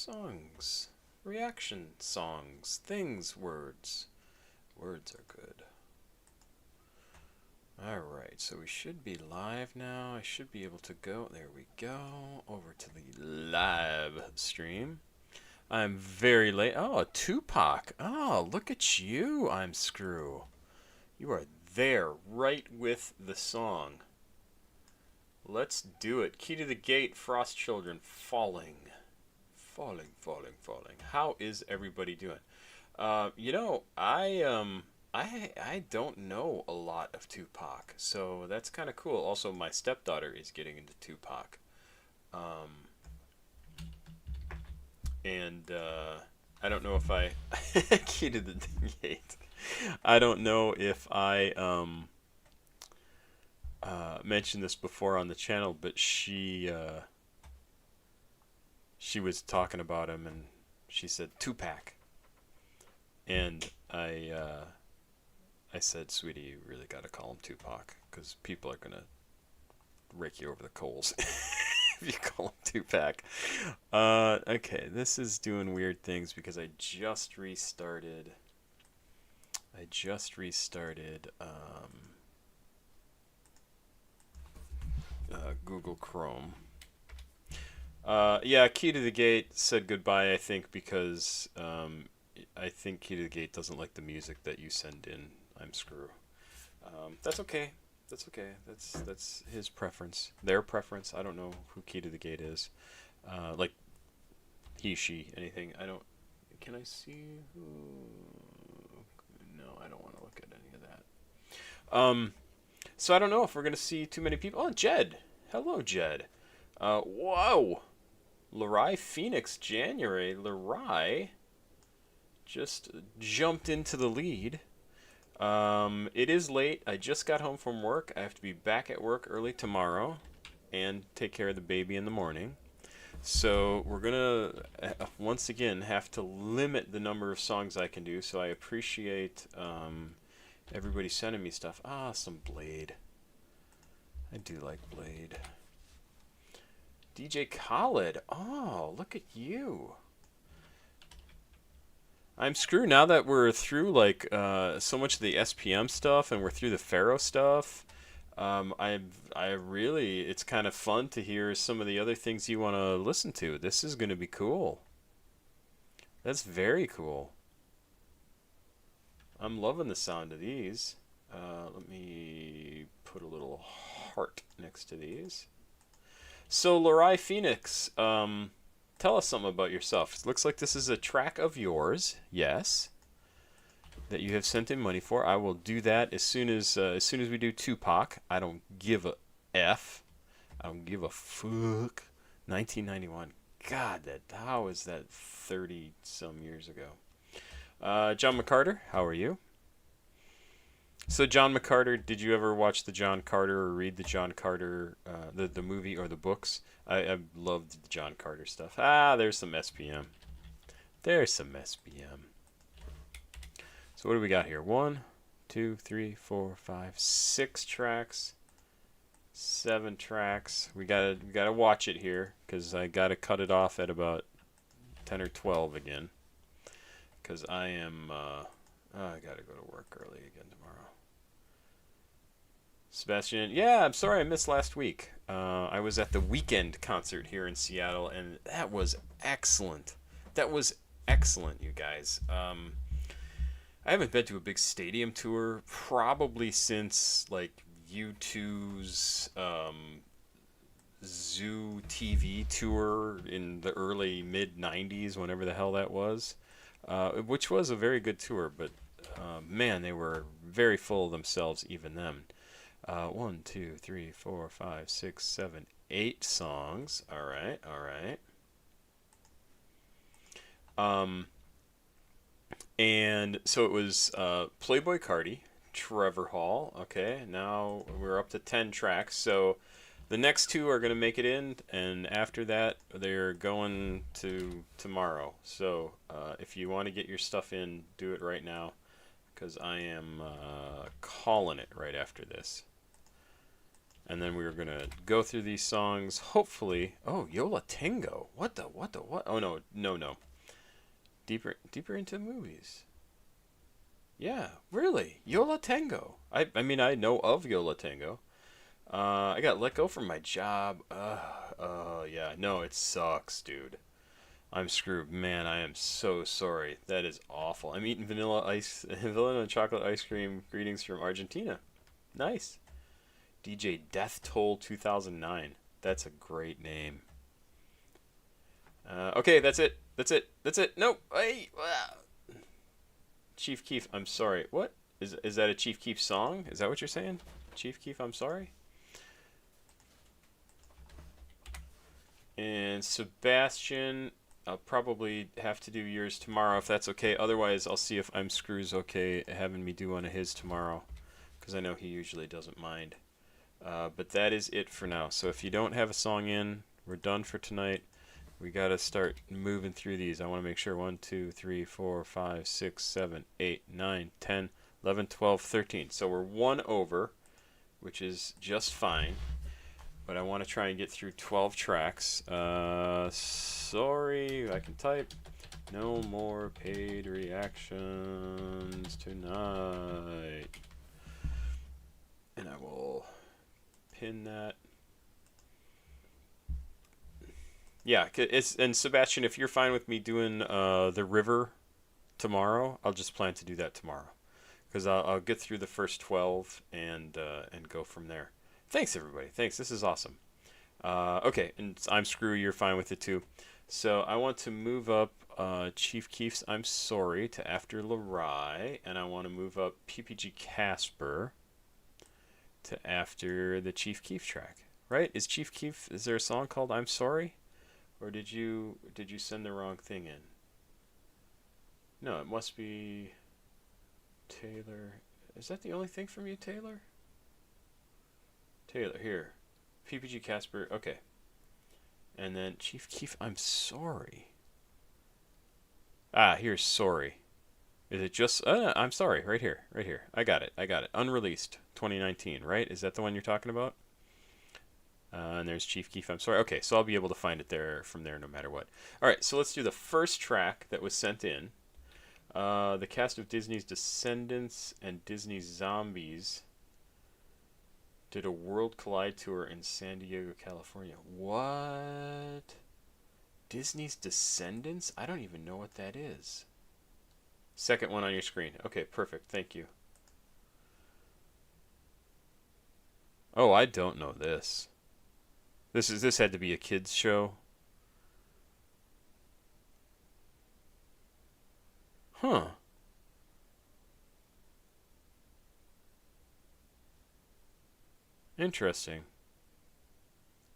songs, reaction songs, things, words. Words are good. Alright, so we should be live now. I should be able to go, there we go, over to the live stream. I'm very late. Oh, Tupac. Oh, look at you, I'm Screw. You are there, right with the song. Let's do it. Key to the Gate, Frost Children, Falling. Falling, falling, falling. How is everybody doing? You know, I don't know a lot of Tupac, so that's kind of cool. Also, my stepdaughter is getting into Tupac. And I don't know if I key to the gate. I don't know if I mentioned this before on the channel, but she was talking about him, and she said Tupac, and I said, sweetie, you really got to call him Tupac, because people are gonna rake you over the coals if you call him Tupac. Okay, this is doing weird things because I just restarted. Google Chrome. Yeah, Key to the Gate said goodbye, I think, because I think Key to the Gate doesn't like the music that you send in. I'm Screw. That's okay. That's okay. That's his preference. Their preference. I don't know who Key to the Gate is. Like he, she, anything. I don't. Can I see who? No, I don't want to look at any of that. So I don't know if we're gonna see too many people. Oh, Jed. Hello, Jed. Whoa. Lurai Phoenix January. Lurai just jumped into the lead. It is late. I just got home from work. I have to be back at work early tomorrow and take care of the baby in the morning. So we're gonna once again have to limit the number of songs I can do. So I appreciate everybody sending me stuff. Ah, some Blade. I do like Blade. DJ Khaled. Oh, look at you. I'm Screw. Now that we're through like so much of the SPM stuff and we're through the Pharaoh stuff, I really, it's kind of fun to hear some of the other things you want to listen to. This is going to be cool. That's very cool. I'm loving the sound of these. Let me put a little heart next to these. So, Lurai Phoenix, tell us something about yourself. It looks like this is a track of yours, yes, that you have sent in money for. I will do that as soon as we do Tupac. I don't give a F. I don't give a fuck. 1991. God, how is that 30 some years ago? John McCarter, how are you? So John McCarter, did you ever watch the John Carter or read the John Carter, the movie or the books? I loved the John Carter stuff. Ah, there's some SPM. There's some SPM. So what do we got here? 1, 2, 3, 4, 5, 6 tracks, 7 tracks. We gotta watch it here because I gotta cut it off at about 10 or 12 again. Because I am, I gotta go to work early again tomorrow. Sebastian, yeah, I'm sorry I missed last week. I was at the Weekend concert here in Seattle, and that was excellent. That was excellent, you guys. I haven't been to a big stadium tour probably since like U2's Zoo TV tour in the early mid 90s, whenever the hell that was, which was a very good tour, but man, they were very full of themselves even then. 1, 2, 3, 4, 5, 6, 7, 8 songs. All right, all right. And so it was Playboy Cardi, Trevor Hall. Okay, now we're up to 10 tracks. So the next 2 are going to make it in, and after that, they're going to tomorrow. So if you want to get your stuff in, do it right now, because I am calling it right after this. And then we were gonna go through these songs. Hopefully, oh, Yola Tengo. What the what? Oh no. Deeper into movies. Yeah, really, Yola Tengo. I mean I know of Yola Tengo. I got let go from my job. Yeah, no, it sucks, dude. I'm screwed, man. I am so sorry. That is awful. I'm eating vanilla and chocolate ice cream. Greetings from Argentina. Nice. DJ Death Toll 2009. That's a great name. Okay, that's it. Nope. Hey, Chief Keef, I'm sorry. What? Is that a Chief Keef song? Is that what you're saying? Chief Keef, I'm sorry? And Sebastian, I'll probably have to do yours tomorrow if that's okay. Otherwise, I'll see if I'm Screw's okay having me do one of his tomorrow, because I know he usually doesn't mind. But that is it for now. So if you don't have a song in, we're done for tonight. We got to start moving through these. I want to make sure 1, 2, 3, 4, 5, 6, 7, 8, 9, 10, 11, 12, 13. So we're one over, which is just fine. But I want to try and get through 12 tracks. Sorry, I can type. No more paid reactions tonight. And I will pin that. Yeah, and Sebastian, if you're fine with me doing the river tomorrow, I'll just plan to do that tomorrow, because I'll get through the first 12 and go from there. Thanks everybody. Thanks. This is awesome. Okay, and I'm Screw. You're fine with it too. So I want to move up Chief Keef's I'm Sorry to after Lurai, and I want to move up Ppgcasper to after the Chief Keef track. Right? Is Chief Keef? Is there a song called I'm Sorry? Or did you send the wrong thing in? No, it must be Taylor. Is that the only thing from you, Taylor? Taylor, here. Ppgcasper, okay. And then Chief Keef, I'm Sorry. Ah, here's Sorry. Is it just, I'm sorry, right here. I got it. Unreleased, 2019, right? Is that the one you're talking about? And there's Chief Keef, I'm sorry. Okay, so I'll be able to find it there from there no matter what. Alright, so let's do the first track that was sent in. The cast of Disney's Descendants and Disney's Zombies did a World Collide tour in San Diego, California. What? Disney's Descendants? I don't even know what that is. Second one on your screen. Okay, perfect. Thank you. Oh, I don't know this. This had to be a kids show. Huh. Interesting.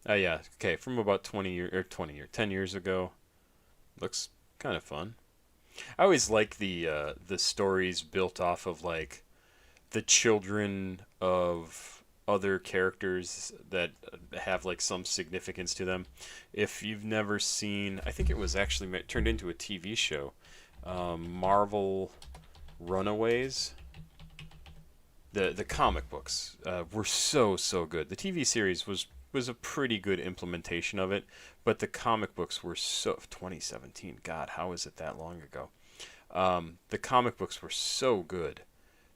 Yeah, okay, from about 10 years ago. Looks kind of fun. I always like the stories built off of like the children of other characters that have like some significance to them. If you've never seen, I think it was actually turned into a TV show, Marvel Runaways. The comic books were so good. The TV series was a pretty good implementation of it, but the comic books were 2017. God, how is it that long ago? The comic books were so good.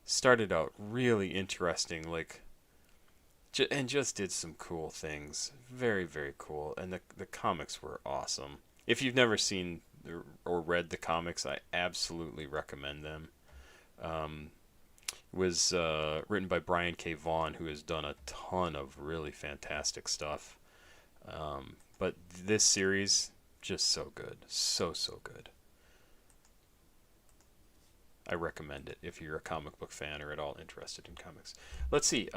Started out really interesting, like, and just did some cool things. Very cool. And the comics were awesome. If you've never seen or read the comics, I absolutely recommend them. Was written by Brian K. Vaughan, who has done a ton of really fantastic stuff. But this series, just so good. So good. I recommend it if you're a comic book fan or at all interested in comics. Let's see.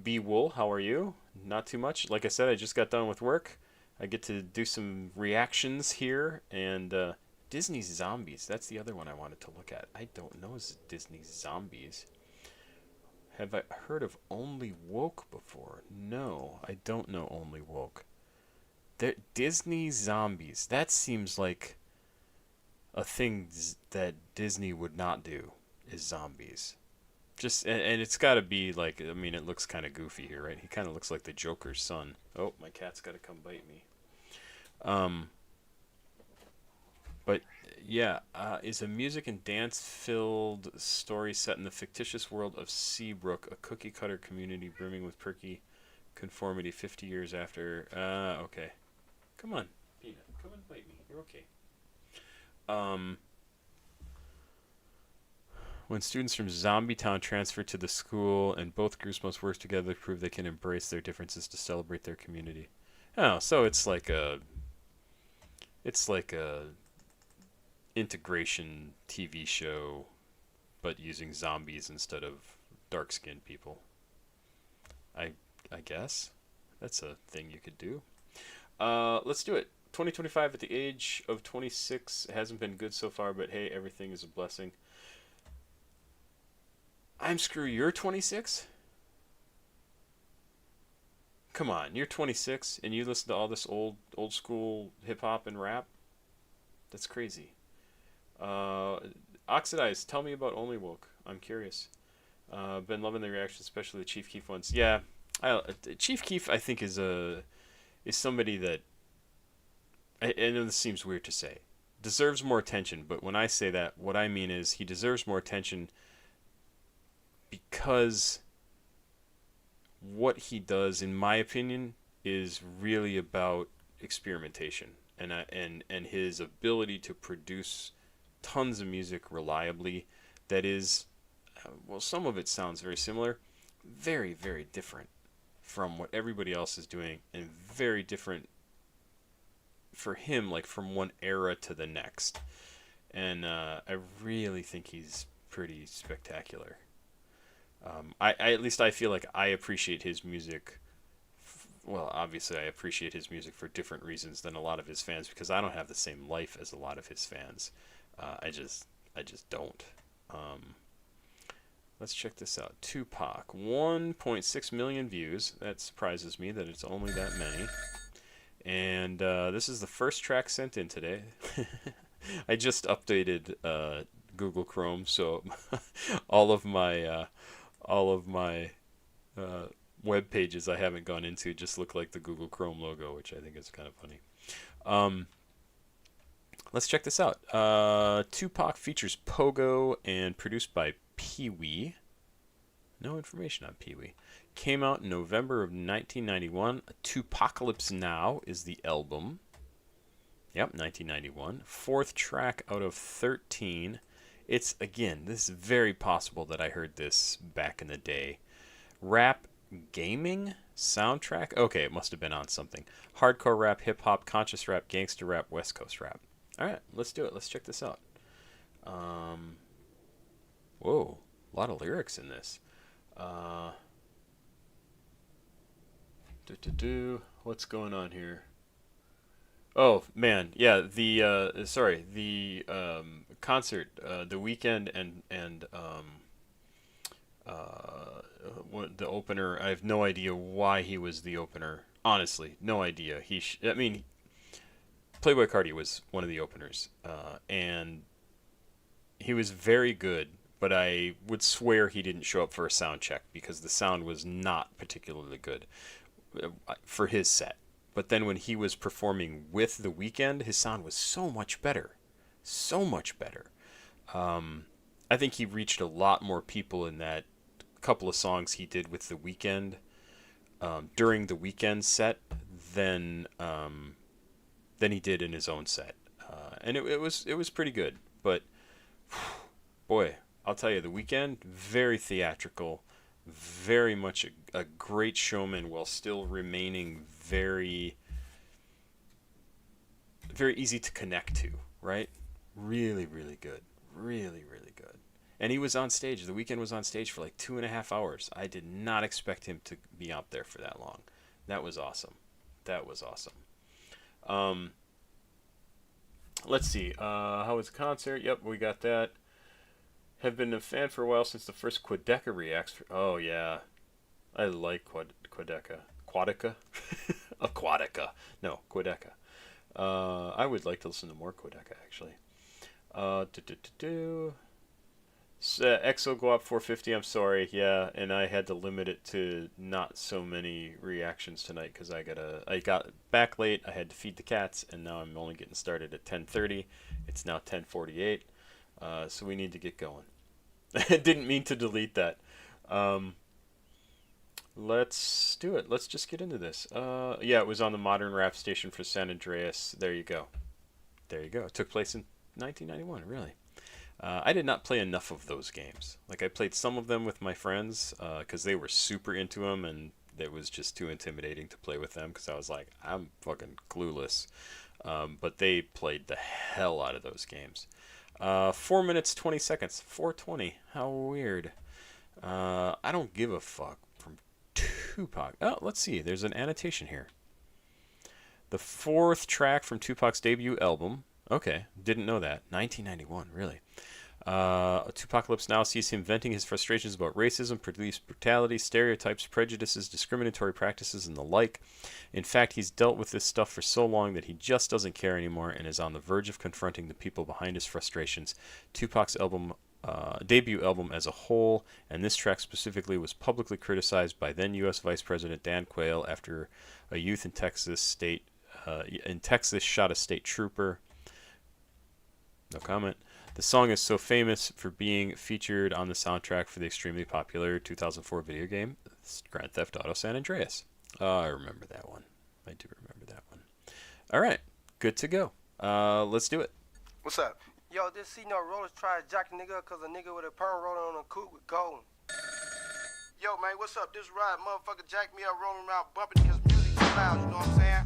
B. Wool, how are you? Not too much. Like I said, I just got done with work. I get to do some reactions here, and Disney's Zombies. That's the other one I wanted to look at. I don't know Disney's Zombies. Have I heard of Only Woke before? No, I don't know Only Woke. Disney Zombies. That seems like a thing that Disney would not do, is zombies. Just and it's got to be like, I mean, it looks kind of goofy here, right? He kind of looks like the Joker's son. Oh, my cat's got to come bite me. Um, but yeah, is a music and dance filled story set in the fictitious world of Seabrook, a cookie cutter community brimming with perky conformity 50 years after. Okay. Come on, Peanut. Come and bite me. You're okay. Um, when students from Zombie Town transfer to the school, and both groups must work together to prove they can embrace their differences to celebrate their community. Oh, so it's like a integration TV show, but using zombies instead of dark-skinned people. I I guess that's a thing you could do. Let's do it. 2025 at the age of 26 hasn't been good so far, but hey, everything is a blessing. I'm screw. You're 26. Come on, you're 26 and you listen to all this old school hip hop and rap. That's crazy. Uh, Oxidized, tell me about Only Woke. I'm curious. Been loving the reactions, especially the Chief Keef ones. Yeah, Chief Keef I think is somebody that I know this seems weird to say, deserves more attention. But when I say that, what I mean is he deserves more attention because what he does, in my opinion, is really about experimentation and his ability to produce tons of music reliably. That is, well, some of it sounds very similar, very very different from what everybody else is doing, and very different for him, like from one era to the next. And I really think he's pretty spectacular. I at least I feel like I appreciate his music. Well, obviously I appreciate his music for different reasons than a lot of his fans, because I don't have the same life as a lot of his fans. I just don't. Um, let's check this out. Tupac, 1.6 million views. That surprises me that it's only that many. And this is the first track sent in today. I just updated Google Chrome, so all of my web pages I haven't gone into just look like the Google Chrome logo, which I think is kind of funny. Um, let's check this out. Tupac features Pogo and produced by Pee Wee. No information on Pee Wee. Came out in November of 1991. Tupacalypse Now is the album. Yep, 1991. Fourth track out of 13. It's, again, this is very possible that I heard this back in the day. Rap gaming soundtrack? Okay, it must have been on something. Hardcore rap, hip hop, conscious rap, gangster rap, West Coast rap. Alright, let's do it. Let's check this out. Whoa, a lot of lyrics in this. What's going on here? Oh man, yeah. The concert, the weekend, and the opener. I have no idea why he was the opener. Honestly, no idea. I mean, Playboy Carti was one of the openers, and he was very good. But I would swear he didn't show up for a sound check because the sound was not particularly good for his set. But then when he was performing with The Weeknd, his sound was so much better. So much better. I think he reached a lot more people in that couple of songs he did with The Weeknd during The Weeknd set than he did in his own set. And it was pretty good. But, boy, I'll tell you, The Weeknd, very theatrical, very much a great showman while still remaining very, very easy to connect to, right? Really, really good. Really, really good. And he was on stage. The Weeknd was on stage for like 2.5 hours. I did not expect him to be out there for that long. That was awesome. That was awesome. Let's see. How was the concert? Yep, we got that. Have been a fan for a while since the first Quadeca reacts. Oh, yeah. I like Quadeca. Quadica? Aquatica. No, Quadeca. I would like to listen to more Quadeca, actually. Exo go up 450. I'm sorry. Yeah, and I had to limit it to not so many reactions tonight because I got back late. I had to feed the cats, and now I'm only getting started at 10:30. It's now 10:48, so we need to get going. I didn't mean to delete that. Let's do it. Let's just get into this. Yeah, it was on the Modern Rap Station for San Andreas. There you go. There you go. It took place in 1991. Really. I did not play enough of those games. Like, I played some of them with my friends because they were super into them, and it was just too intimidating to play with them because I was like, I'm fucking clueless. But they played the hell out of those games. 4 minutes, 20 seconds. 4:20. How weird. I don't give a fuck. From Tupac. Oh, let's see. There's an annotation here. The 4th track from Tupac's debut album. Okay, didn't know that. 1991, really. Tupacalypse Now sees him venting his frustrations about racism, police brutality, stereotypes, prejudices, discriminatory practices, and the like. In fact, he's dealt with this stuff for so long that he just doesn't care anymore and is on the verge of confronting the people behind his frustrations. Tupac's debut album as a whole, and this track specifically, was publicly criticized by then U.S. Vice President Dan Quayle after a youth in Texas shot a state trooper. No comment. The song is so famous for being featured on the soundtrack for the extremely popular 2004 video game Grand Theft Auto San Andreas. I remember that one. I do remember that one. All right, good to go. Let's do it. What's up? Yo, this C-No Rollers tried to jack a nigga because a nigga with a perm roller on a coupe with gold. Yo, man, what's up? This ride, motherfucker jacked me up rolling around bumping because music is loud, you know what I'm saying?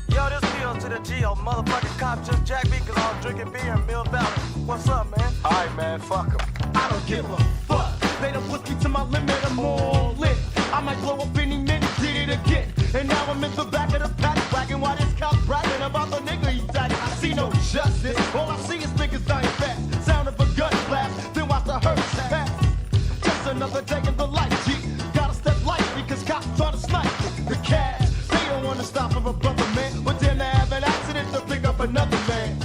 Yo, this P.O. to the G.O. Motherfucking cop just jacked me because I was drinking beer in Mill Valley. What's up, man? Alright, man, fuck him. I don't give a fuck. They done put me to my limit, I'm all lit. I might blow up any minute, did it again. And now I'm in the back of the paddy wagon while this cop bragging about the nigga he tagging. I see no justice. All I see is niggas dying fast. Sound of a gun blast, then watch the hearse pass. Just another day in the life, G. Gotta step light because cops trying to snipe the cash. They don't want to stop for a brother, man. But then they have an accident to pick up another man.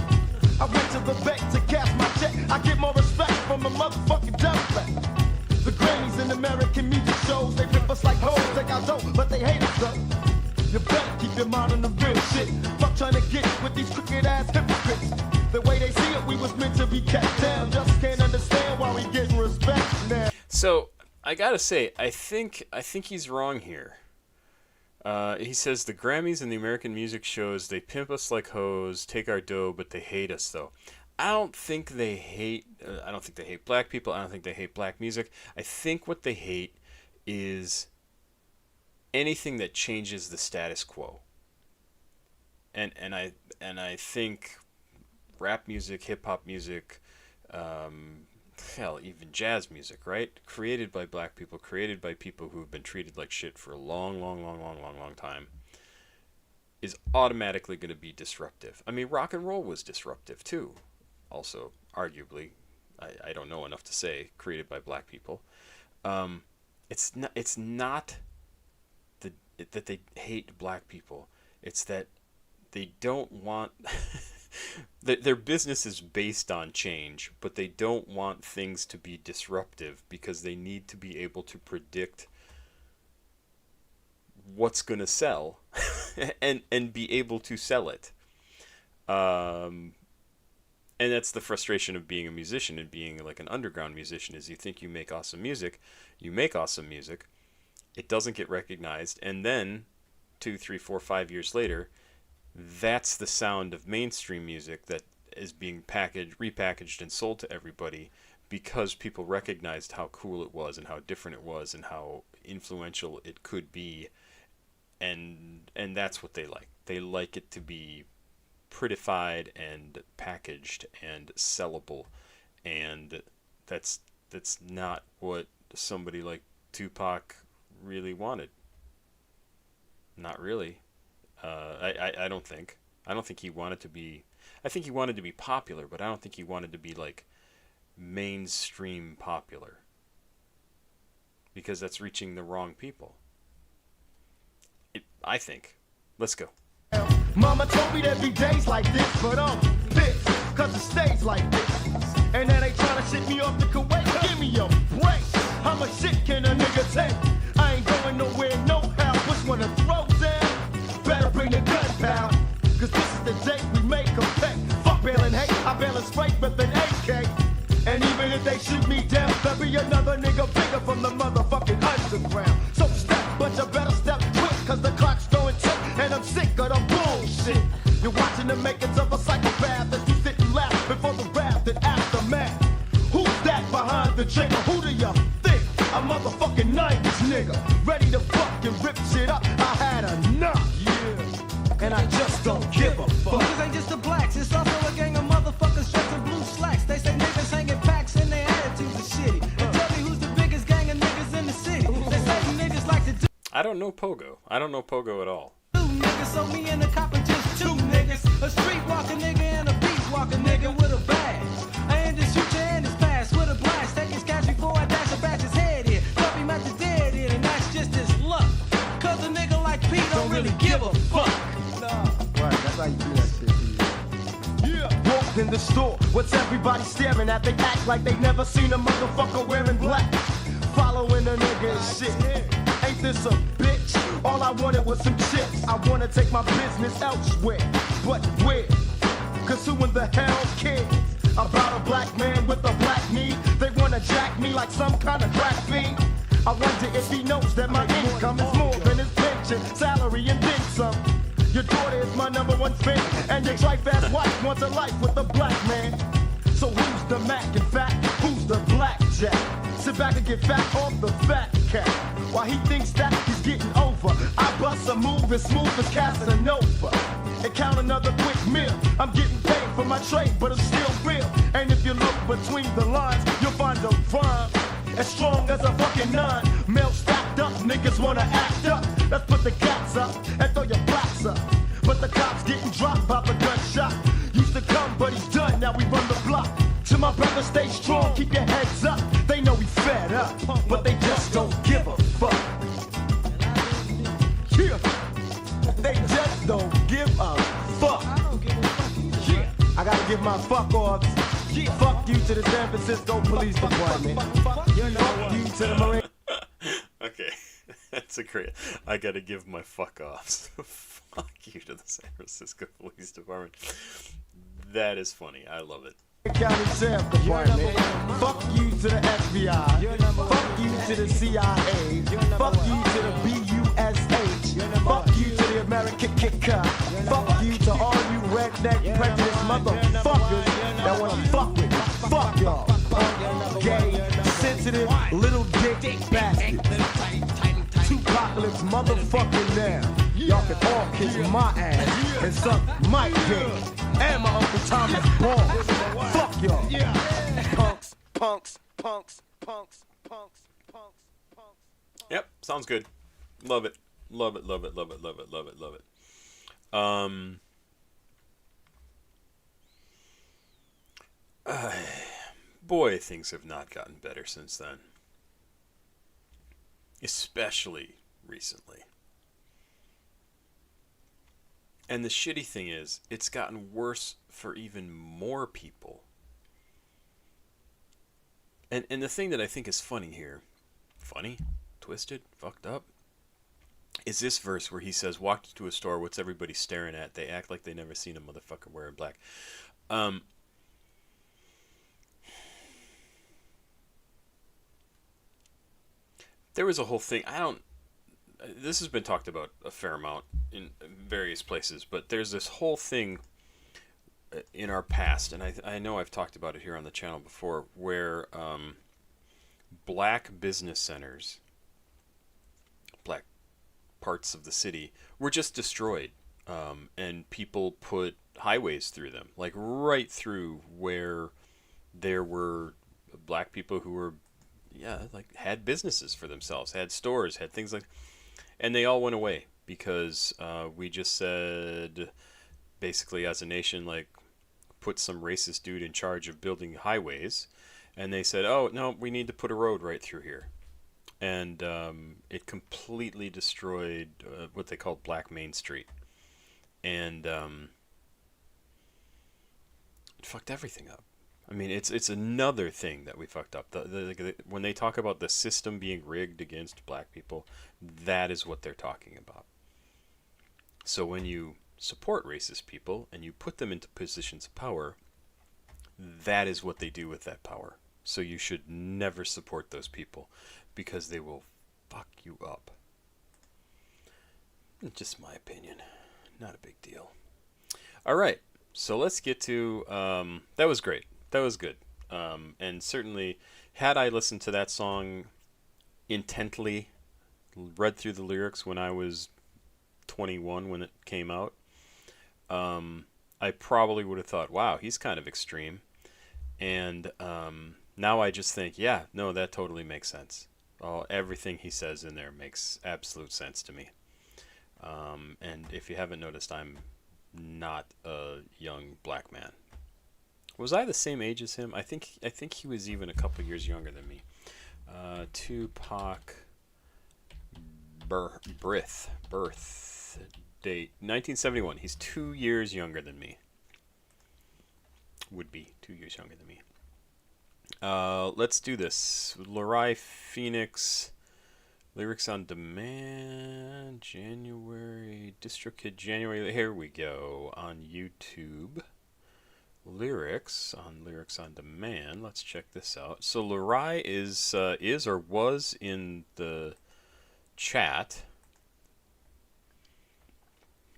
I went to the bank to cash my check. I get more respect from a motherfucking Democrat. The Grammys in American music shows, they rip us like hoes. They got dope, but they hate us though. You better keep your mind on the real shit. Fuck trying to get with these crooked ass hypocrites. The way they see it, we was meant to be kept down. Just can't understand why we getting respect now. So I gotta say, I think he's wrong here. He says the Grammys and the American music shows, they pimp us like hoes, take our dough, but they hate us though. I don't think they hate black people. I don't think they hate black music. I think what they hate is anything that changes the status quo. And I think rap music, hip hop music, hell, even jazz music, right? Created by black people, created by people who have been treated like shit for a long time, is automatically going to be disruptive. I mean, rock and roll was disruptive too. Also, arguably, I don't know enough to say, created by black people. It's not that they hate black people. It's that they don't want... their business is based on change, but they don't want things to be disruptive because they need to be able to predict what's going to sell and be able to sell it. And that's the frustration of being a musician and being like an underground musician, is you think you make awesome music, it doesn't get recognized, and then 2, 3, 4, 5 years later, that's the sound of mainstream music that is being repackaged and sold to everybody because people recognized how cool it was and how different it was and how influential it could be, and that's what they like. They like it to be prettified and packaged and sellable, and that's not what somebody like Tupac really wanted. Not really. I don't think he wanted to be... I think he wanted to be popular, but I don't think he wanted to be like mainstream popular, because that's reaching the wrong people. I think. Let's go. Mama told me there'd be days like this, but this, cause it stays like this. And now they tryna shit me off to Kuwait. Give me a break. How much shit can a nigga take? I ain't going nowhere, no how. Which one to throw down? Better bring the gun, pal. Cause this is the date we make them pay. Fuck bailing hate, I bail it straight with an AK. And even if they shoot me down, there'll be another nigga bigger from the motherfucking underground. So step, but you better step quick, cause the clock's going tick, and I'm sick of the bullshit. You're watching the makings of a psychopath as you sit and laugh before the wrath and aftermath. Who's that behind the trigger? Who do you think? A motherfucking 90s nigga, ready to fucking rip shit up. I had enough, yeah, and I just don't give a fuck. Niggas ain't just the blacks, it's also a gang of motherfuckers dressed in blue slacks. They say niggas hanging packs and their attitudes are shitty. And tell me who's the biggest gang of niggas in the city. They say niggas like to do I don't know Pogo. I don't know Pogo at all. niggas, so me and the cop are just two niggas. A streetwalker nigga and a beat walker nigga with a bag. I end the shoot your in his pass with a blast. Take his cash before I dash a bash his head in. Drop him at the dead end, and that's just his luck. Cause a nigga like Pete don't really give a fuck. Right, that's how you do that shit. Walked in the store, what's everybody staring at? They act like they never seen a motherfucker wearing black. Following a nigga and shit. Ain't this a bitch? All I wanted was some chips. I wanna take my business elsewhere. But where? Cause who in the hell cares about a black man with a black need? They wanna jack me like some kind of crack fiend. I wonder if he knows that my income is more than his pension, salary, and then some. Your daughter is my number one fan, and your trife-ass wife wants a life with a black man. So who's the Mac and fat? Who's the blackjack? Sit back and get fat off the fat cat. While he thinks that he's getting over, I bust a move as smooth as Casanova. And count another quick meal. I'm getting paid for my trade, but it's still real. And if you look between the lines, you'll find a rhyme as strong as a fucking nine. Mail stacked up, niggas wanna act up. Let's put the cats up and throw your blacks up. But the cops getting dropped by the gunshot. Used to come, but he's done, now we run the block. To my brother, stay strong, keep your heads up. They know we fed up, but they just don't give a fuck. Yeah, they just don't give a fuck. Yeah, I gotta give my fuck offs. Fuck you to the San Francisco Police Department. Fuck you to the Marine. Okay, that's a great. I gotta give my fuck offs. Fuck you to the San Francisco Police Department. That is funny. I love it. County Sheriff Department. Fuck you to the FBI. Fuck you to the CIA. Fuck you to the BUSH. Fuck you to the American Kicker. Fuck you to all you redneck prejudiced motherfuckers that wanna fuck with me. Fuck y'all. Gay, sensitive, little dick bastards. Two-apocalypse motherfucking now. Y'all can all kiss my ass and suck my dick. And my Uncle Thomas balls. Fuck y'all. Punks, punks, punks, punks, punks, punks, punks. Yep, sounds good. Love it. Love it, love it, love it, love it, love it, love it. Boy, things have not gotten better since then. Especially recently. And the shitty thing is, it's gotten worse for even more people. And the thing that I think is funny here, funny, twisted, fucked up, is this verse where he says, walked into a store, what's everybody staring at? They act like they never seen a motherfucker wearing black. There was a whole thing, this has been talked about a fair amount in various places, but there's this whole thing in our past, and I know I've talked about it here on the channel before, where black business centers, black parts of the city, were just destroyed, and people put highways through them, like right through where there were black people who were, like had businesses for themselves, had stores, had things like. And they all went away because we just said, basically as a nation, like, put some racist dude in charge of building highways. And they said, oh, no, we need to put a road right through here. And it completely destroyed what they called Black Main Street. And it fucked everything up. I mean, it's another thing that we fucked up. When they talk about the system being rigged against black people, that is what they're talking about. So when you support racist people and you put them into positions of power, that is what they do with that power. So you should never support those people because they will fuck you up. Just my opinion. Not a big deal. All right. So let's get to... that was great. That was good. And certainly, had I listened to that song intently, read through the lyrics when I was 21 when it came out, I probably would have thought, wow, he's kind of extreme. And now I just think, yeah, no, that totally makes sense. Everything he says in there makes absolute sense to me. And if you haven't noticed, I'm not a young black man. Was I the same age as him? I think he was even a couple years younger than me. Tupac birth date 1971. He's 2 years younger than me. Would be 2 years younger than me. Let's do this. Lurai Phoenix. Lyrics on Demand. January. DistroKid January. Here we go. On YouTube. Lyrics on Demand. Let's check this out. So Lurai is or was in the chat.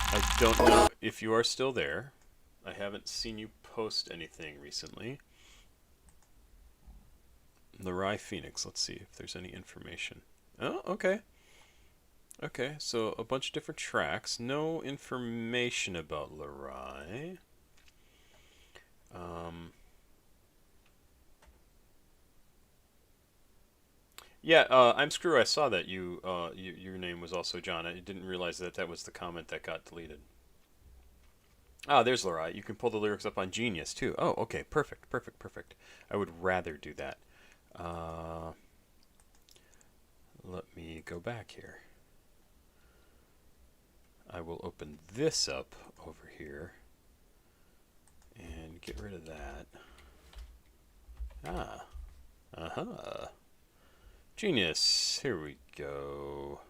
I don't know if you are still there. I haven't seen you post anything recently. Lurai Phoenix. Let's see if there's any information. Oh, okay. Okay, so a bunch of different tracks. No information about Lurai. Yeah, I'm Screw. I saw that your name was also John. I didn't realize that was the comment that got deleted. Ah, there's Lurai. You can pull the lyrics up on Genius too. Oh, okay, perfect. I would rather do that. Let me go back here. I will open this up over here and get rid of that. Genius. Here we go.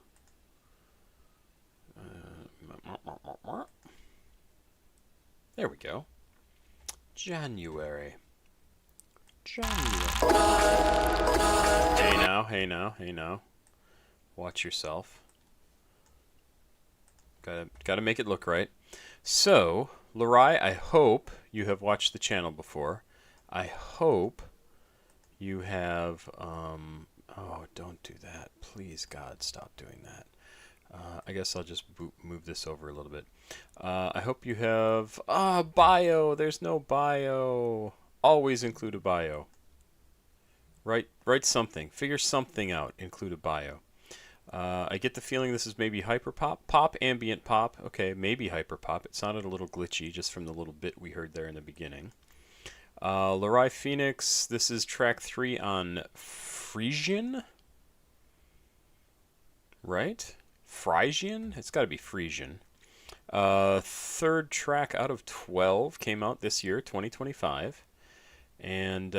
There we go. January. Hey now. Watch yourself. Gotta make it look right. So, Lurai, I hope you have watched the channel before. I hope you have... oh, don't do that. Please, God, stop doing that. I guess I'll just move this over a little bit. I hope you have... bio! There's no bio. Always include a bio. Write something. Figure something out. Include a bio. I get the feeling this is maybe hyperpop, ambient pop. Okay, maybe hyperpop. It sounded a little glitchy just from the little bit we heard there in the beginning. Lurai Phoenix, this is track 3 on Frisian. Right? Frisian? It's got to be Frisian. Third track out of 12 came out this year, 2025. And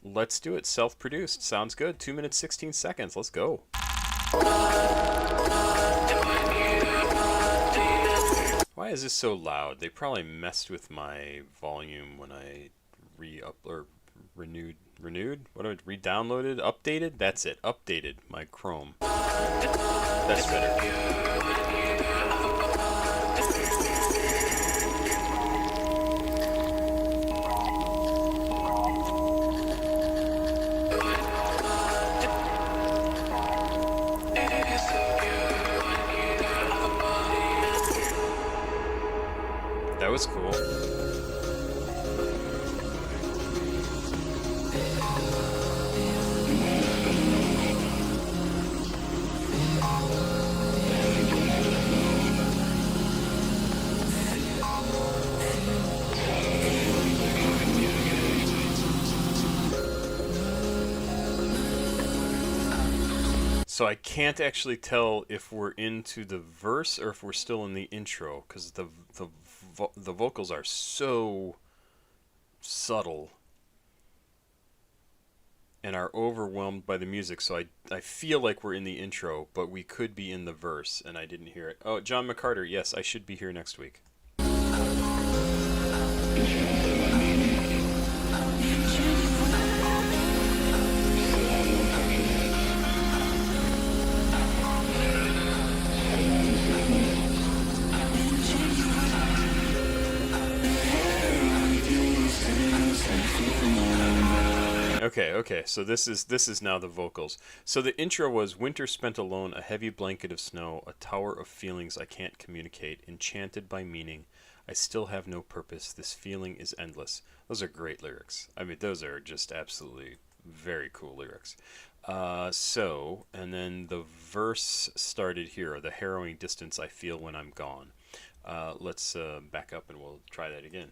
let's do it. Self-produced. Sounds good. 2 minutes, 16 seconds. Let's go. Why is this so loud? They probably messed with my volume when I renewed? What did I re-downloaded? Updated? That's it. Updated my Chrome. That's better. That was cool. So I can't actually tell if we're into the verse or if we're still in the intro, because the vocals are so subtle and are overwhelmed by the music. So I feel like we're in the intro, but we could be in the verse, and I didn't hear it. Oh, John McCarter, yes, I should be here next week. Okay, so this is now the vocals. So the intro was winter spent alone, a heavy blanket of snow, a tower of feelings I can't communicate, enchanted by meaning. I still have no purpose. This feeling is endless. Those are great lyrics. I mean, those are just absolutely very cool lyrics. And then the verse started here, the harrowing distance I feel when I'm gone. Let's back up and we'll try that again.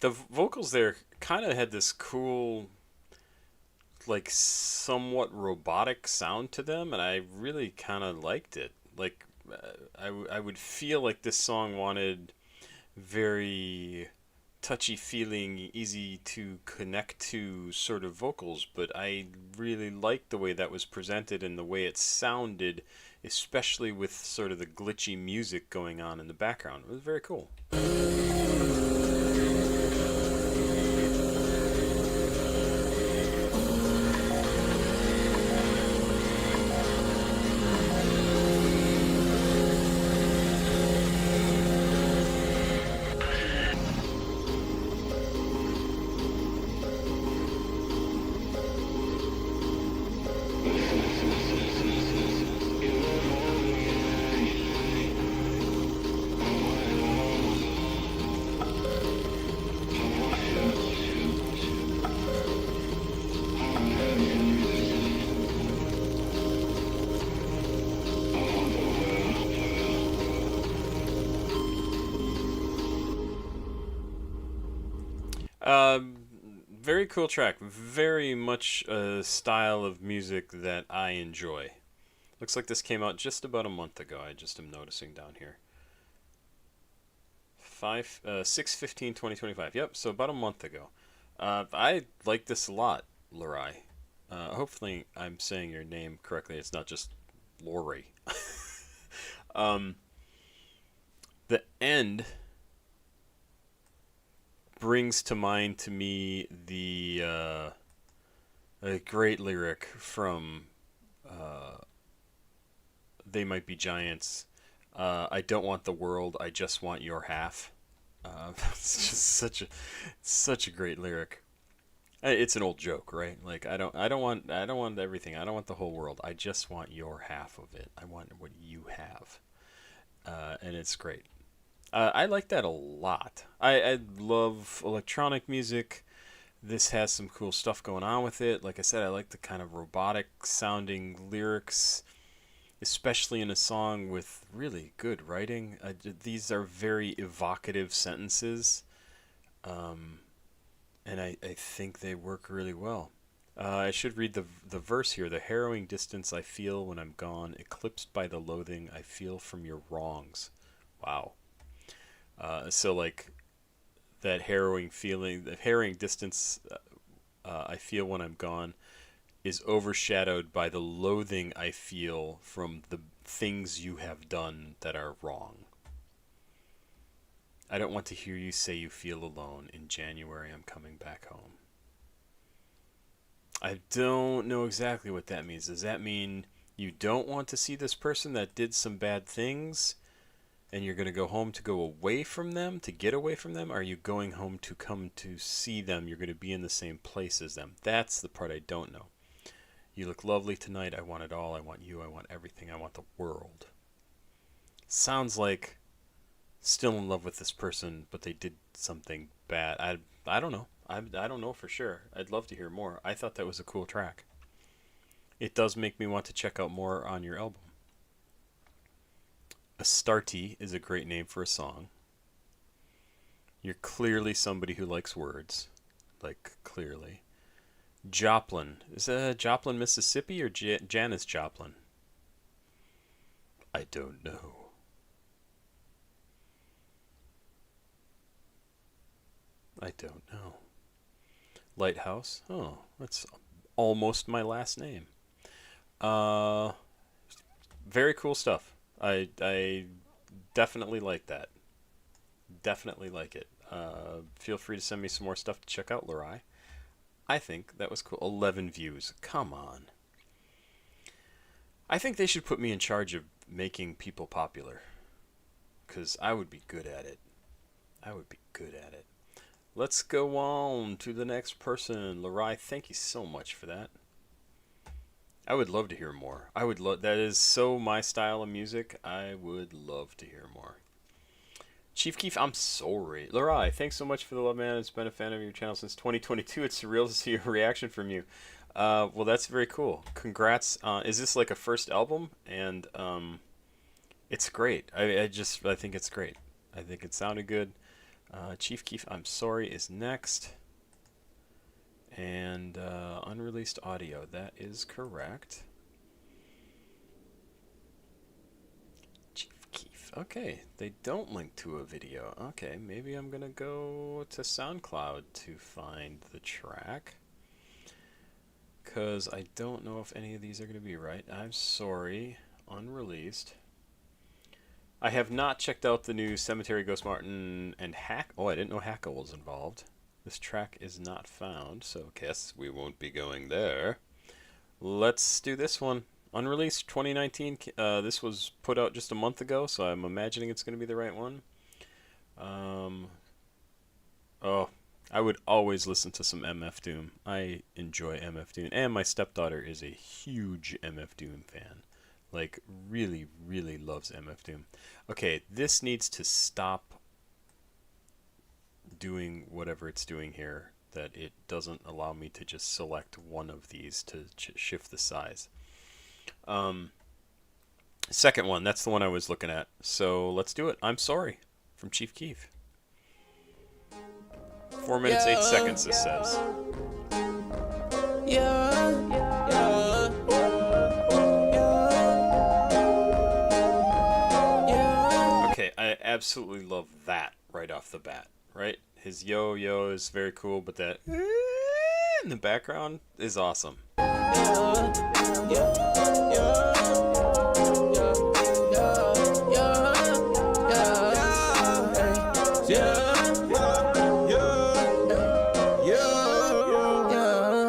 The vocals there kind of had this cool, like, somewhat robotic sound to them, and I really kind of liked it. Like, I would feel like this song wanted very touchy-feeling, easy to connect to sort of vocals, but I really liked the way that was presented and the way it sounded, especially with sort of the glitchy music going on in the background. It was very cool. Very cool track. Very much a style of music that I enjoy. Looks like this came out just about a month ago. I just am noticing down here. 6/15/2025. Yep, so about a month ago. I like this a lot, Lurai. Hopefully I'm saying your name correctly. It's not just Lori. The end brings to mind to me the a great lyric from They Might Be Giants. I don't want the world, I just want your half. It's just such a great lyric. It's an old joke, right? Like I don't want everything. I don't want the whole world. I just want your half of it. I want what you have. And it's great. I like that a lot. I love electronic music. This has some cool stuff going on with it. Like I said, I like the kind of robotic sounding lyrics, especially in a song with really good writing. These are very evocative sentences, and I think they work really well. I should read the verse here. The harrowing distance I feel when I'm gone, eclipsed by the loathing I feel from your wrongs. Wow. So like that harrowing feeling, the harrowing distance I feel when I'm gone is overshadowed by the loathing I feel from the things you have done that are wrong. I don't want to hear you say you feel alone. In January I'm coming back home. I don't know exactly what that means. Does that mean you don't want to see this person that did some bad things? And you're going to go home to go away from them, to get away from them? Or are you going home to come to see them? You're going to be in the same place as them. That's the part I don't know. You look lovely tonight. I want it all. I want you. I want everything. I want the world. Sounds like still in love with this person, but they did something bad. I don't know. I don't know for sure. I'd love to hear more. I thought that was a cool track. It does make me want to check out more on your album. Astarte is a great name for a song. You're clearly somebody who likes words. Like, clearly. Joplin. Is that Joplin, Mississippi, or Janis Joplin? I don't know. I don't know. Lighthouse? Oh, that's almost my last name. Very cool stuff. I definitely like that. Definitely like it. Feel free to send me some more stuff to check out, Lurai. I think that was cool. 11 views. Come on. I think they should put me in charge of making people popular. Because I would be good at it. I would be good at it. Let's go on to the next person. Lurai, thank you so much for that. I would love to hear more. I would love. That is so my style of music. I would love to hear more. Chief Keef, I'm sorry. Lurai, thanks so much for the love, man. It's been a fan of your channel since 2022. It's surreal to see a reaction from you. Well, that's very cool. Congrats. Is this like a first album? And it's great. I think it's great. I think it sounded good. Chief Keef, I'm sorry, is next. And unreleased audio. That is correct. Chief Keef. Okay, they don't link to a video. Okay, maybe I'm gonna go to SoundCloud to find the track. Because I don't know if any of these are gonna be right. I'm sorry. Unreleased. I have not checked out the new Cemetery, Ghost Martin, and Hack. Oh, I didn't know Hackle was involved. This track is not found, so guess we won't be going there. Let's do this one. Unreleased 2019. This was put out just a month ago, so I'm imagining it's going to be the right one. Oh, I would always listen to some MF Doom. I enjoy MF Doom, and my stepdaughter is a huge MF Doom fan. Like, really, really loves MF Doom. Okay, this needs to stop doing whatever it's doing here, that it doesn't allow me to just select one of these to shift the size. Second one, that's the one I was looking at. So let's do it. I'm sorry, from Chief Keef. 4 minutes, 8 seconds, this says. Okay, I absolutely love that right off the bat, right? His yo-yo is very cool, but that in the background is awesome.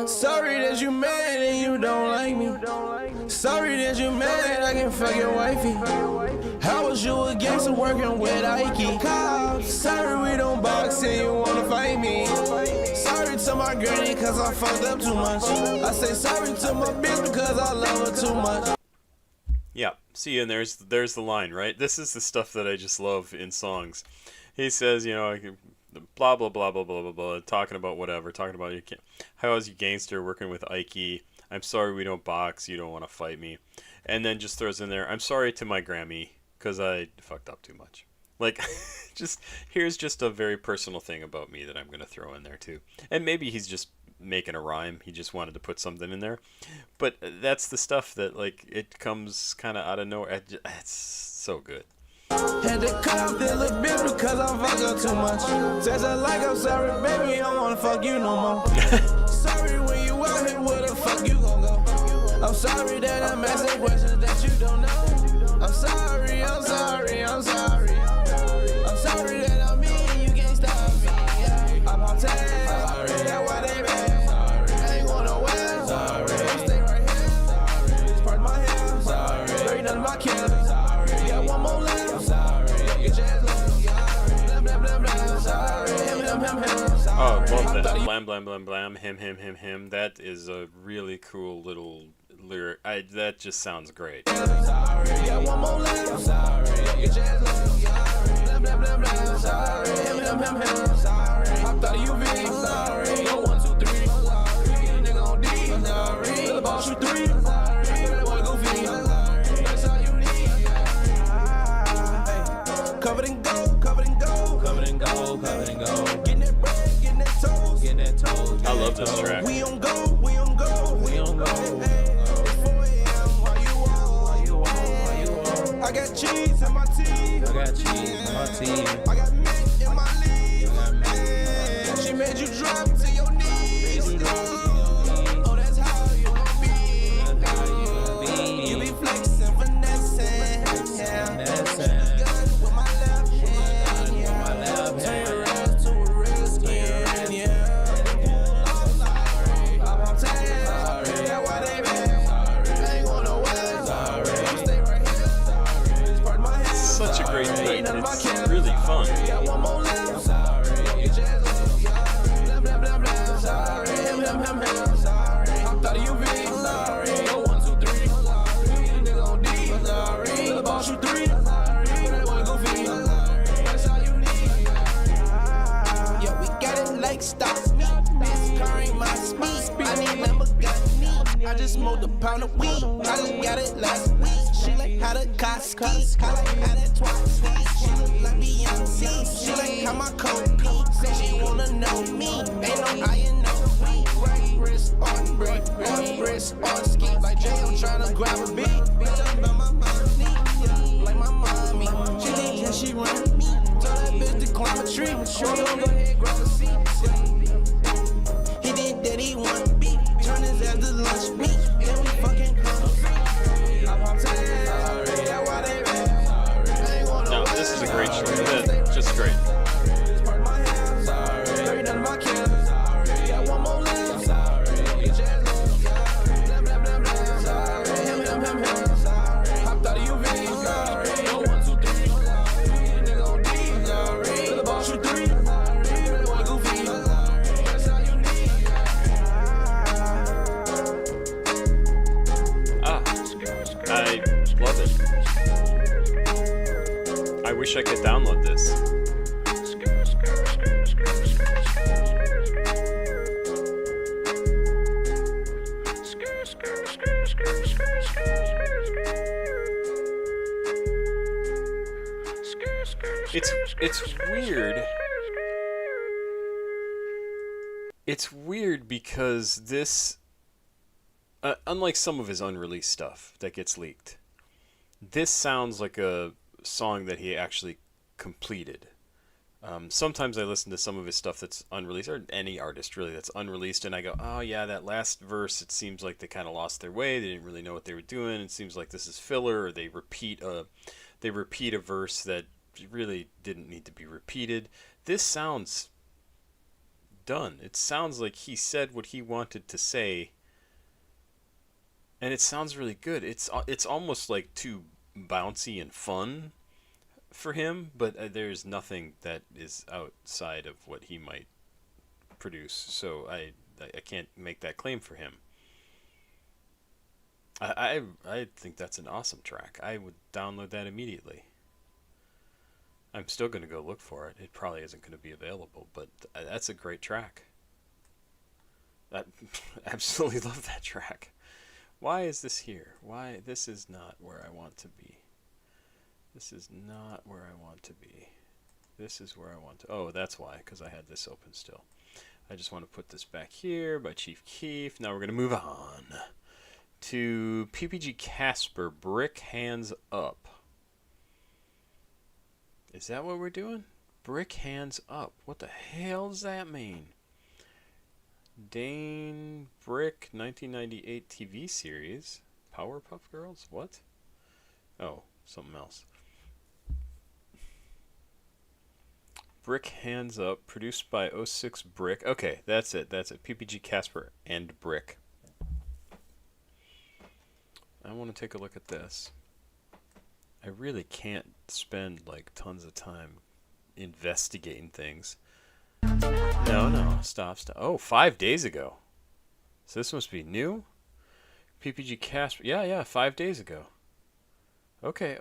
Sorry that you mad and you don't like me. Sorry that you mad I can fuck your wifey. How was you a gangster working with Ike? Sorry we don't box and you wanna fight me. Sorry to my granny cause I fucked up too much. I say sorry to my bitch because I love her too much. Yeah, see, and there's the line, right? This is the stuff that I just love in songs. He says, you know, blah, blah, blah, blah, blah, blah, blah, talking about whatever, talking about how is you gangster working with Ike. I'm sorry we don't box, you don't want to fight me. And then just throws in there, I'm sorry to my Grammy because I fucked up too much. Like, here's just a very personal thing about me that I'm going to throw in there too. And maybe he's just making a rhyme. He just wanted to put something in there. But that's the stuff that, like, it comes kind of out of nowhere. It's so good. Had to cut off that little bitch because I fucked up too much. Says I like I'm sorry, baby, I don't want to fuck you no more. Sorry when you out here, where the fuck you gon' go? I'm sorry that I'm asking questions that you don't know. I'm sorry, I'm sorry, I'm sorry. I'm sorry that I'm mean, you can't stop me. I'm on time, sorry, that's why they mad. I ain't going nowhere, sorry. I stay right here, sorry. This part of my hair, sorry. Straight none of my kill, sorry. Got one more left, sorry. Get your ass left, sorry. Blam, blam, blam, blam, sorry. Him, Oh, love that. Blam, blam, blam, blam, him. That is a really cool little lyric. That just sounds great. sorry. Got one more left, sorry. Get your ass left, blam, blam, blam, blam, sorry. Him, sorry. I thought you be sorry. Go 1, 2, 3, sorry. Nigga on D, sorry. Little boss, you 3, sorry. That boy goofy, sorry. That's all you need. Covered in gold, covered in gold, covered in gold, covered in gold. love this track. We on go, we on go, we on go. It's 4 a.m. Why you on? I got cheese in my tea. I got cheese in my tea. I got mint in my leaf. She made you drop to your knees. Oh, that's how you gon' be. You be flexing, finessing. Gun with my left hand. Turn your ass to a real skin. I'm on time. That's why they mad. I ain't going nowhere. I'ma stay right here. Part my hand. Such a great beat. It's really fun. Got one more left. Get your ass up. Blah, blah, blah, blah. Sorry. Him. Hopped out of UV. Go 1, 2, 3. Nigga on D. The ball shoot 3. That one goofy. That's all you need. Yo, we got it like stock. This car ain't my speed. I need Lamborghini. I just smoked a pound of weed. I just got it last week. She like how the cops ski. I like how that twat sweet. She look like Beyonce. She like how my coat pee. Say she wanna know me. Ain't no I and no we. Right wrist on brick. One wrist on ski. Like Jay, I'm tryna grab a beat. Bitch, I'm by my mommy. Like my mommy. She think that she run me. Tell that bitch to climb a tree. Sure, go ahead, grab a seat. He did that he want beat. Turn his ass to lunch meat. Then we fucking hungry. I'm on time. That's why they mad. I ain't going No, this is a great track. Just great. Part my hands. Sorry. None of my kids. Got one more left. Get your ass up. Blah, blah, blah, blah. Sorry. Him. Hopped out of UV. Go 1, 2, 3. Nigga on D. The ball shoot 3. That one goofy. That's all you need. I love it. I wish I could download this. It's weird. It's weird because this, unlike some of his unreleased stuff that gets leaked, this sounds like a song that he actually completed. Sometimes I listen to some of his stuff that's unreleased, or any artist really that's unreleased, and I go, oh yeah, that last verse, it seems like they kind of lost their way. They didn't really know what they were doing. It seems like this is filler, or they repeat a verse that really didn't need to be repeated. This sounds done. It sounds like he said what he wanted to say, and it sounds really good. It's almost like too bouncy and fun for him, but there's nothing that is outside of what he might produce, so I can't make that claim for him. I think that's an awesome track. I would download that immediately. I'm still going to go look for it. It probably isn't going to be available, but that's a great track. I absolutely love that track. Why is this here? Why? This is not where I want to be. This is not where I want to be. This is where I want to... Oh, that's why, because I had this open still. I just want to put this back here by Chief Keef. Now we're going to move on to Ppgcasper, Brick Hands Up. Is that what we're doing? Brick Hands Up. What the hell does that mean? Dane Brick 1998 TV series. Powerpuff Girls? What? Oh, something else. Brick Hands Up, produced by 06 Brick. Okay, that's it. Ppgcasper and Brick. I want to take a look at this. I really can't spend like tons of time investigating things. No, stop. Oh, 5 days ago. So this must be new? Ppgcasper. Yeah, 5 days ago. Okay.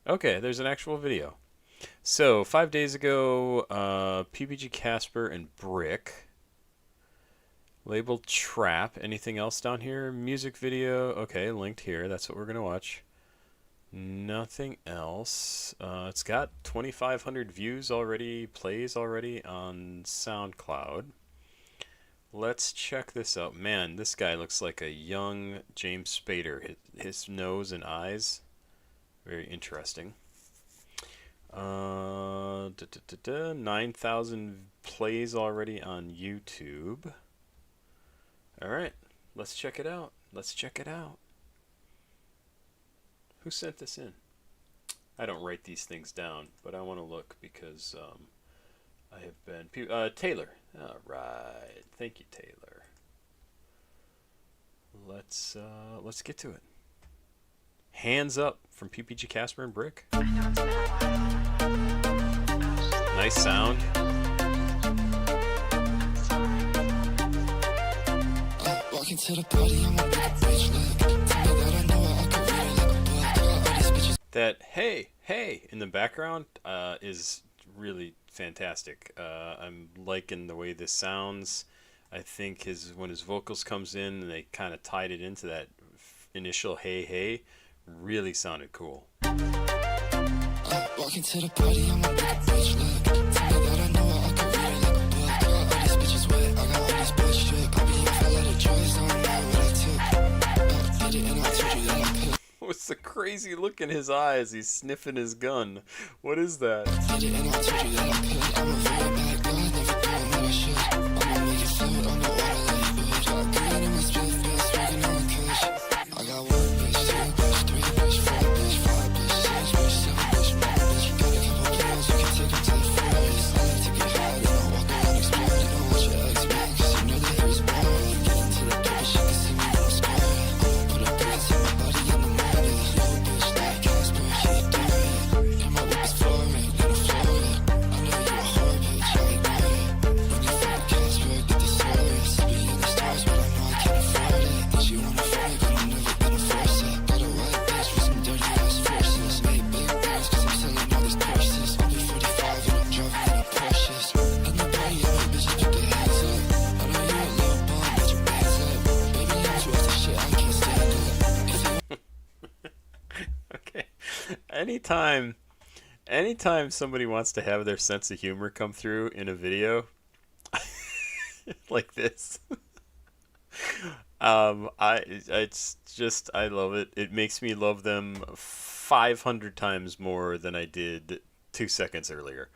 Okay, there's an actual video. So, 5 days ago, Ppgcasper and Brick. Labeled Trap. Anything else down here? Music video. Okay, linked here. That's what we're going to watch. Nothing else. It's got 2,500 views already, plays already on SoundCloud. Let's check this out. Man, this guy looks like a young James Spader. His nose and eyes, very interesting. 9,000 plays already on YouTube. All right, let's check it out. Let's check it out. Who sent this in? I don't write these things down, but I want to look because I have been Taylor. All right, thank you, Taylor. Let's get to it. Hands up from Ppgcasper and Brick. Nice sound. Walking to the party, I'm a big bitch. Look, tell me that I know I could read it like a book. All these bitches. That hey in the background is really fantastic. I'm liking the way this sounds. I think when his vocals comes in and they kind of tied it into that initial hey really sounded cool. Walking to the party, I'm a big bitch. Look, tell me that I know I could read it like a book. All these bitches wet, I got all these bitches straight. Poppy, if I let it choice, I don't know what I took. Did it and I told you that I could. What's the crazy look in his eyes? He's sniffing his gun. What is that? Did it and I told you that I could. I'm a very bad guy, never doing what I should. I'ma make it float on the water like it would. Got green in my spit, feel smoking on the kush. I got 1 bitch, 2 bitch, 3 bitch, 4 bitch, 5 bitch, 6 bitch, 7 bitch, mama bitch. Got a couple pills, you can take them to the forest. I like to get high, then I walk around explore. You don't want your ex man, cause you know that he was born. Get into the paper, she can see me when I'm scoring. I'ma put a bullet in my body in the morning. Little bitch like Casper, she adore it. And my whip is flooring, little Florida. I know you a hard bitch, I ignore it. When you find Casper, get the service. Be in the stars, but I know I can't afford it. Think you wanna fight, but I'm never gonna force it. Got a white bitch with some dirty ass forces. Made big bands cause I'm selling all these courses. I'll be 45 and I'm driving in a Porsches. In the party, all my bitches put their hands up. I know you a little bum, but your bands up. Baby, I'm too off the shit, I can't stand it. If you Okay. Anytime somebody wants to have their sense of humor come through in a video like this, I love it. It makes me love them 500 times more than I did 2 seconds earlier.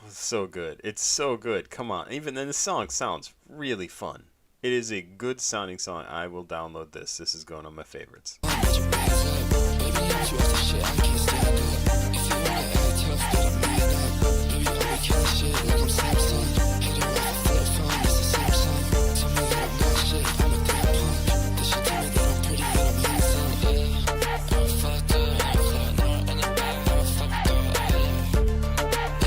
So good. It's so good. Come on. Even then, the song sounds really fun. It is a good sounding song. I will download this. This is going on my favorites. Baby, I'm too off the shit, I can't stand it. If you wanna act tough, better man up. Baby, I'll be killing shit like I'm Samsung. Hit her off a flip phone, it's the same song. Tell me that I'm not shit, I'm a damn punk. This shit tell me that I'm pretty and I'm handsome. I'm fucked up, I'm floating out in the back, I'm fucked up.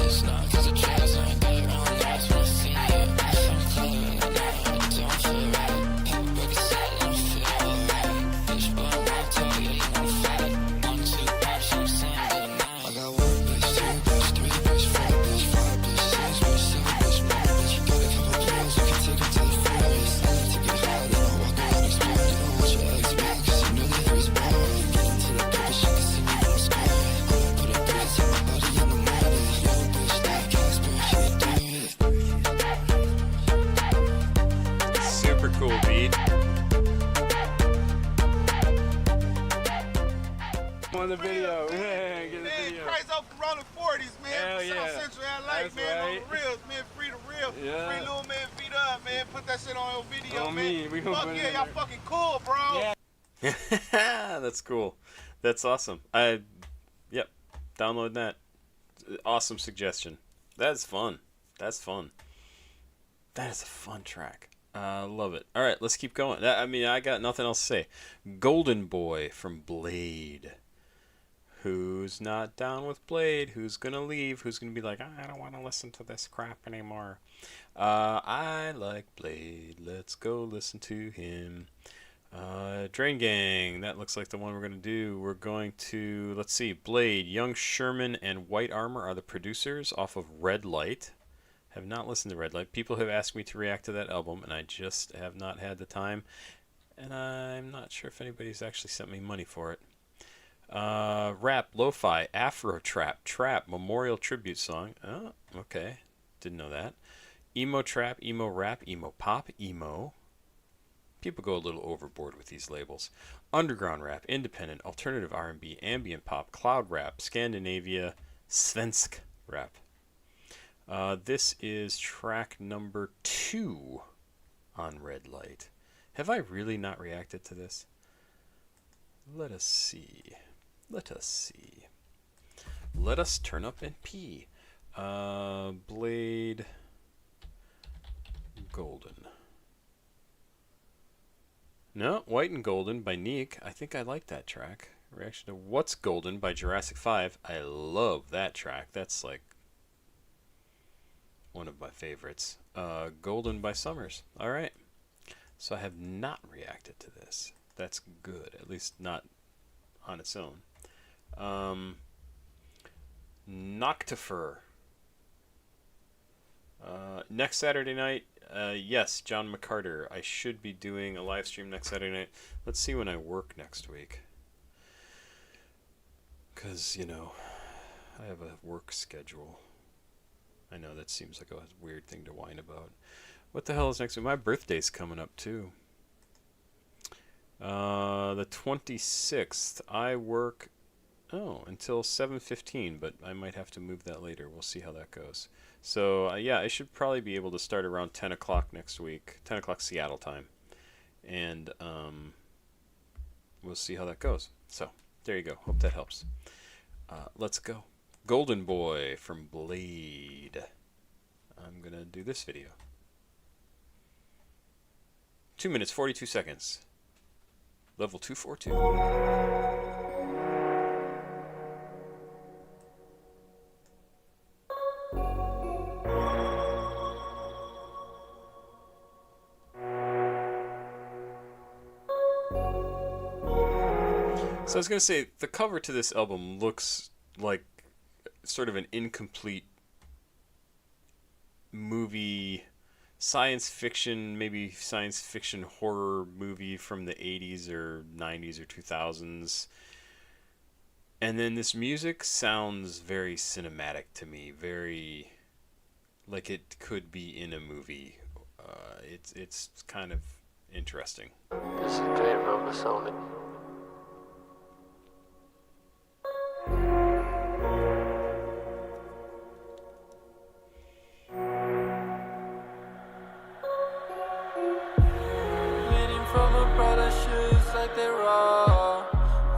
It's not cause the trails aren't good, I don't know, it's when I see you. I'm clear, I know I don't feel right. Pop back a set, I don't feel alright. Bitch, but I'm not talking, you wanna fight. 1, 2 punch, I'm saying good night. I got 1 bitch, 2 bitch, 3 bitch, 4 bitch, 5 bitch, 6 bitch, 7 bitch, mama bitch. Got a couple pills, you can take them to the forest. I like to get high, then I walk around explore. You don't want your ex man, cause you know that he was born. Get into the paper, she can see me when I'm scoring. I'ma put a bullet in my body in the morning. Little bitch like Casper, she adore it. Super cool beat. On the video, man, get the Man, video. Christ off from rolling 40s, man. Hell From yeah. South Central LA, That's man. right. On the reels, man. Free the real. Yeah. Free little man, feet up, man. Put that shit on your video, On man. me. We gonna Fuck put it yeah, in y'all there. fucking cool, bro. Yeah. That's cool. That's awesome. Yep, download that. Awesome suggestion. That's fun. That's fun. That is a fun track. Love it. All right, let's keep going. I got nothing else to say. Golden Boy from Blade. Who's not down with Blade? Who's gonna leave? Who's gonna be like, I don't want to listen to this crap anymore? I like Blade. Let's go listen to him. Drain Gang. That looks like the one we're going to do. We're going to, let's see, Blade, Young Sherman, and White Armor are the producers off of Red Light. Have not listened to Red Light. People have asked me to react to that album, and I just have not had the time. And I'm not sure if anybody's actually sent me money for it. Rap, lo-fi, Afro trap, trap, memorial tribute song. Oh, okay. Didn't know that. Emo trap, emo rap, emo pop, emo. People go a little overboard with these labels. Underground rap, independent, alternative R&B, ambient pop, cloud rap, Scandinavia, svensk rap. This is track number 2 on Red Light. Have I really not reacted to this? Let us see. Let us see. Let us turn up and pee. Blade Golden. No, White and Golden by Neek. I think I like that track. Reaction to What's Golden by Jurassic 5. I love that track. That's like one of my favorites. Golden by Summers. Alright. So I have not reacted to this. That's good. At least not on its own. Noctifer. Next Saturday night, yes, John McCarter. I should be doing a live stream next Saturday night. Let's see when I work next week. Because, you know, I have a work schedule. I know that seems like a weird thing to whine about. What the hell is next week? My birthday's coming up, too. The 26th. I work, until 7:15, but I might have to move that later. We'll see how that goes. So, yeah, I should probably be able to start around 10 o'clock next week. 10 o'clock Seattle time. And we'll see how that goes. So, there you go. Hope that helps. Let's go. Golden Boy from Blade. I'm going to do this video. 2 minutes, 42 seconds. Level 242. So I was going to say, the cover to this album looks like sort of an incomplete movie, science fiction, maybe science fiction horror movie from the 80s or 90s or 2000s. And then this music sounds very cinematic to me, very like it could be in a movie. It's kind of interesting. This is straight from the Sonic. Leaning from a brother's shoes like they're raw.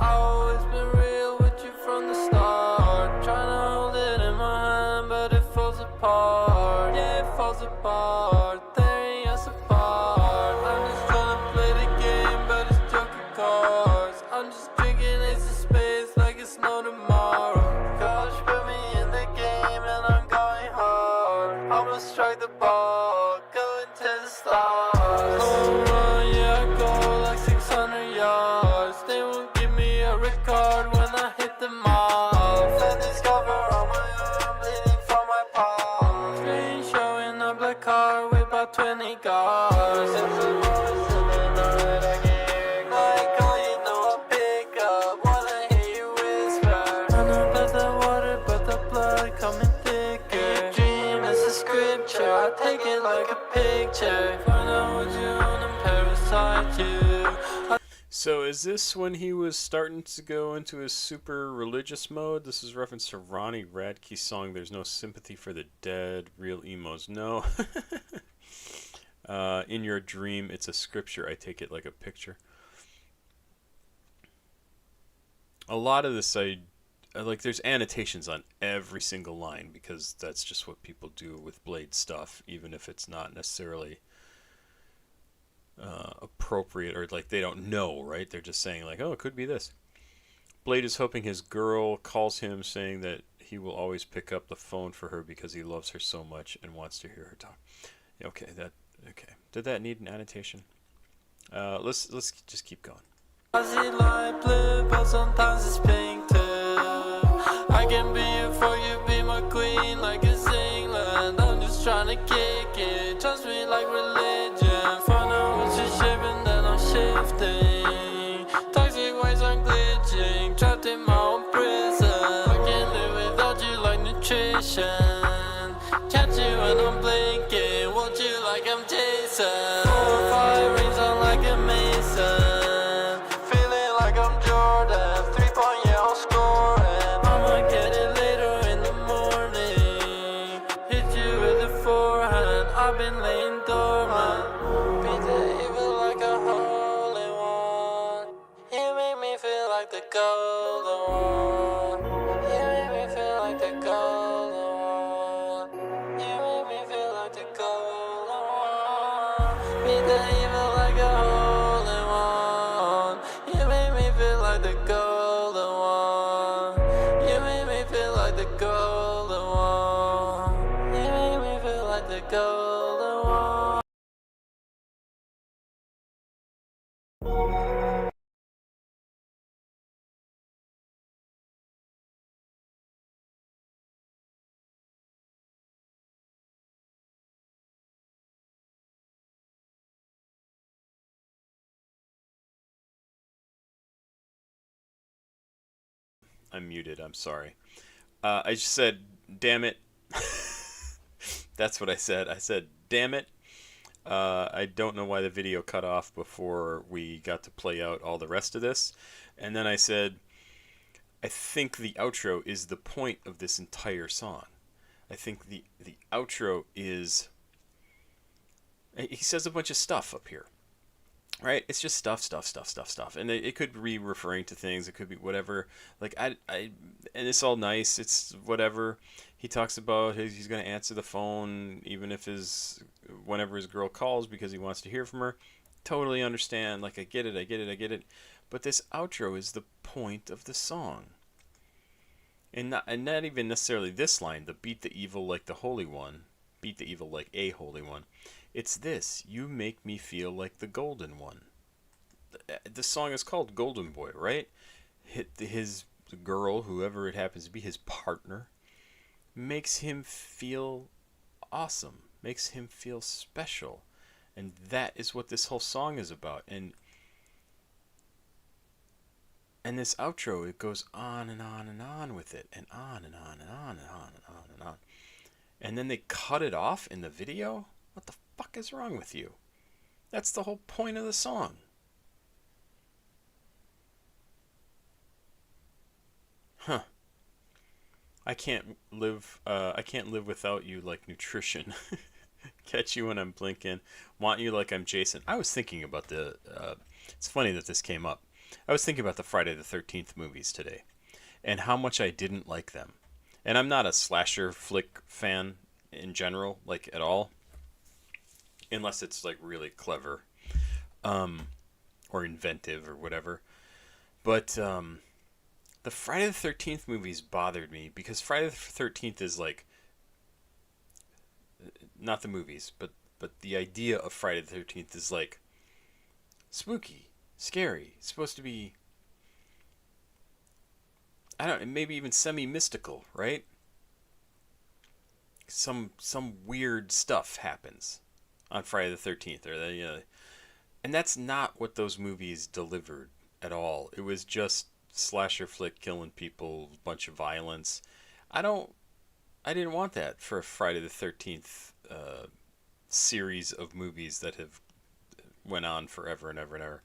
I always been real with you from the start. Trying to hold it in my hand, but it falls apart. Yeah, it falls apart. Tearing us apart. I'm just trying to play the game, but it's joking cards. I'm just drinking ace of spades like it's no tomorrow. Coach put me in the game and I'm going hard. I'ma strike the ball, going to the stars. Home run, yeah, I go like 600 yards. They won't give me a record when I hit them off. And this cover on my arm, bleeding from my palm. Screen showing a black car with about 20 cars. It's a voice in the night I can hear. Like, oh, you know I pick up, wanna hear you whisper. I know about the water, but the blood coming thicker. Dream is a scripture, I take it like a picture. Find out what you own and parasite you. So is this when he was starting to go into his super religious mode? This is reference to Ronnie Radke's song, There's No Sympathy for the Dead, Real Emos. No. In your dream, it's a scripture. I take it like a picture. A lot of this, like, there's annotations on every single line because that's just what people do with Blade stuff, even if it's not necessarily appropriate, or like they don't know, right? They're just saying like, oh, it could be this. Blade is hoping his girl calls him saying that he will always pick up the phone for her because he loves her so much and wants to hear her talk. Okay, did that need an annotation? Let's just keep going. I see light blue, but sometimes it's pink too. I can be here for you, be my queen like it's England. I'm just trying to kick it, trust me like religion. Find out what you're shaping, then I'm shifting. Toxic ways I'm glitching, trapped in my like the golden one. You make me feel like the golden one. You make me feel like the golden one. Beat the evil like a holy one. You make me feel like the golden one. You make me feel like the golden one. You make me feel like the golden one. I'm muted. I'm sorry. I just said, damn it. That's what I said. I said, damn it. I don't know why the video cut off before we got to play out all the rest of this. And then I said, I think the outro is the point of this entire song. I think the outro is... He says a bunch of stuff up here. Right? It's just stuff. And it could be referring to things. It could be whatever. Like, and it's all nice. It's whatever. He talks about he's going to answer the phone even if whenever his girl calls because he wants to hear from her. Totally understand. Like, I get it. But this outro is the point of the song. And not even necessarily this line, the beat the evil like the holy one. Beat the evil like a holy one. It's this. You make me feel like the golden one. The song is called Golden Boy, right? His girl, whoever it happens to be, his partner, makes him feel awesome. Makes him feel special. And that is what this whole song is about. And this outro, it goes on and on and on with it. And on and on and on and on and on and on. And then they cut it off in the video? What the fuck is wrong with you? That's the whole point of the song. Huh. I can't live without you like nutrition. Catch you when I'm blinking. Want you like I'm Jason. I was thinking about it's funny that this came up. I was thinking about the Friday the 13th movies today. And how much I didn't like them. And I'm not a slasher flick fan in general, like at all. Unless it's like really clever. Or inventive or whatever. But the Friday the 13th movies bothered me because Friday the 13th is like, not the movies, but the idea of Friday the 13th is like spooky, scary, it's supposed to be, I don't know, maybe even semi-mystical, right? Some weird stuff happens on Friday the 13th, and that's not what those movies delivered at all. It was just slasher flick, killing people, bunch of violence. I didn't want that for a Friday the 13th series of movies that have went on forever and ever and ever.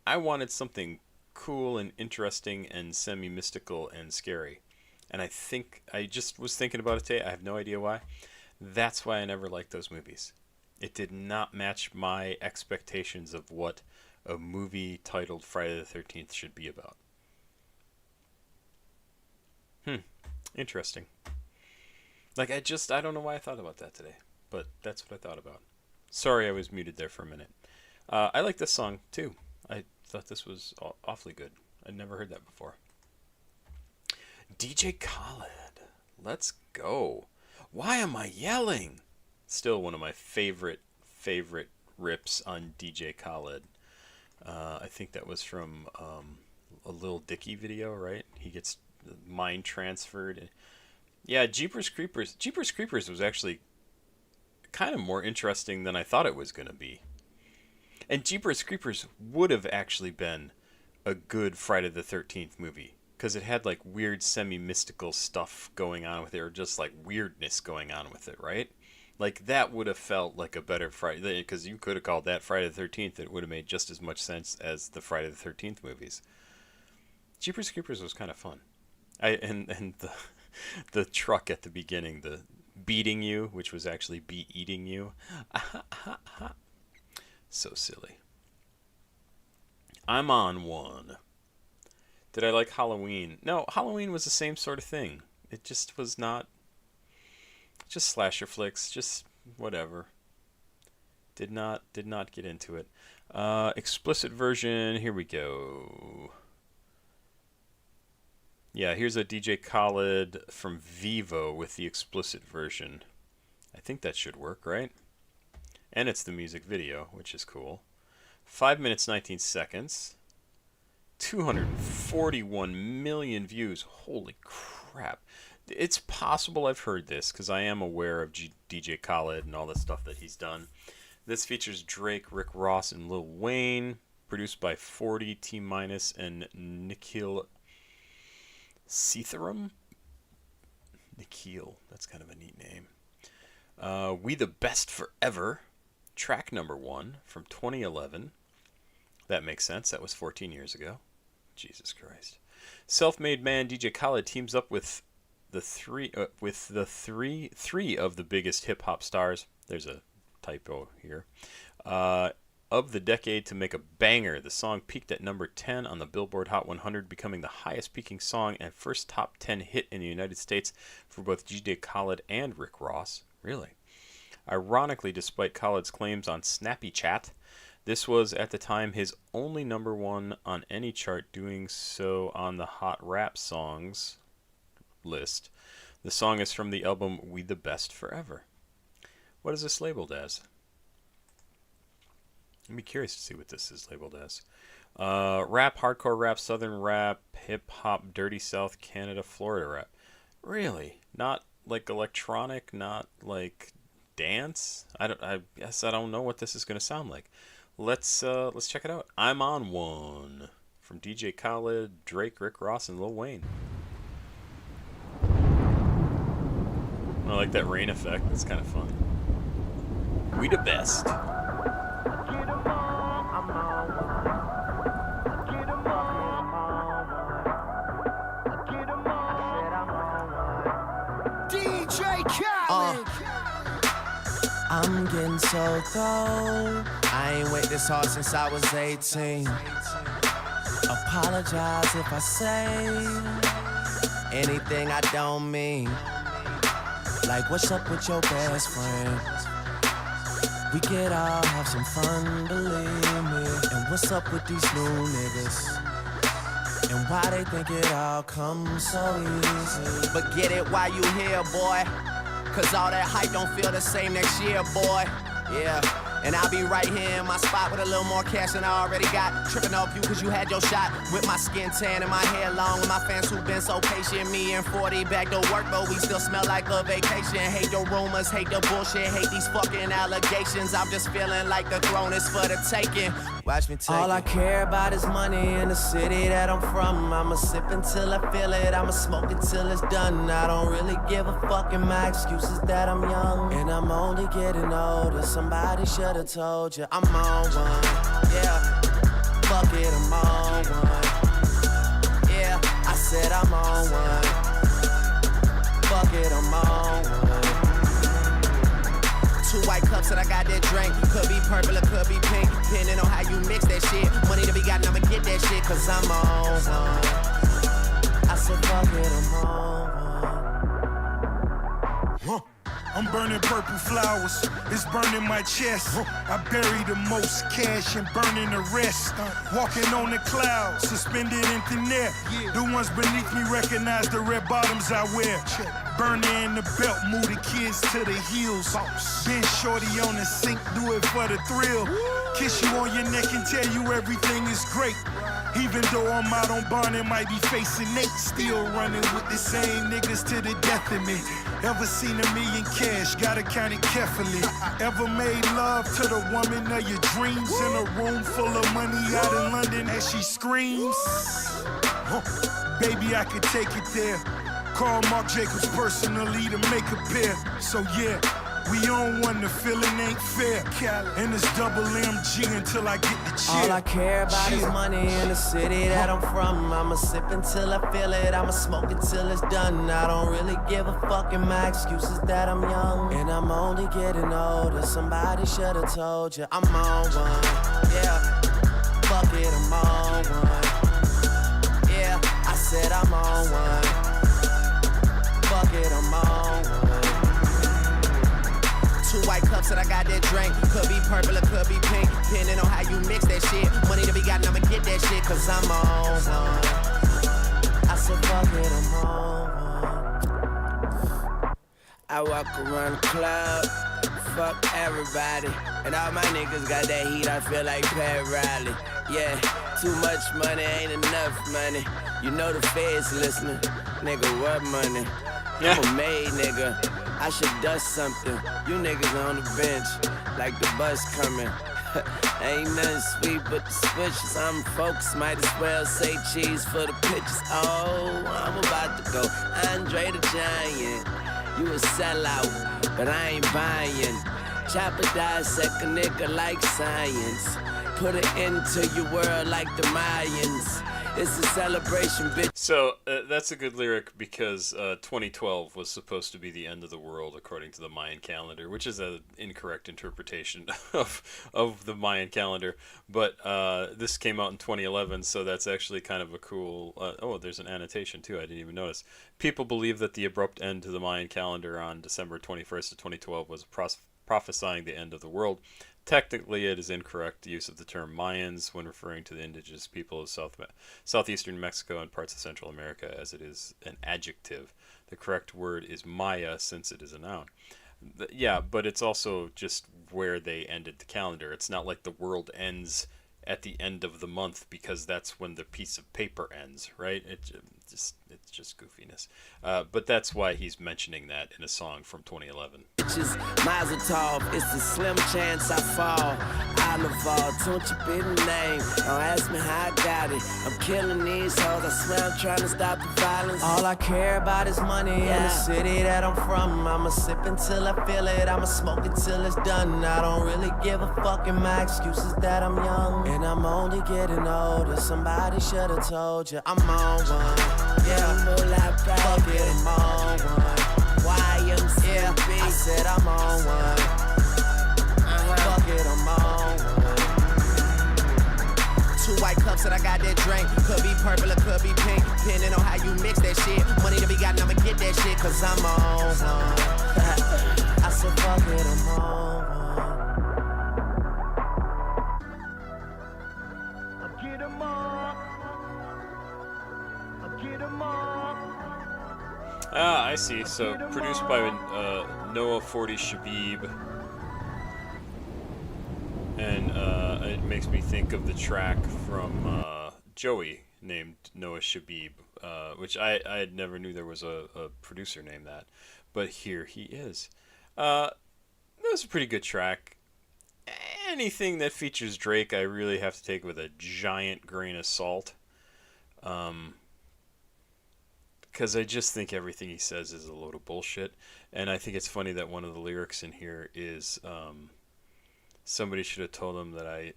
I wanted something cool and interesting and semi-mystical and scary. And I just was thinking about it today. I have no idea why. That's why I never liked those movies. It did not match my expectations of what a movie titled Friday the 13th should be about. Interesting. Like, I don't know why I thought about that today. But that's what I thought about. Sorry I was muted there for a minute. I like this song, too. I thought this was awfully good. I'd never heard that before. DJ Khaled. Let's go. Why am I yelling? Still one of my favorite rips on DJ Khaled. I think that was from a Lil Dicky video, right? He gets mind transferred. Yeah, Jeepers Creepers. Jeepers Creepers was actually kind of more interesting than I thought it was going to be. And Jeepers Creepers would have actually been a good Friday the 13th movie. Because it had like weird semi-mystical stuff going on with it. Or just like weirdness going on with it, right? Like that would have felt like a better Friday. Because you could have called that Friday the 13th. It would have made just as much sense as the Friday the 13th movies. Jeepers Creepers was kind of fun. And the truck at the beginning, the beating you, which was actually be eating you. So silly. I'm on one. Did I like Halloween? No, Halloween was the same sort of thing. It just was not. Just slasher flicks, just whatever. Did not get into it. Explicit version. Here we go. Yeah, here's a DJ Khaled from Vivo with the explicit version. I think that should work, right? And it's the music video, which is cool. 5 minutes, 19 seconds. 241 million views. Holy crap. It's possible I've heard this, because I am aware of DJ Khaled and all the stuff that he's done. This features Drake, Rick Ross, and Lil Wayne. Produced by 40, T- and Nikhil Seetharam? Nikhil. That's kind of a neat name. We the Best Forever. Track number 1 from 2011. That makes sense. That was 14 years ago. Jesus Christ. Self-made man DJ Khaled teams up with three of the biggest hip-hop stars. There's a typo here. Of the decade to make a banger. The song peaked at number 10 on the Billboard Hot 100, becoming the highest peaking song and first top 10 hit in the United States for both DJ Khaled and Rick Ross. Really? Ironically, despite Khaled's claims on Snappy Chat, this was at the time his only number 1 on any chart, doing so on the Hot Rap Songs list. The song is from the album We the Best Forever. What is this labeled as? I'd be curious to see what this is labeled as. Rap, hardcore rap, southern rap, hip-hop, dirty South, Canada, Florida rap. Really? Not like electronic, not like dance? I guess I don't know what this is going to sound like. Let's check it out. I'm on one from DJ Khaled, Drake, Rick Ross, and Lil Wayne. I like that rain effect. That's kind of fun. We the best. DJ Khaled. I'm getting so cold. I ain't wait this hard since I was 18. Apologize if I say anything I don't mean. Like, what's up with your best friend? We could all have some fun, believe me. And what's up with these new niggas? And why they think it all comes so easy? But get it while you here, boy. Cause all that hype don't feel the same next year, boy. Yeah. And I'll be right here in my spot with a little more cash than I already got. Tripping off you cause you had your shot. With my skin tan and my hair long. With my fans who been so patient. Me and 40 back to work, but we still smell like a vacation. Hate the rumors, hate the bullshit, hate these fucking allegations. I'm just feeling like the throne is for the taking. Watch me take all I care about is money in the city that I'm from. I'ma sip until I feel it, I'ma smoke it till it's done. I don't really give a fuck, and my excuse is that I'm young. And I'm only getting older, somebody should've told you I'm on one. Yeah, fuck it, I'm on one. Yeah, I said I'm on one. Fuck it, I'm on one. 2 white cups that I got that drink. Could be purple or could be pink, depending on how you mix that shit. Money to be gotten, I'ma get that shit, cause I'm on one. I said fuck it, I'm on one. I'm burning purple flowers, it's burning my chest. I bury the most cash and burning the rest. Walking on the clouds, suspended in thin air. The ones beneath me recognize the red bottoms I wear. Burning in the belt, move the kids to the heels. Been shorty on the sink, do it for the thrill. Kiss you on your neck and tell you everything is great. Even though I'm out on bond and might be facing Nate, still running with the same niggas to the death of me. Ever seen $1 million cash, gotta count it carefully. Ever made love to the woman of your dreams in a room full of money out in London as she screams? Baby, I could take it there. Call Mark Jacobs personally to make a pair. So yeah, we on one, the feeling ain't fair. And it's double MG until I get the cheer. All I care about is money in the city that I'm from. I'ma sip until I feel it, I'ma smoke it till it's done. I don't really give a fuck, and my excuse is that I'm young. And I'm only getting older, somebody should've told you I'm on one. Yeah, fuck it, I'm on one. Yeah, purple, it could be pink, depending on how you mix that shit. Money to be gotten, I'ma get that shit, cause I'm on one. I said, fuck it, I'm on one. I walk around the club, fuck everybody. And all my niggas got that heat, I feel like Pat Riley. Yeah, too much money ain't enough money. You know the feds listening. Nigga, what money? I'm a made nigga. I should dust something. You niggas on the bench, like the bus coming. Ain't nothing sweet but the switches. I'm focused, might as well say cheese for the pictures. Oh, I'm about to go Andre the Giant. You a sellout, but I ain't buying. Chopper dissect a nigga like science. Put it into your world like the Mayans. It's a celebration, bitch. So that's a good lyric because 2012 was supposed to be the end of the world according to the Mayan calendar, which is an incorrect interpretation of the Mayan calendar. But this came out in 2011, so that's actually kind of a cool. Oh, there's an annotation too. I didn't even notice. People believe that the abrupt end to the Mayan calendar on December 21st of 2012 was prophesying the end of the world. Technically, it is incorrect use of the term Mayans when referring to the indigenous people of southeastern Mexico and parts of Central America, as it is an adjective. The correct word is Maya, since it is a noun. Yeah, but it's also just where they ended the calendar. It's not like the world ends at the end of the month because that's when the piece of paper ends, right? It's just goofiness. But that's why he's mentioning that in a song from 2011. Bitches, Mazel Tov, it's a slim chance I fall. Oliver, don't you be the name. Don't ask me how I got it. I'm killing these hoes. I swear I'm trying to stop the violence. All I care about is money and the city that I'm from. I'ma sip until I feel it. I'ma smoke it till it's done. I don't really give a fuck, and my excuse is that I'm young and I'm only getting older. Somebody should've told you I'm on one. Yeah, moolah, fuck it, I'm on one. YMCB. I said I'm on one. Fuck it, I'm on one. 2 white cups and I got that drink. Could be purple or could be pink, depending on how you mix that shit. Money to be gotten, I'ma get that shit, cause I'm on one. I said fuck it, I'm on one. I get 'em up. I get 'em up. Ah, I see. So, produced by Noah 40 Shabib. And it makes me think of the track from Joey named Noah Shabib, which I never knew there was a producer named that. But here he is. That was a pretty good track. Anything that features Drake, I really have to take with a giant grain of salt. Because I just think everything he says is a load of bullshit. And I think it's funny that one of the lyrics in here is somebody should have told him that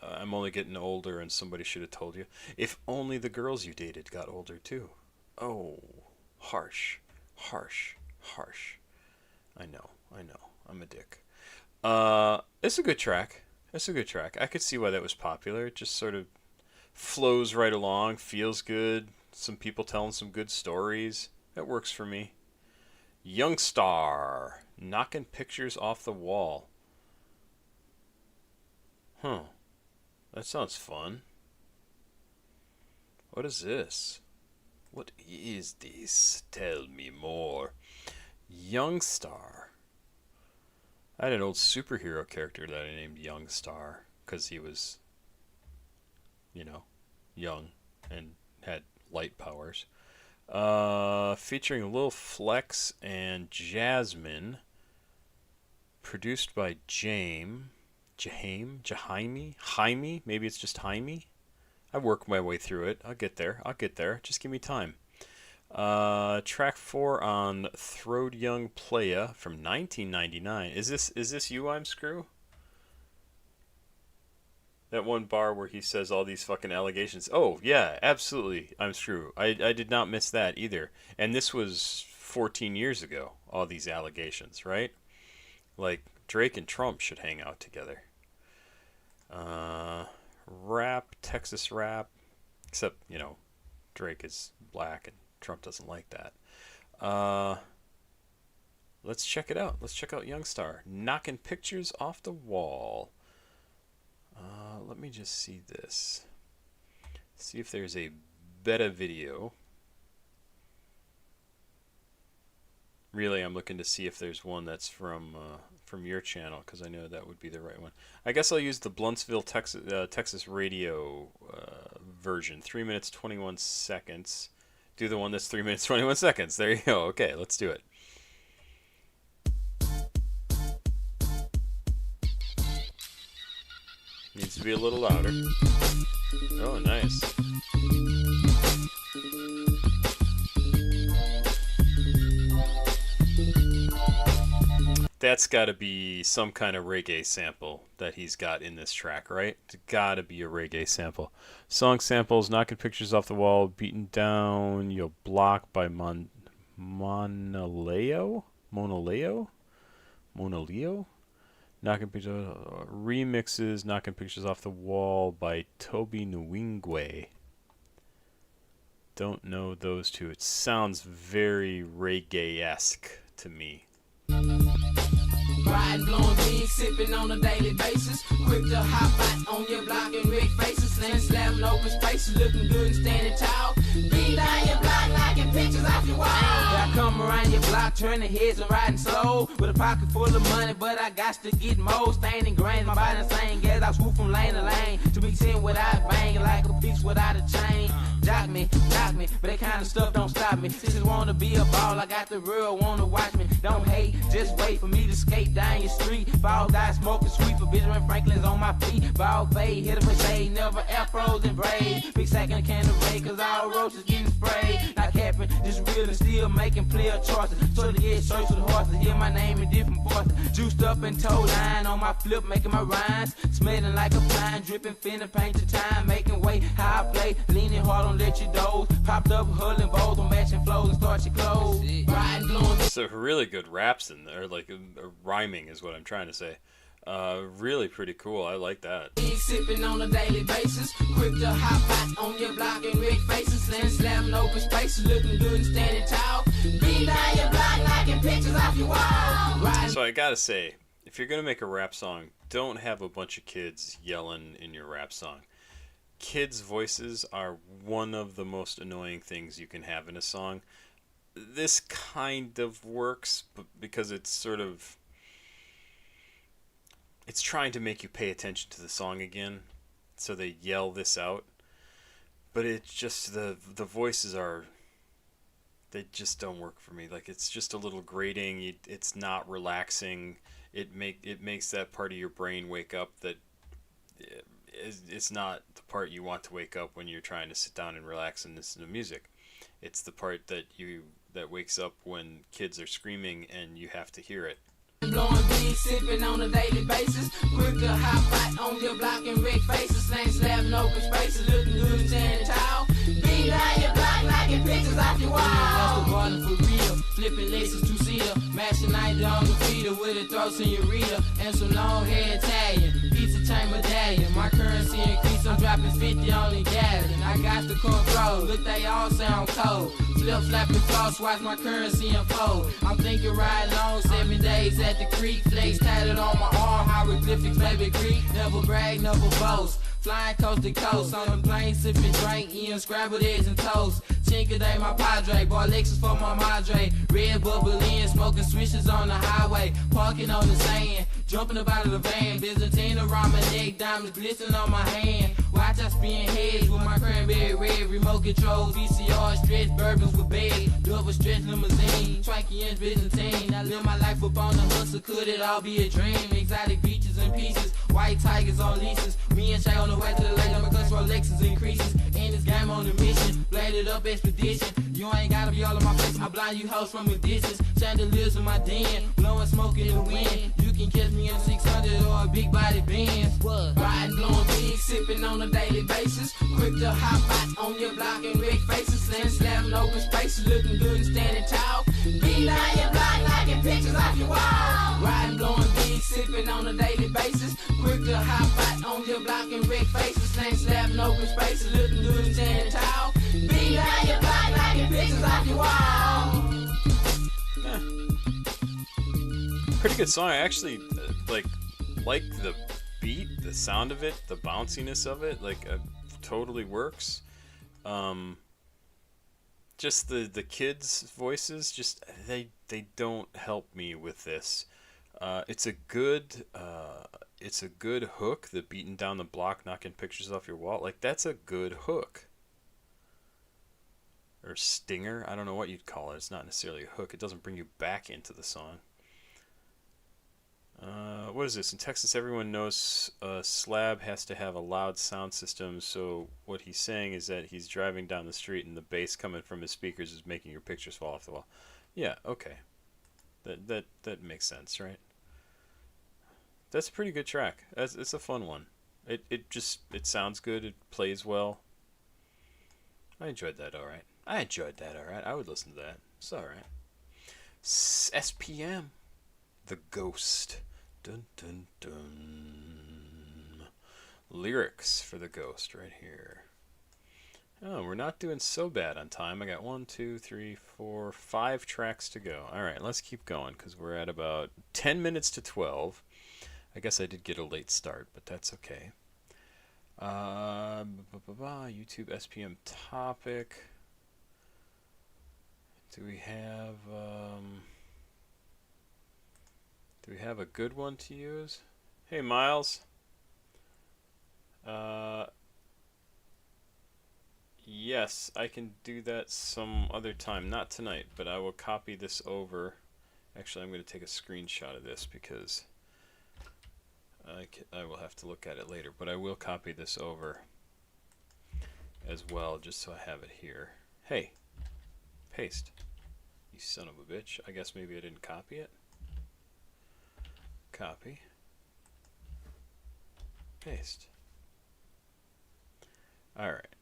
I'm only getting older, and somebody should have told you. If only the girls you dated got older too. Oh, harsh, harsh, harsh. I know. I'm a dick. It's a good track. I could see why that was popular. It just sort of flows right along, feels good. Some people telling some good stories. That works for me. Yungstar, knocking pictures off the wall. Huh. That sounds fun. What is this? What is this? Tell me more. Yungstar. I had an old superhero character that I named Yungstar because he was, young and had light powers. Featuring Lil Flex and Jasmine. Produced by Jaime, maybe it's just Jaime. I work my way through it. I'll get there. Just give me time. Track 4 on Throwed Young Playa from 1999. Is this you, I'm Screw? That one bar where he says all these fucking allegations. Oh, yeah, absolutely, I'm Screw. I did not miss that either. And this was 14 years ago, all these allegations, right? Like, Drake and Trump should hang out together. Rap, Texas rap. Except, Drake is black and Trump doesn't like that. Let's check it out. Let's check out Yungstar. Knocking pictures off the wall. Let me just see this. See if there's a beta video. Really, I'm looking to see if there's one that's from your channel, because I know that would be the right one. I guess I'll use the Bluntsville, Texas radio version. 3 minutes 21 seconds. Do the one that's 3 minutes 21 seconds. There you go. Okay, let's do it. Needs to be a little louder. Oh, nice. That's got to be some kind of reggae sample that he's got in this track, right? It's got to be a reggae sample. Song samples, knocking pictures off the wall, beaten down, you'll block by Monaleo? Knocking pictures, remixes, knocking pictures off the wall by Toby Nwingwe. Don't know those two. It sounds very reggae-esque to me. Riding, blowing big, sipping on a daily basis. Quick to hop out on your block and rig faces. Slam, slamming open spaces, looking good and standing tall. Beat down your block, knocking pictures off your wall. I come around your block, turning heads and riding slow. With a pocket full of money, but I got to get more. Staining grains, my body saying gas. I swoop from lane to lane. To be 10 without banging, like a piece without a chain. Jock me, knock me, but that kind of stuff don't stop me. Sisters wanna be a ball, I got the real, wanna watch me. Don't hate, just wait for me to skate down your street. Ball die, smoking sweet for Benjamin Franklin's on my feet. Ball fade, hit a for shade, never afros and braids. Big sack and a can of raid, cause all roaches getting sprayed. Not capping, just real and still making player choices. So to get search for the horses, hear my name in different voices. Juiced up and toe line on my flip, making my rhymes. Smelling like a pine, dripping, finna paint the time. Making way, how I play, leaning hard on let you doze. Popped up, hulling bowls on matching flows and start your clothes. Riding, blowing. So really good raps in there, like rhyming is what I'm trying to say. Really pretty cool. I like that. Sipping on a daily basis. Quick to hop out on your block and rig faces. Slamming open spaces, looking good and standing tall. Beat down your block, knocking pictures off your wall. So I gotta say, if you're gonna make a rap song, don't have a bunch of kids yelling in your rap song. Kids' voices are one of the most annoying things you can have in a song. This kind of works because it's sort of... It's trying to make you pay attention to the song again, so they yell this out. But it's just, the voices are... They just don't work for me. Like, it's just a little grating. It's not relaxing. It makes that part of your brain wake up that... It's not the part you want to wake up when you're trying to sit down and relax and listen to music. It's the part that wakes up when kids are screaming and you have to hear it. Blowing big, sipping on a daily basis. Quick to hop out on your block and rig faces. Slamming open spaces, looking good and standing tall. Beat down your block, knocking pictures off your wall. That's the garden for real. Flipping laces to seal. Mashing night on the feeder with a throat senorita. And some long hair Italian. Pizza chain medallion. My currency increase, I'm dropping 50 on the gallon. I got the control. Look, they all sound cold. Flip, flapping floss, watch my currency unfold. I'm thinking ride long, 7 days at the creek. Flex tatted on my arm, hieroglyphics, baby Greek. Never brag, never boast. Flying coast to coast, on the plane, sipping drink, eating scrambled eggs and toast. Chinkaday, my padre, bought Lexus for my madre. Red bubbling, smoking switches on the highway. Parking on the sand, jumping up out of the van. Byzantine around my neck, diamonds glistening on my hand. Watch I spin heads with my cranberry red. Remote control, VCR, stretch bourbons with bed. Double stretch limousine, Twanky and Byzantine. I live my life up on the hustle, could it all be a dream? Exotic beaches and pieces, white tigers on leases. Me and Shay on the way to the lake, because Rolexes increases. In this game on the mission, bladed up expedition. You ain't gotta be all in my face, I blind you hoes from a distance. Chandeliers in my den, blowing smoke in the wind. You can catch me in a 600 or a big body Benz. Riding, blowing big, sipping on a daily basis. Quick to hop out on your block and rig faces. Slamming open spaces, looking good and standing tall. Beat down your block, knocking pictures off your wall. Riding, blowing big, sipping on a daily basis. Quick to hop out on your block and rig faces. Slamming open spaces, looking good and standing tall. Beat down your block, knocking pictures off your wall. Pretty good song. I actually like the beat. the sound of it, the bounciness of it, like totally works. Just the kids' voices, just they don't help me with this. It's a good hook. The beating down the block, knocking pictures off your wall, like that's a good hook. Or stinger, I don't know what you'd call it. It's not necessarily a hook. It doesn't bring you back into the song. What is this? In Texas, everyone knows a slab has to have a loud sound system, so what he's saying is that he's driving down the street and the bass coming from his speakers is making your pictures fall off the wall. Yeah, okay. That makes sense, right? That's a pretty good track. It's a fun one. It sounds good. It plays well. I enjoyed that alright. I would listen to that. It's alright. SPM. The Ghost. Dun dun dun. Lyrics for The Ghost right here. Oh, we're not doing so bad on time. I got 1, 2, 3, 4, 5 tracks to go. Alright, let's keep going because we're at about 10 minutes to 12. I guess I did get a late start, but that's okay. YouTube SPM topic. Do we have a good one to use? Hey, Miles. Yes, I can do that some other time. Not tonight, but I will copy this over. Actually, I'm going to take a screenshot of this because I will have to look at it later. But I will copy this over as well, just so I have it here. Hey, paste. You son of a bitch. I guess maybe I didn't copy it. Copy. Paste. Alright.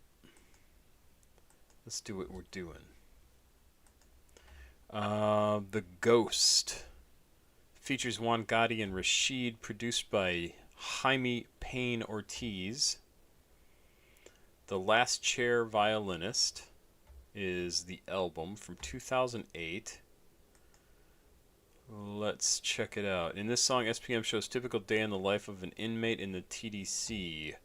Let's do what we're doing. The Ghost features Juan Gotti and Rashid, produced by Jaime Payne Ortiz. The Last Chair Violinist is the album from 2008. Let's check it out. In this song, SPM shows typical day in the life of an inmate in the TDC.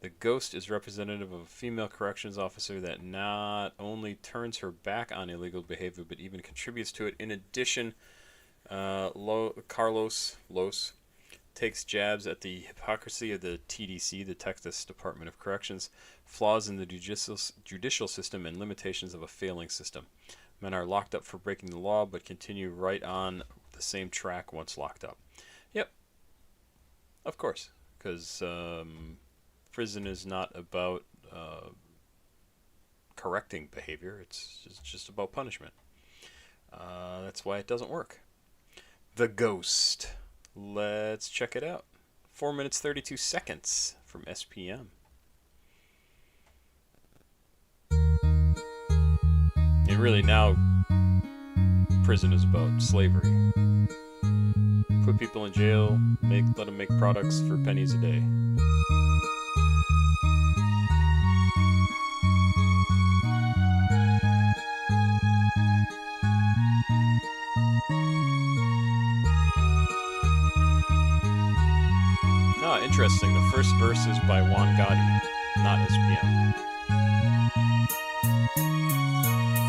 The Ghost is representative of a female corrections officer that not only turns her back on illegal behavior, but even contributes to it. In addition, Carlos takes jabs at the hypocrisy of the TDC, the Texas Department of Corrections, flaws in the judicial system, and limitations of a failing system. Men are locked up for breaking the law, but continue right on the same track once locked up. Yep. Of course, because prison is not about correcting behavior. It's just about punishment. That's why it doesn't work. The Ghost. Let's check it out. 4 minutes 32 seconds from SPM. And really now, prison is about slavery. Put people in jail, let them make products for pennies a day. Interesting. The first verse is by Juan Gotti, not SPM.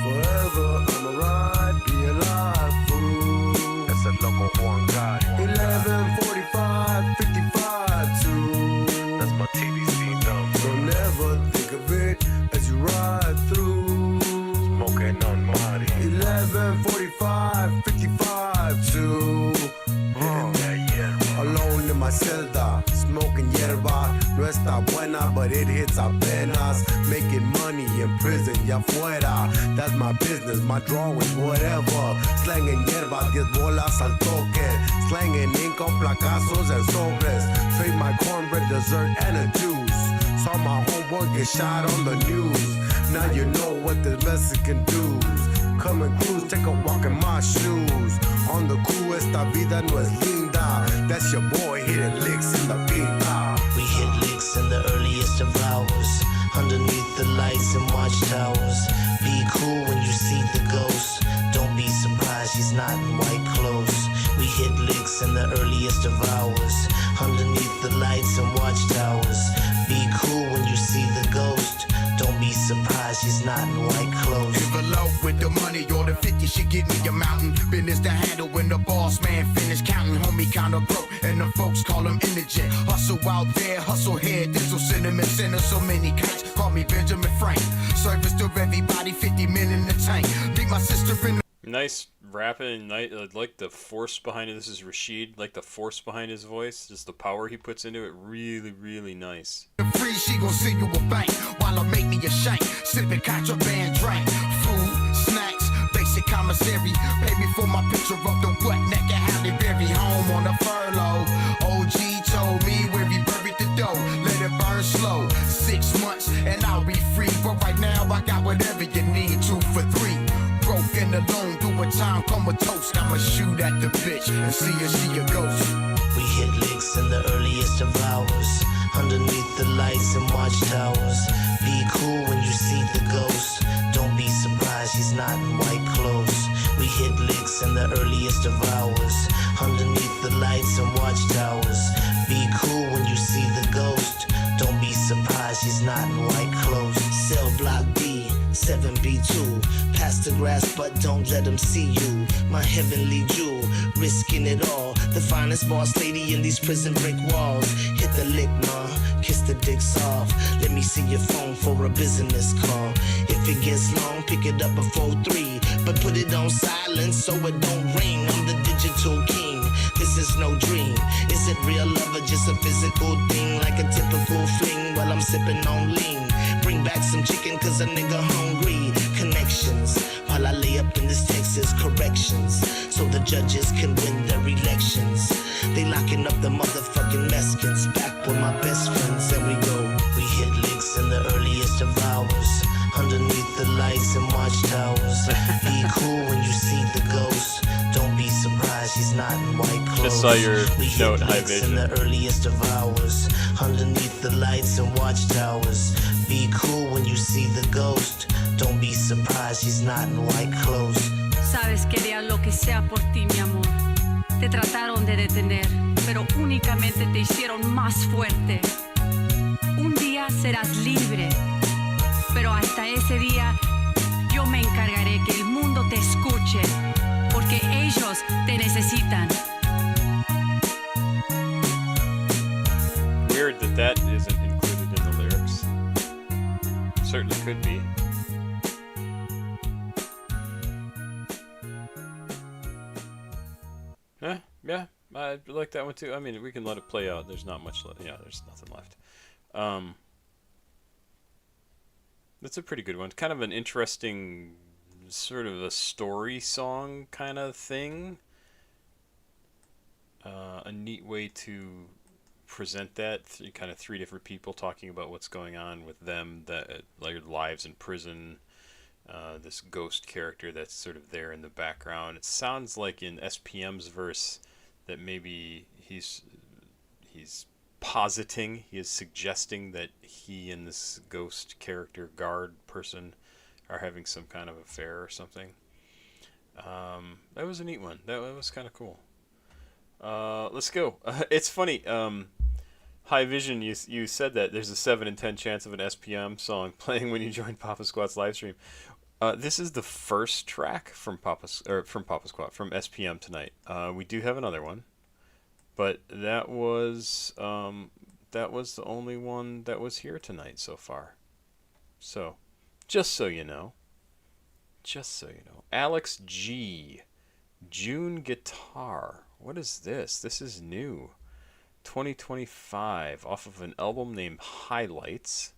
Forever I'm a ride, be alive, fool. That's a local Juan Gotti. 11:45, 55, 2. That's my TBC number. So never think of it as you ride through. Smoking on Marty. 11:45, 55, 2. Alone in my celda, smoking yerba. No está buena, but it hits apenas. Making money in prison, ya fuera. That's my business, my drawings, whatever. Slanging yerba, 10 bolas al toque. Slanging ink on placazos and sobres. Trade my cornbread, dessert, and a juice. Saw my homeboy get shot on the news. Now you know what the Mexican do's. Come and cruise, take a walk in my shoes. On the cool, esta vida no es linda. That's your boy hitting licks in the pinta. We hit licks in the earliest of hours, underneath the lights and watchtowers. Be cool when you see the ghost. Don't be surprised she's not in white clothes. We hit licks in the earliest of hours, underneath the lights and watchtowers. Be cool when you see the ghost. Don't be surprised she's not in white clothes. Envelope with the money or the 50 should get me a mountain. Business to handle when the boss man finished counting. Homie kinda broke and the folks call him indigent. Hustle out there, hustle here. This'll cinnamon center, so many kites. Call me Benjamin Frank. Service to everybody, 50 men in the tank. Beat my sister in the Nice rapping, like the force behind it. This is Rashid, like the force behind his voice, just the power he puts into it. Really, really nice. free, she gon' send you a bank while I make me a shank. Sipping contraband drink, food, snacks, basic commissary. Pay me for my picture of the wet neck and Halle Berry. Home on a furlough. OG told me where he buried the dough. Let it burn slow. 6 months and I'll be free. But right now I got whatever you need. 2 for 3. Broke and alone, doing time comatose. I'ma shoot at the bitch and see if she a ghost. We hit licks in the earliest of hours, underneath the lights and watchtowers. Be cool when you see the ghost. Don't be surprised she's not in white clothes. We hit licks in the earliest of hours, underneath the lights and watchtowers. Be cool when you see the ghost. Don't be surprised she's not in white clothes. Cell block D, 7B2. Pass the grass, but don't let them see you. My heavenly jewel, risking it all. The finest boss lady in these prison brick walls. Hit the lick, ma, kiss the dicks off. Let me see your phone for a business call. If it gets long, pick it up before 3. But put it on silent so it don't ring. I'm the digital king, this is no dream. Is it real love or just a physical thing? Like a typical fling while I'm sipping on lean. Bring back some chicken cause a nigga hungry. Connections while I lay up in this Texas corrections, so the judges can win their elections. They locking up the motherfucking Mexicans. Back with my best friends and we go. We hit licks in the earliest of hours, underneath the lights and watchtowers. Be cool when you see the ghost. Don't be surprised she's not in white clothes. Just saw your we note, hit High licks Vision. in the earliest of hours, underneath the lights and watchtowers. Be cool when you see the ghost. Don't be surprised she's not in white clothes. Sabes que haría lo que sea por ti, mi amor. Te trataron de detener, pero únicamente te hicieron más fuerte. Un día serás libre, pero hasta ese día yo me encargaré que el mundo te escuche, porque ellos te necesitan. Weird that isn't included in the lyrics. Certainly could be. Yeah, I like that one too. I mean, we can let it play out. There's not much left. Yeah, there's nothing left. That's a pretty good one. Kind of an interesting, sort of a story song kind of thing. A neat way to present that. Kind of 3 different people talking about what's going on with them, that their lives in prison. This ghost character that's sort of there in the background. It sounds like in SPM's verse that maybe he's positing, he is suggesting that he and this ghost character guard person are having some kind of affair or something. That was a neat one. That was kind of cool. Let's go. It's funny. High Vision, you said that there's a 7 in 10 chance of an SPM song playing when you join Papa Squat's live stream. This is the first track from Papa Squat, from SPM tonight. We do have another one, but that was the only one that was here tonight so far. So, just so you know. Alex G, June Guitar. What is this? This is new. 2025, off of an album named Highlights.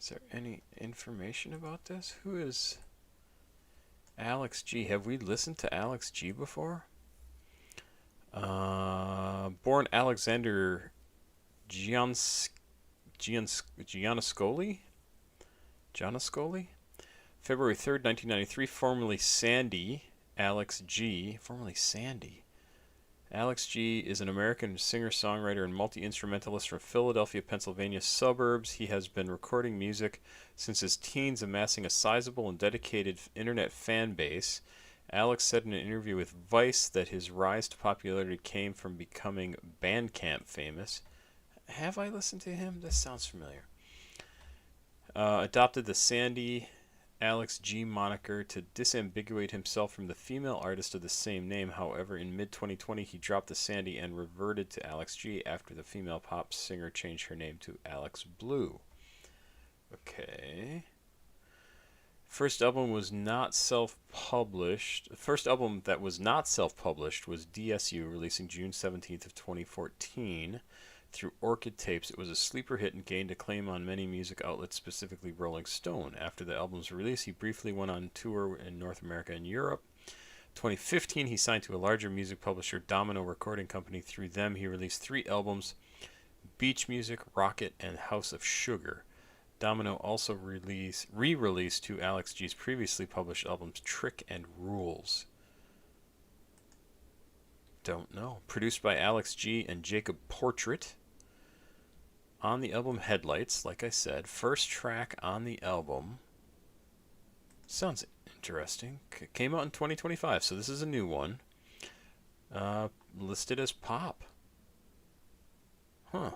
Is there any information about this? Who is Alex G? Have we listened to Alex G before? Born Alexander Gianascoli? February 3rd, 1993, formerly Sandy. Alex G, formerly Sandy. Alex G is an American singer-songwriter and multi-instrumentalist from Philadelphia, Pennsylvania suburbs. He has been recording music since his teens, amassing a sizable and dedicated internet fan base. Alex said in an interview with Vice that his rise to popularity came from becoming Bandcamp famous. Have I listened to him? This sounds familiar. Adopted the Sandy Alex G moniker to disambiguate himself from the female artist of the same name. However, in mid-2020, he dropped the Sandy and reverted to Alex G after the female pop singer changed her name to Alex Blue. Okay. First album was not self-published. The first album that was not self-published was DSU, releasing June 17th of 2014. Through Orchid Tapes, it was a sleeper hit and gained acclaim on many music outlets, specifically Rolling Stone. After the album's release, he briefly went on tour in North America and Europe. 2015, he signed to a larger music publisher, Domino Recording Company. Through them, he released 3 albums, Beach Music, Rocket, and House of Sugar. Domino also re-released 2 Alex G's previously published albums, Trick and Rules. Don't know. Produced by Alex G and Jacob Portrait. On the album Headlights, like I said, first track on the album. Sounds interesting. Came out in 2025, so this is a new one. Listed as pop. Huh.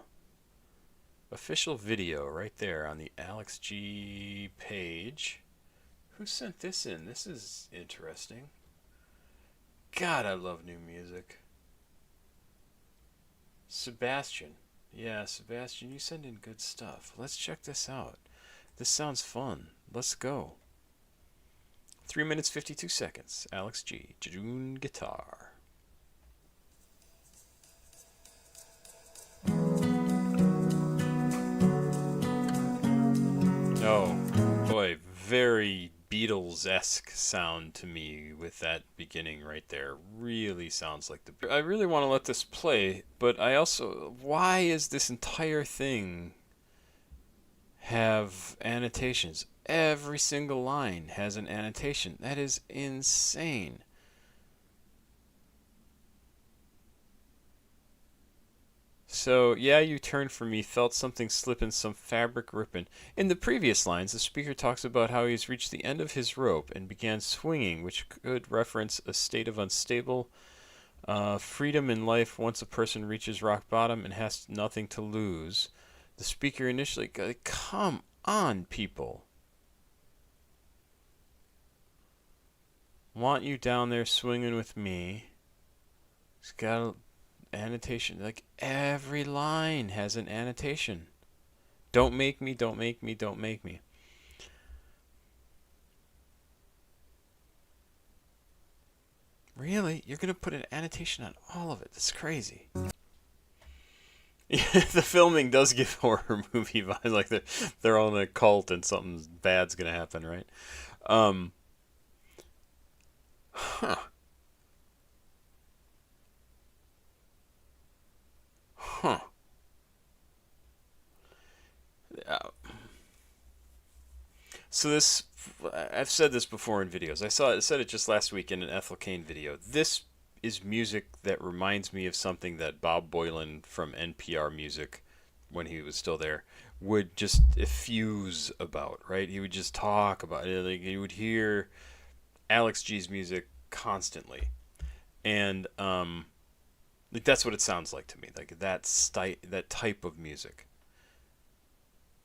Official video right there on the Alex G page. Who sent this in? This is interesting. God, I love new music. Sebastian. Yeah, Sebastian, you send in good stuff. Let's check this out. This sounds fun. Let's go. 3 minutes 52 seconds. Alex G. June guitar. Oh, boy. Very Beatles-esque sound to me with that beginning right there. Really sounds like the... I really want to let this play, but I also... Why is this entire thing have annotations? Every single line has an annotation. That is insane. So, yeah, you turned from me, felt something slipping, some fabric ripping. In the previous lines, the speaker talks about how he's reached the end of his rope and began swinging, which could reference a state of unstable freedom in life once a person reaches rock bottom and has nothing to lose. The speaker initially, come on, people. Want you down there swinging with me. It's got a... annotation. Like every line has an annotation. Don't make me, don't make me, don't make me. Really? You're going to put an annotation on all of it? That's crazy. Yeah, the filming does give horror movie vibes. Like they're all in a cult and something bad's going to happen, right? Huh. Huh. So this, I've said this before in videos. I said it just last week in an Ethel Cain video. This is music that reminds me of something that Bob Boylan from NPR Music, when he was still there, would just effuse about, right? He would just talk about it. Like, you would hear Alex G's music constantly. And, like, that's what it sounds like to me, like that type of music.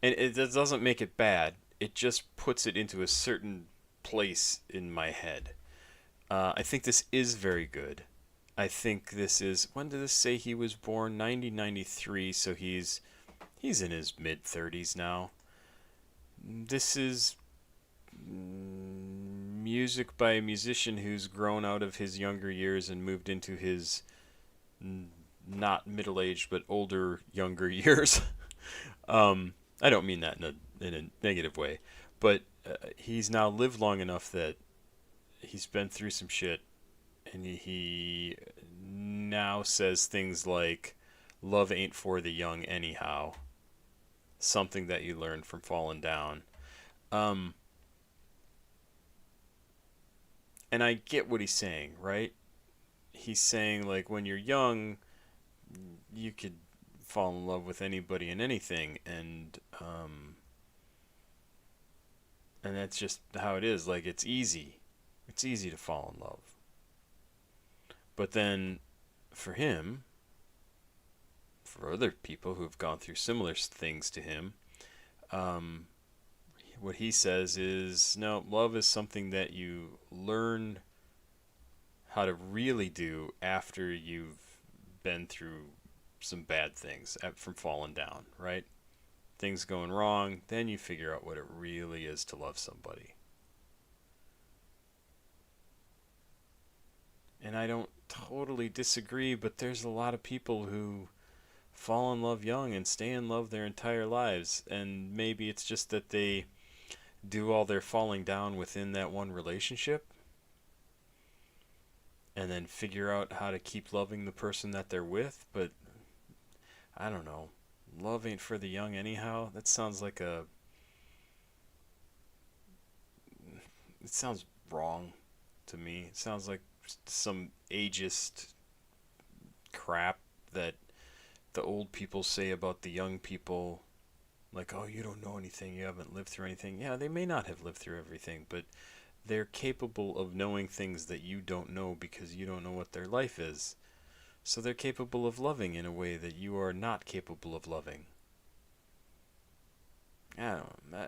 And it doesn't make it bad. It just puts it into a certain place in my head. I think this is very good. I think this is... When did this say he was born? 1993, so he's in his mid-30s now. This is music by a musician who's grown out of his younger years and moved into his... not middle-aged but older younger years. I don't mean that in a negative way, but he's now lived long enough that he's been through some shit, and he now says things like love ain't for the young anyhow, something that you learned from falling down. And I get what he's saying, right? He's saying, like, when you're young, you could fall in love with anybody and anything, and that's just how it is. Like, it's easy. It's easy to fall in love. But then, for him, for other people who've gone through similar things to him, what he says is, no, love is something that you learn how to really do after you've been through some bad things from falling down, right? Things going wrong, then you figure out what it really is to love somebody. And I don't totally disagree, but there's a lot of people who fall in love young and stay in love their entire lives, and maybe it's just that they do all their falling down within that one relationship and then figure out how to keep loving the person that they're with. But I don't know, love ain't for the young anyhow. That sounds like it sounds wrong to me. It sounds like some ageist crap that the old people say about the young people, like, oh, you don't know anything, you haven't lived through anything. Yeah, they may not have lived through everything, but they're capable of knowing things that you don't know because you don't know what their life is. So they're capable of loving in a way that you are not capable of loving. I don't know,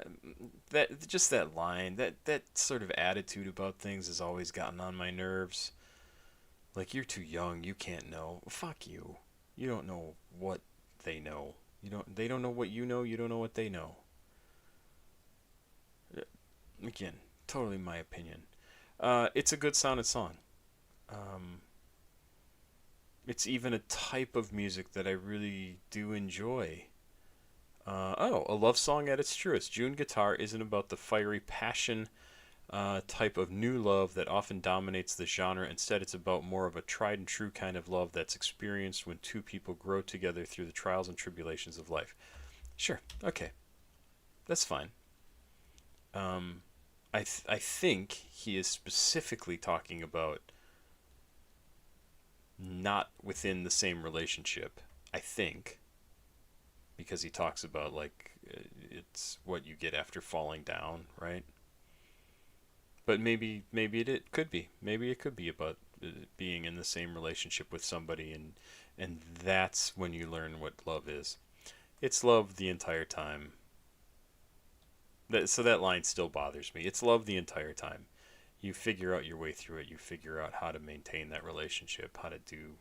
that just that line, that sort of attitude about things has always gotten on my nerves. Like, you're too young, you can't know. Well, fuck you. You don't know what they know. They don't know what you know, you don't know what they know. Again, totally my opinion. It's a good sounding song. It's even a type of music that I really do enjoy. A love song at its truest. June Guitar isn't about the fiery passion type of new love that often dominates the genre. Instead, it's about more of a tried and true kind of love that's experienced when two people grow together through the trials and tribulations of life. Sure, okay, that's fine. I think he is specifically talking about not within the same relationship, I think, because he talks about, like, it's what you get after falling down, right? But maybe it could be. Maybe it could be about being in the same relationship with somebody, and that's when you learn what love is. It's love the entire time. So that line still bothers me. It's love the entire time. You figure out your way through it. You figure out how to maintain that relationship, how to do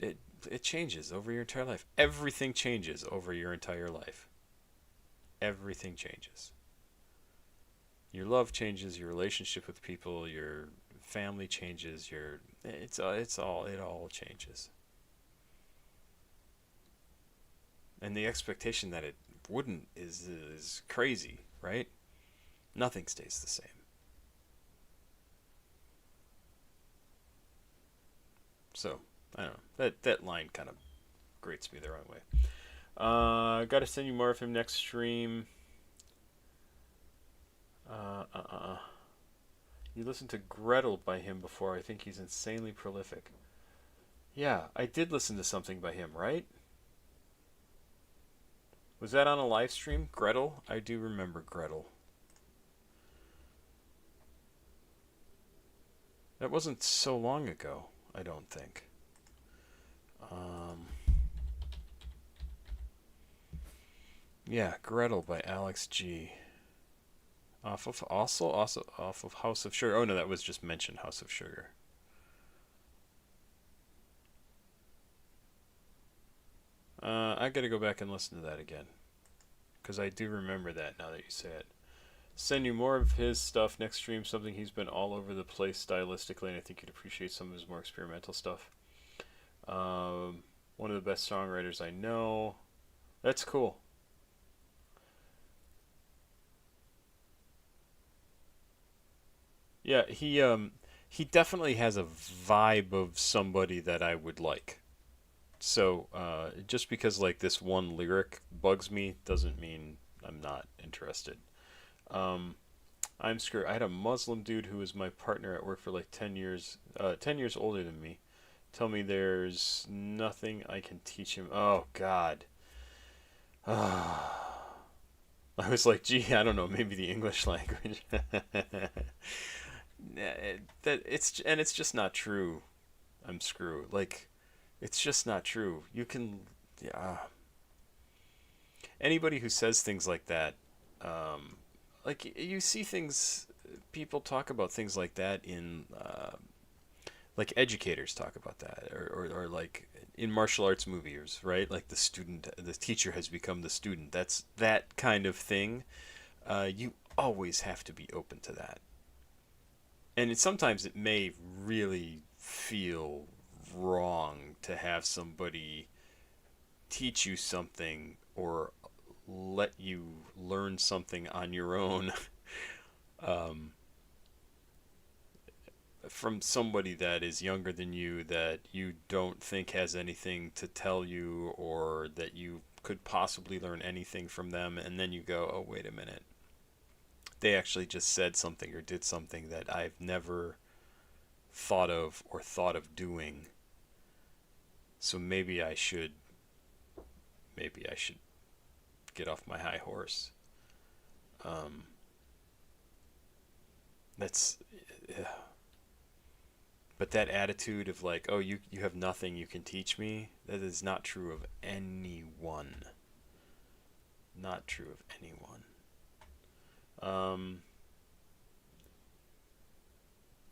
it. It changes over your entire life. Everything changes over your entire life. Everything changes. Your love changes, your relationship with people, your family changes, it all changes. And the expectation that it wouldn't is crazy, right? Nothing stays the same. So, I don't know. That line kind of grates me the wrong way. Gotta send you more of him next stream. You listened to Gretel by him before. I think he's insanely prolific. Yeah, I did listen to something by him, right? Was that on a live stream? Gretel? I do remember Gretel. That wasn't so long ago, I don't think. Yeah, Gretel by Alex G. Off of House of Sugar. Oh no, that was just mentioned, House of Sugar. I gotta go back and listen to that again, because I do remember that now that you say it. Send you more of his stuff next stream. Something he's been all over the place stylistically, and I think you'd appreciate some of his more experimental stuff. One of the best songwriters I know. That's cool. Yeah, he definitely has a vibe of somebody that I would like. So, just because, like, this one lyric bugs me doesn't mean I'm not interested. I'm screwed. I had a Muslim dude who was my partner at work for like 10 years, 10 years older than me. Tell me there's nothing I can teach him. Oh, God. I was like, gee, I don't know, maybe the English language. it's just not true. I'm screwed. Like, it's just not true. You can, yeah. Anybody who says things like that, like you see things, people talk about things like that in, like educators talk about that, or like in martial arts movies, right? Like the teacher has become the student. That's that kind of thing. You always have to be open to that. And sometimes it may really feel wrong to have somebody teach you something or let you learn something on your own from somebody that is younger than you, that you don't think has anything to tell you, or that you could possibly learn anything from them, and then you go, oh, wait a minute. They actually just said something or did something that I've never thought of or thought of doing. So maybe I should get off my high horse. That's, yeah. But that attitude of like, oh, you have nothing you can teach me, that is not true of anyone. Not true of anyone.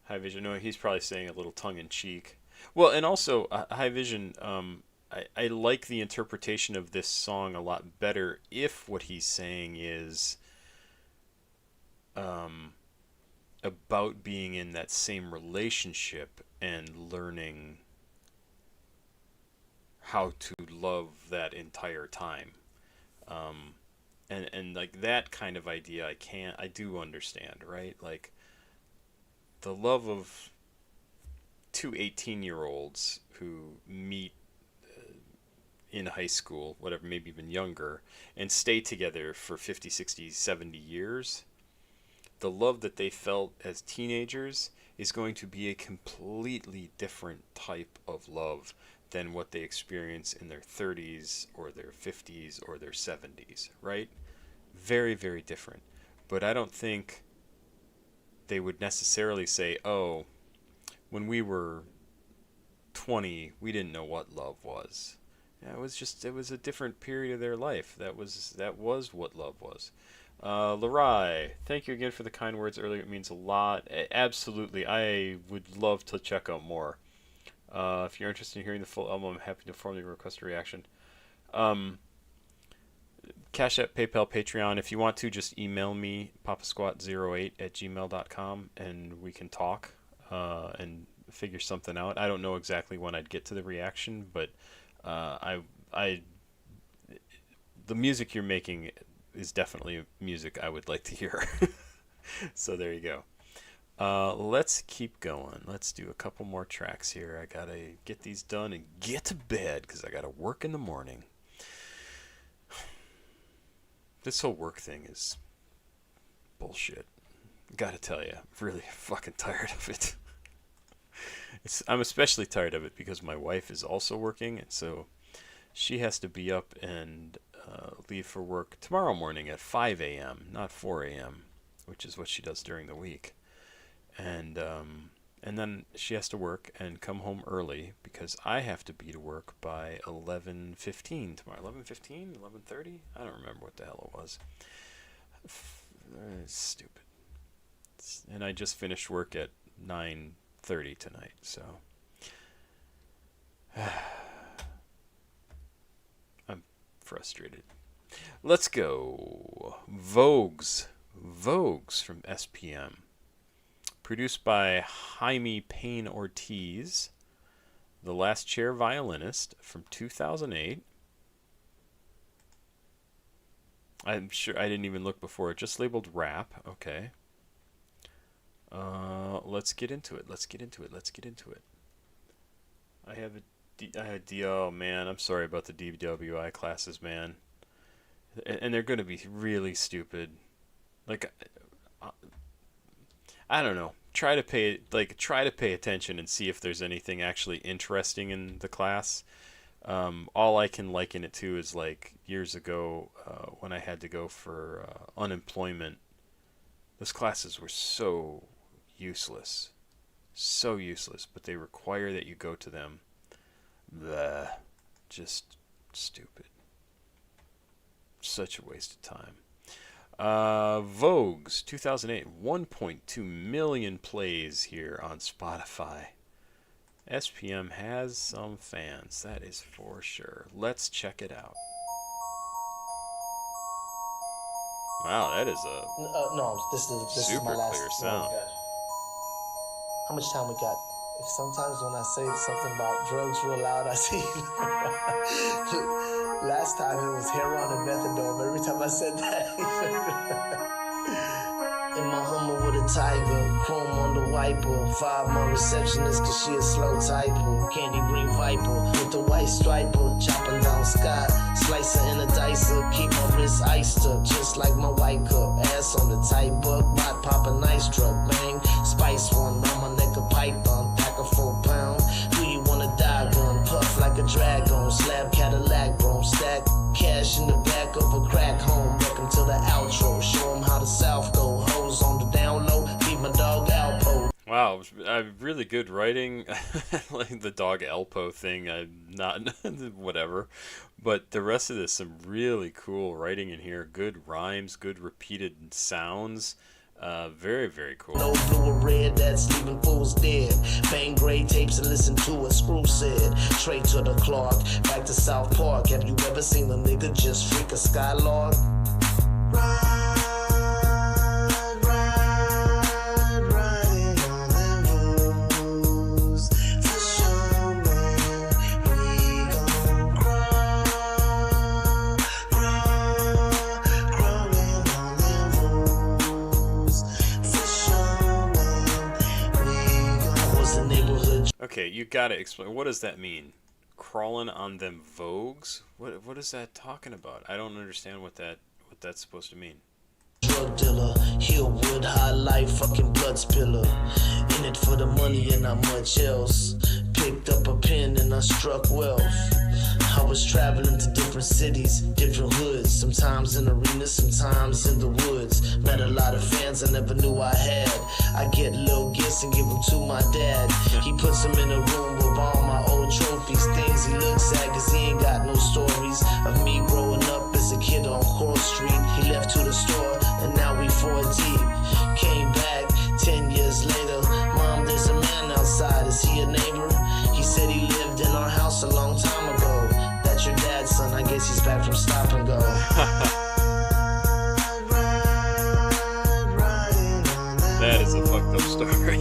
High Vision, no, he's probably saying a little tongue-in-cheek. Well, and also, High Vision, I like the interpretation of this song a lot better if what he's saying is about being in that same relationship and learning how to love that entire time. And like that kind of idea I do understand, right? Like the love of two 18-year-olds who meet in high school, whatever, maybe even younger, and stay together for 50, 60, 70 years. The love that they felt as teenagers is going to be a completely different type of love than what they experience in their 30s or their 50s or their 70s, right? Very, very different. But I don't think they would necessarily say, oh, when we were 20, we didn't know what love was. Yeah, it was a different period of their life. That was what love was. Lurai, thank you again for the kind words earlier. It means a lot. Absolutely. I would love to check out more. If you're interested in hearing the full album, I'm happy to formally request a reaction. CashApp, PayPal, Patreon. If you want to, just email me, papasquat08@gmail.com, and we can talk and figure something out. I don't know exactly when I'd get to the reaction, but the music you're making is definitely music I would like to hear. So there you go. Let's keep going. Let's do a couple more tracks here. I gotta get these done and get to bed because I gotta work in the morning. This whole work thing is bullshit. Gotta tell you, I'm really fucking tired of it. I'm especially tired of it because my wife is also working, and so she has to be up and leave for work tomorrow morning at 5 a.m., not 4 a.m., which is what she does during the week. And then she has to work and come home early because I have to be to work by 11:15 tomorrow. 11:15? 11:30? I don't remember what the hell it was. It's stupid. And I just finished work at 9:30 tonight, so I'm frustrated. Let's go. Vogues from SPM. Produced by Jaime Payne Ortiz, the Last Chair violinist, from 2008. I'm sure I didn't even look before. It just labeled rap. Okay. Let's get into it. I have oh man, I'm sorry about the DWI classes, man. And they're going to be really stupid. Like, I don't know. Try to pay attention and see if there's anything actually interesting in the class. All I can liken it to is like years ago when I had to go for unemployment. Those classes were so useless. So useless, but they require that you go to them. Bleh. Just stupid. Such a waste of time. Vogues 2008, 1.2 million plays here on Spotify. SPM has some fans, that is for sure. Let's check it out. Wow, that is a No, this is super my last clear one. sound. How much time we got? If sometimes when I say something about drugs real loud, I see. Last time it was heroin and methadone. Every time I said that. In my Hummer with a tiger, chrome on the wiper. 5 more receptionists cause she a slow typer. Candy green viper with the white striper. Chopping down Scott, slicer and a dicer. Keep my wrist iced up, just like my white cup. Ass on the tight buck, bot pop a nice truck. Bang, spice one, on my neck a python. Pack a 4 pound, who you wanna die gun? Puff like a dragon, slab Cadillac bro. Stack cash in the back of a crack home. Welcome to the outro, show 'em how the South go. Hoes on the down low, feed my dog Alpo. Wow, really good writing. Like the dog Alpo thing, I'm not whatever. But the rest of this, some really cool writing in here. Good rhymes, good repeated sounds. Very, very cool. No blue or red, that's leaving fools dead. Bang gray tapes and listen to what Screw said. Straight to the Clark, back to South Park. Have you ever seen a nigga just freak a Skylord? Okay, you gotta explain. What does that mean? Crawling on them Vogues? What is that talking about? I don't understand what that's supposed to mean. Drug dealer, Hillwood, high life, fucking blood spiller. In it for the money and not much else. Picked up a pen and I struck wealth. I was traveling to different cities, different hoods. Sometimes in arenas, sometimes in the woods. Met a lot of fans I never knew I had. I get little gifts and give them to my dad. He puts them in a room with all my old trophies. Things he looks at cause he ain't got no stories of me growing up as a kid on Coral Street. He left to the store and now we 4 deep. Came back 10 years later. Mom, there's a man outside. Is he a neighbor? He said he lived in our house a long time ago. That's your dad's son. I guess he's back from stop and go. That is a fucked up story.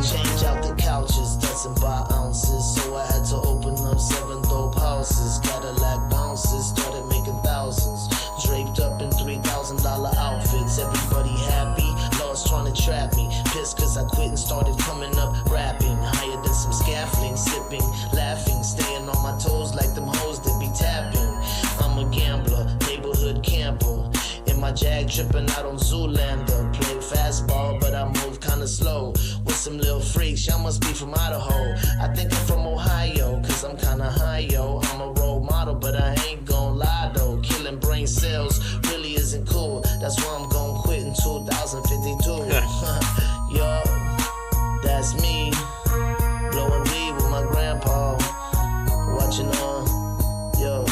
Change out the couches, doesn't buy ounces. So I had to open up 7 dope houses. Cadillac bounces, started making thousands. Draped up in $3,000 outfits. Everybody happy, lost trying to trap me. Pissed cause I quit and started coming up rapping. Higher than some scaffolding, sipping, laughing. Staying on my toes like them hoes that be tapping. I'm a gambler, neighborhood camper. In my Jag tripping out on Zoolander. Play fastball but I move kinda slow. With some little freaks, y'all must be from Idaho. I think I'm from Ohio, cause I'm kinda high, yo. I'm a role model, but I ain't gon' lie though. Killing brain cells really isn't cool. That's why I'm gon' quit in 2052. Yo, that's me. Blowing weed with my grandpa. Watching yo.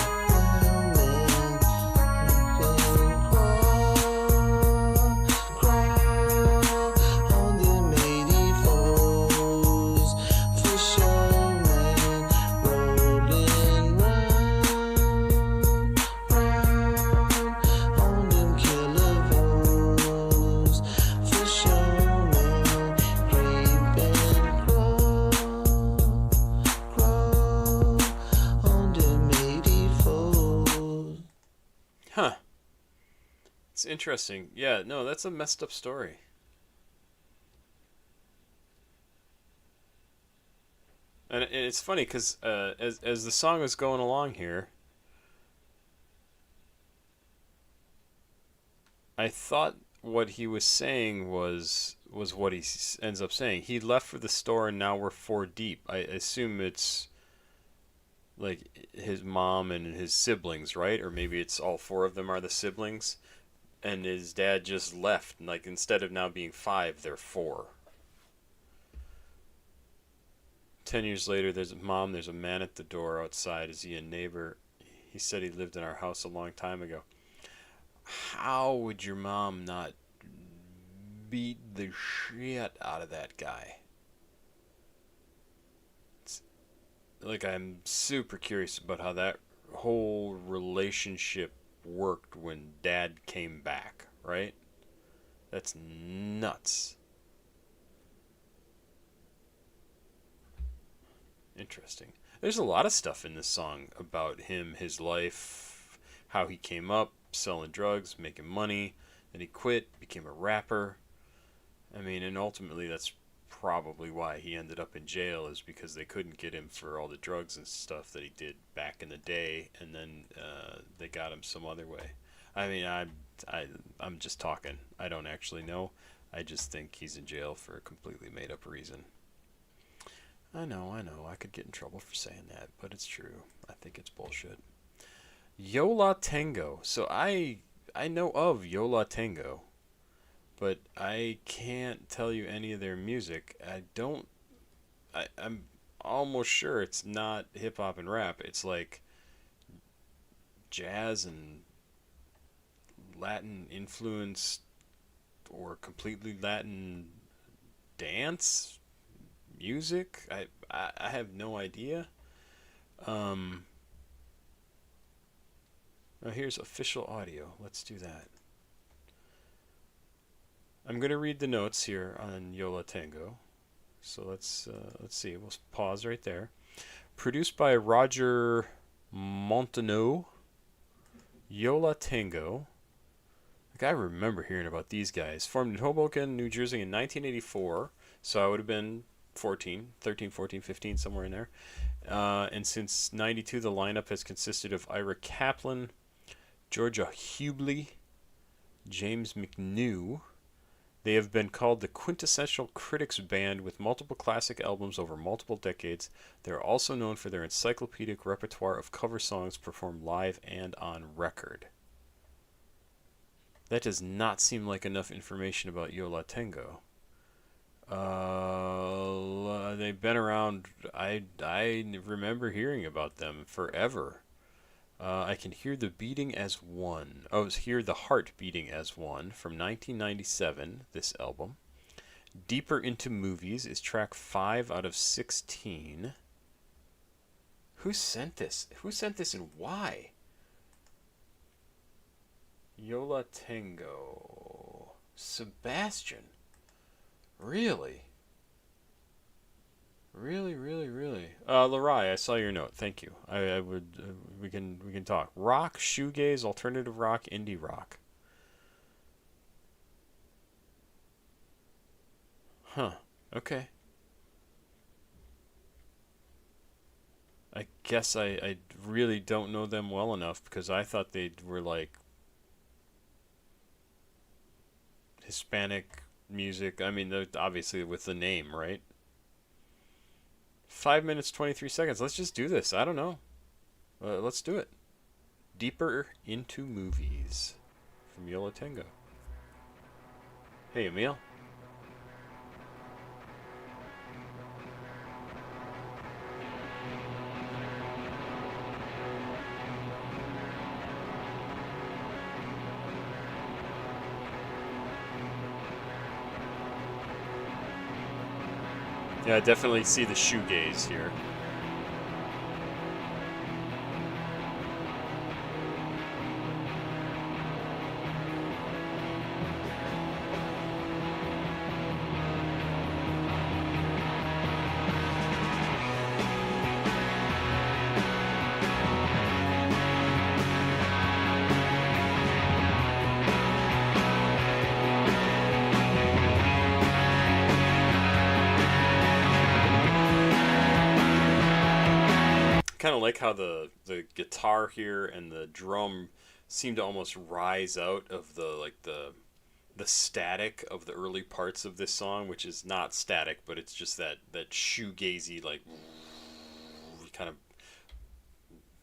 Huh. It's interesting. Yeah, no, that's a messed up story. And it's funny because as the song was going along here, I thought what he was saying was was what he ends up saying. He left for the store and now we're 4 deep. I assume it's like his mom and his siblings, right? Or maybe it's all 4 of them are the siblings. And his dad just left. Like, instead of now being 5, they're 4. 10 years later, there's a man at the door outside. Is he a neighbor? He said he lived in our house a long time ago. How would your mom not beat the shit out of that guy? Like, I'm super curious about how that whole relationship worked when Dad came back, right? That's nuts. Interesting. There's a lot of stuff in this song about him, his life, how he came up, selling drugs, making money, then he quit, became a rapper. I mean, and ultimately that's probably why he ended up in jail, is because they couldn't get him for all the drugs and stuff that he did back in the day, and then they got him some other way. I mean, I'm just talking. I don't actually know. I just think he's in jail for a completely made up reason. I know. I could get in trouble for saying that, but it's true. I think it's bullshit. Yola Tengo. So I know of Yola Tengo, but I can't tell you any of their music. I'm almost sure it's not hip hop and rap. It's like jazz and Latin influenced or completely Latin dance music. I have no idea. Oh, here's official audio. Let's do that. I'm going to read the notes here on Yola Tengo. So let's see. We'll pause right there. Produced by Roger Montaneau. Yola Tengo. Like, I remember hearing about these guys. Formed in Hoboken, New Jersey in 1984. So I would have been 13, 14, 15, somewhere in there. And since 92, the lineup has consisted of Ira Kaplan, Georgia Hubley, James McNew. They have been called the quintessential critics band with multiple classic albums over multiple decades. They are also known for their encyclopedic repertoire of cover songs performed live and on record. That does not seem like enough information about Yola Tengo. They've been around. I remember hearing about them forever. I can hear the beating as one. Oh, hear the heart beating as one from 1997. This album. Deeper Into Movies is track 5 out of 16. Who sent this? Who sent this and why? Yola Tengo. Sebastian. Really? Really? Lurai, I saw your note. Thank you. I would. We can talk. Rock, shoegaze, alternative rock, indie rock. Huh. Okay. I guess I really don't know them well enough, because I thought they were like Hispanic music. I mean, obviously with the name, right? 5 minutes, 23 seconds. Let's just do this. I don't know. Let's do it. Deeper Into Movies from Yola Tengo. Hey, Emil. Yeah, I definitely see the shoegaze here. Kind of like how the guitar here and the drum seem to almost rise out of the static of the early parts of this song, which is not static, but it's just that shoegazy, like kind of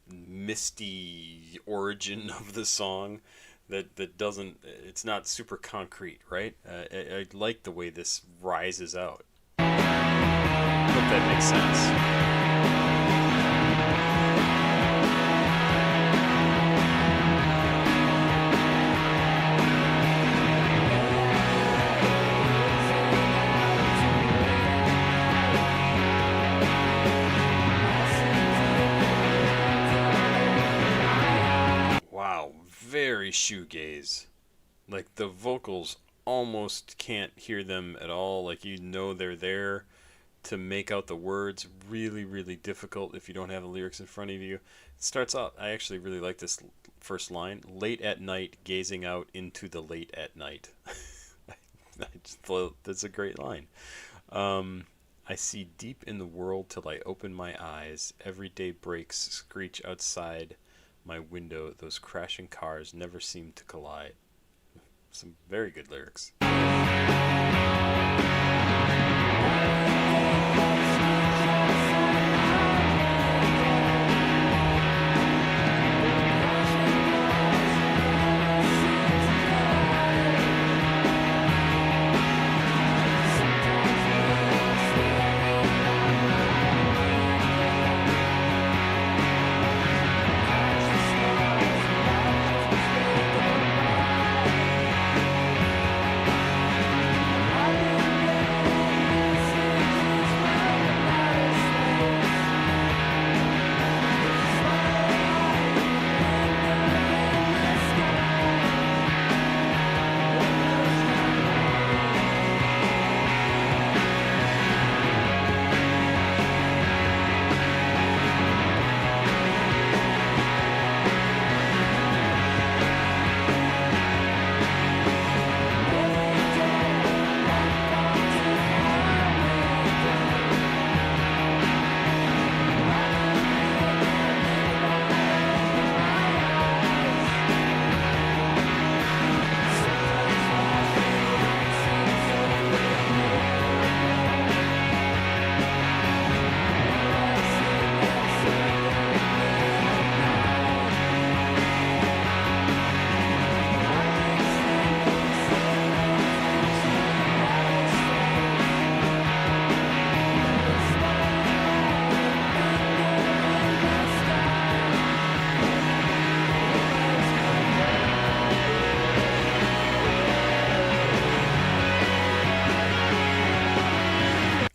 misty origin of the song that doesn't, it's not super concrete, right? I like the way this rises out. Hope that makes sense. Very shoegaze. Like the vocals almost can't hear them at all. Like you know they're there. To make out the words, really, really difficult if you don't have the lyrics in front of you. It starts out, I actually really like this first line. Late at night, gazing out into the late at night. I just thought that's a great line. I see deep in the world till I open my eyes. Everyday breaks screech outside my window, those crashing cars never seem to collide. Some very good lyrics.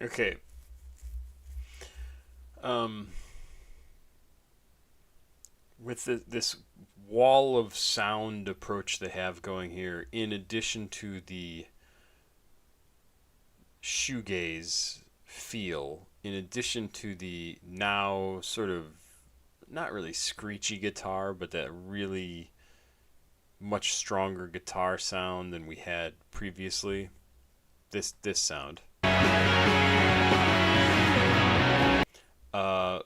Okay. With this wall of sound approach they have going here, in addition to the shoegaze feel, in addition to the now sort of not really screechy guitar, but that really much stronger guitar sound than we had previously, this sound.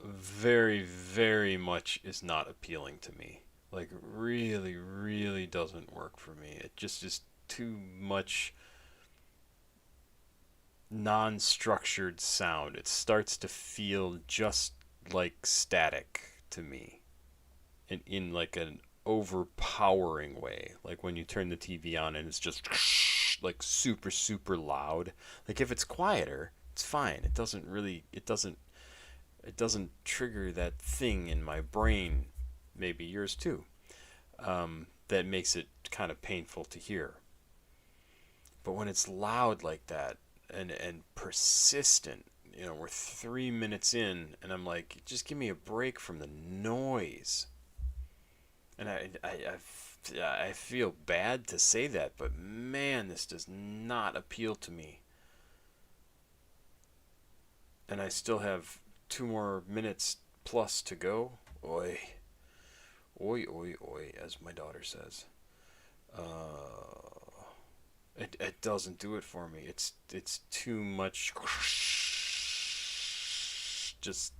Very, very much is not appealing to me. Like, really, really doesn't work for me. It just is too much non-structured sound. It starts to feel just like static to me. In like an overpowering way. Like when you turn the TV on and it's just like super, super loud. Like if it's quieter, it's fine. It doesn't trigger that thing in my brain, maybe yours too, that makes it kind of painful to hear. But when it's loud like that and persistent, you know, we're 3 minutes in and I'm like, just give me a break from the noise. And I feel bad to say that, but man, this does not appeal to me. And I still have 2 more minutes plus to go. Oi. Oi, oi, oi, as my daughter says. It doesn't do it for me. It's too much. Just.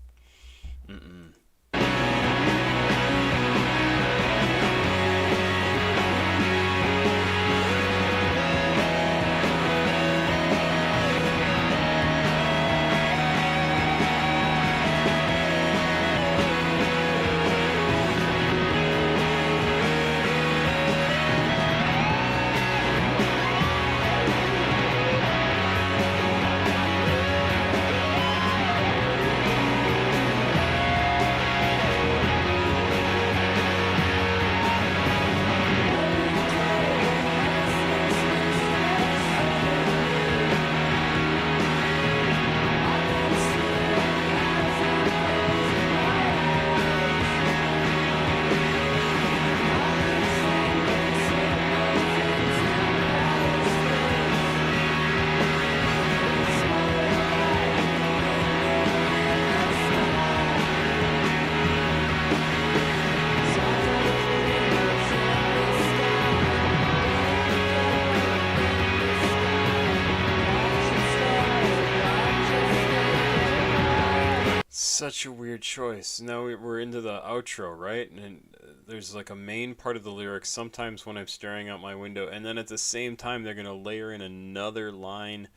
such a weird choice. Now we're into the outro, right? And there's like a main part of the lyrics sometimes when I'm staring out my window, and then at the same time they're going to layer in another line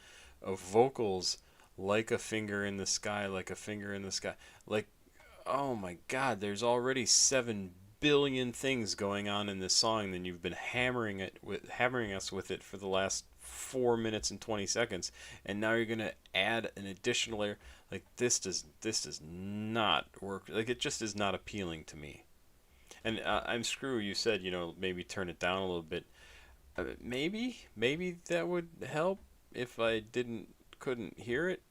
of vocals, like a finger in the sky, like a finger in the sky. Like, oh my God, there's already 7 billion things going on in this song, then you've been hammering us with it for the last 4 minutes and 20 seconds, and now you're gonna add an additional layer. Like, this does not work. Like, it just is not appealing to me. And I'm Screw, you said, you know, maybe turn it down a little bit. Maybe that would help if I couldn't hear it.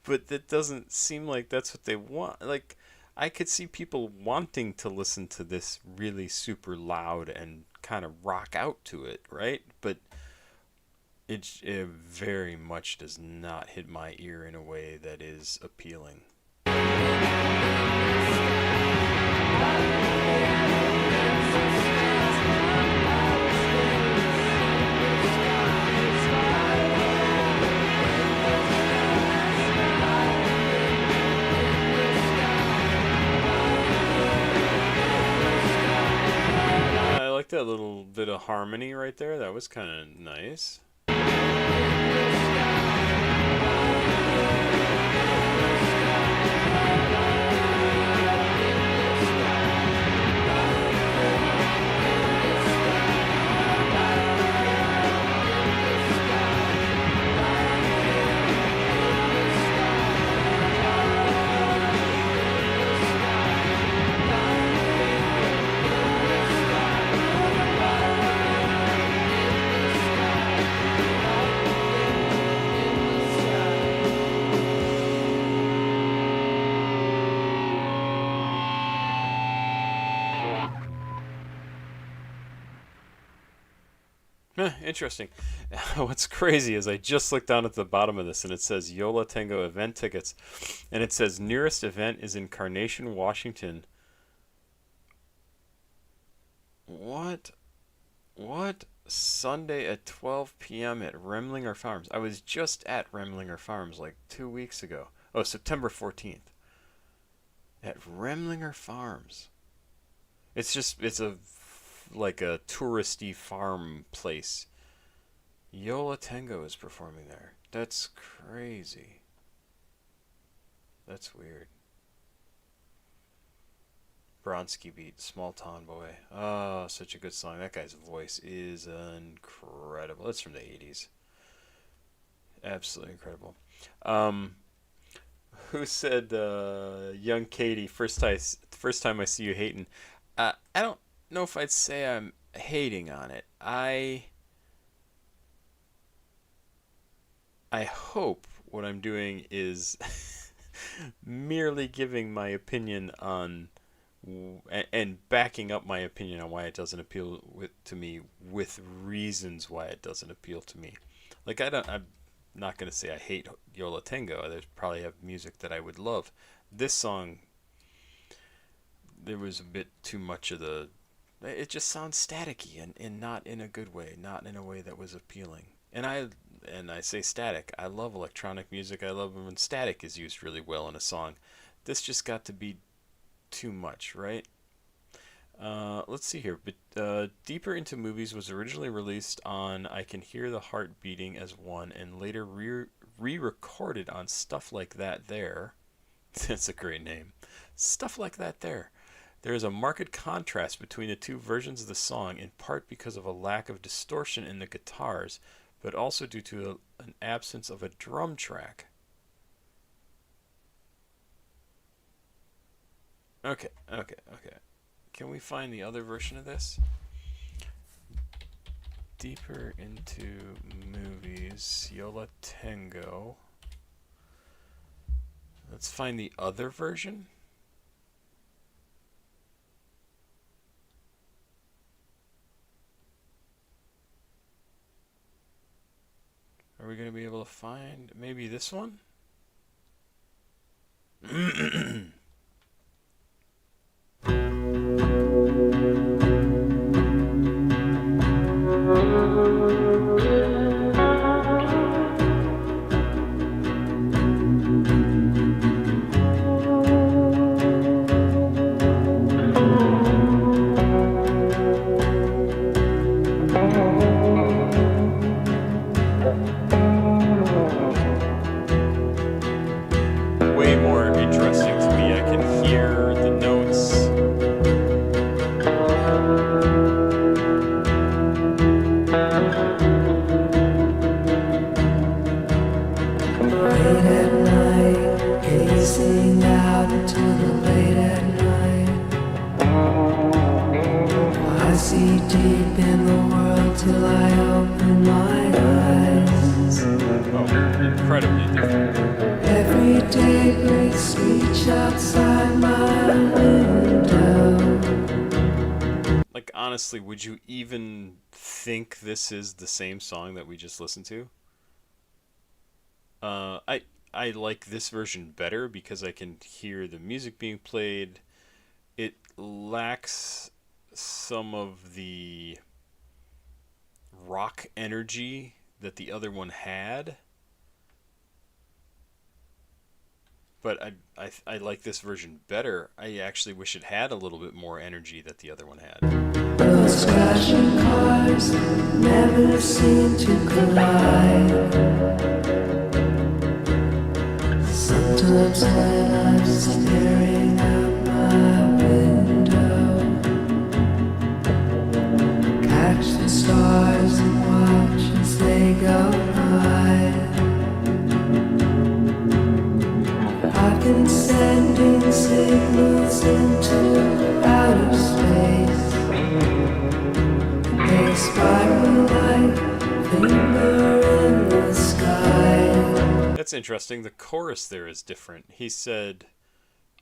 But that doesn't seem like that's what they want. Like, I could see people wanting to listen to this really super loud and kind of rock out to it, right? But it very much does not hit my ear in a way that is appealing. I like that little bit of harmony right there. That was kind of nice. Interesting. What's crazy is I just looked down at the bottom of this and it says Yola Tengo event tickets, and it says nearest event is in Carnation, Washington. What? Sunday at 12 p.m. at Remlinger Farms. I was just at Remlinger Farms like 2 weeks ago. Oh, September 14th. At Remlinger Farms. It's like a touristy farm place. Yola Tengo is performing there. That's crazy. That's weird. Bronski Beat, Small Town Boy. Oh, such a good song. That guy's voice is incredible. It's from the 80s. Absolutely incredible. Who said, Young Katie, first time I see you hating? I don't know if I'd say I'm hating on it. I hope what I'm doing is merely giving my opinion on and backing up my opinion on why it doesn't appeal to me with reasons why it doesn't appeal to me. Like, I'm not going to say I hate Yola Tengo. There's probably have music that I would love. This song, there was a bit too much of it just sounds staticky and not in a good way, not in a way that was appealing. And I say static. I love electronic music. I love when static is used really well in a song. This just got to be too much, right? Let's see here. But Deeper Into Movies was originally released on I Can Hear the Heart Beating as one, and later re-recorded on Stuff Like That There. That's a great name. Stuff Like That There. There is a marked contrast between the two versions of the song, in part because of a lack of distortion in the guitars, but also due to an absence of a drum track. Okay. Can we find the other version of this? Deeper Into Movies, Yola Tengo. Let's find the other version. Are we going to be able to find maybe this one? incredibly different. Every day brings speech outside my window. Like, honestly, would you even think this is the same song that we just listened to? I like this version better because I can hear the music being played. It lacks some of the rock energy that the other one had. But I like this version better. I actually wish it had a little bit more energy that the other one had. Those crashing cars never seem to collide. Sometimes when I'm staring out my window, catch the stars and watch as they go by. I've been sending signals into outer space. They spiral like finger in the sky. That's interesting. The chorus there is different. He said,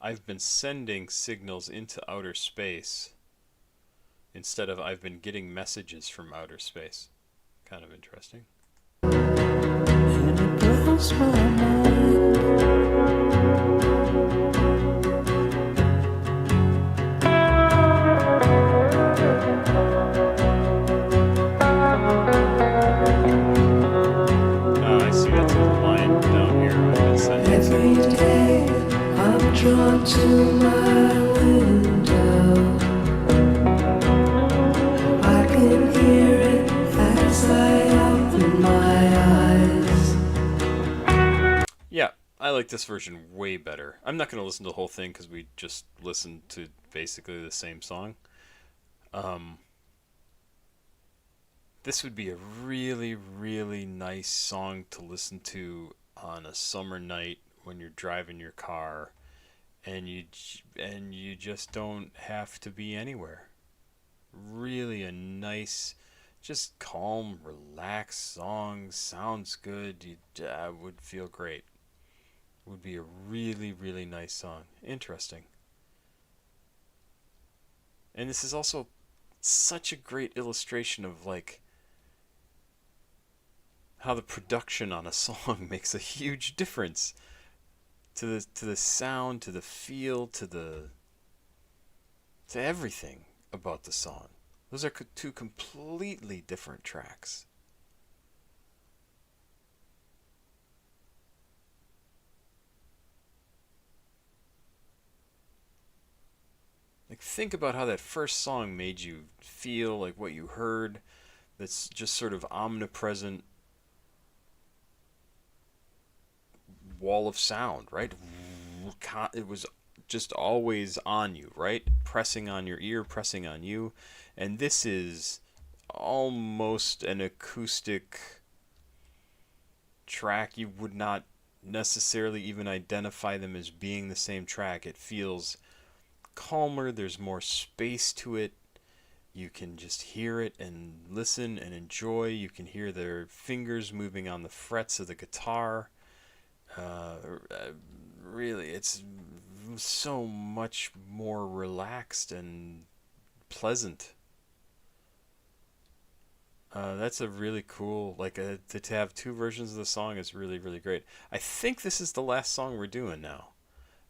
I've been sending signals into outer space instead of I've been getting messages from outer space. Kind of interesting. And it blows my mind. I see that's a line down here. I've been sending Every signals. day I'm drawn to my window. I can hear it as I open my eyes. Yeah, I like this version way better. I'm not going to listen to the whole thing because we just listened to basically the same song. This would be a really, really nice song to listen to on a summer night when you're driving your car and you just don't have to be anywhere. Really a nice, just calm, relaxed song. Sounds good. You would feel great. Would be a really, really nice song. Interesting. And this is also such a great illustration of like how the production on a song makes a huge difference to the sound, to the feel, to everything about the song. Those are two completely different tracks. Like, think about how that first song made you feel, like what you heard, that's just sort of omnipresent wall of sound, right? It was just always on you, right? Pressing on your ear, pressing on you. And this is almost an acoustic track. You would not necessarily even identify them as being the same track. It feels calmer, there's more space to it. You can just hear it and listen and enjoy. You can hear their fingers moving on the frets of the guitar. Really, it's so much more relaxed and pleasant. That's a really cool, like, to have two versions of the song is really, really great. I think this is the last song we're doing now.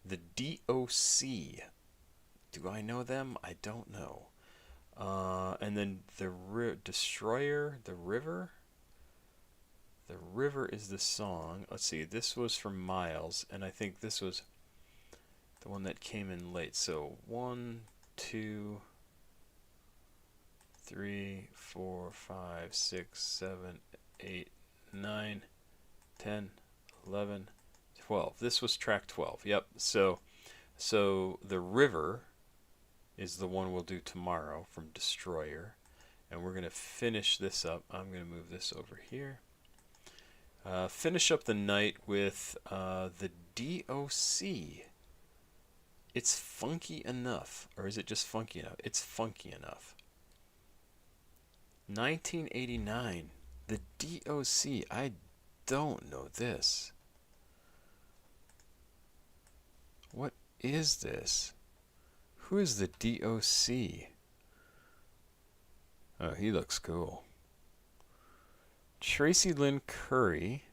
The D.O.C. Do I know them? I don't know. And then the Destroyer, The River. The River is the song. Let's see, this was from Miles, and I think this was the one that came in late. So 1, 2, 3, 4, 5, 6, 7, 8, 9, 10, 11, 12. This was track 12. Yep. So The River is the one we'll do tomorrow from Destroyer. And we're going to finish this up. I'm going to move this over here. Finish up the night with the D.O.C. It's funky enough. Or is it just funky enough? It's funky enough. 1989. The D.O.C. I don't know this. What is this? Who is the D.O.C? Oh, he looks cool. Tracy Lynn Curry,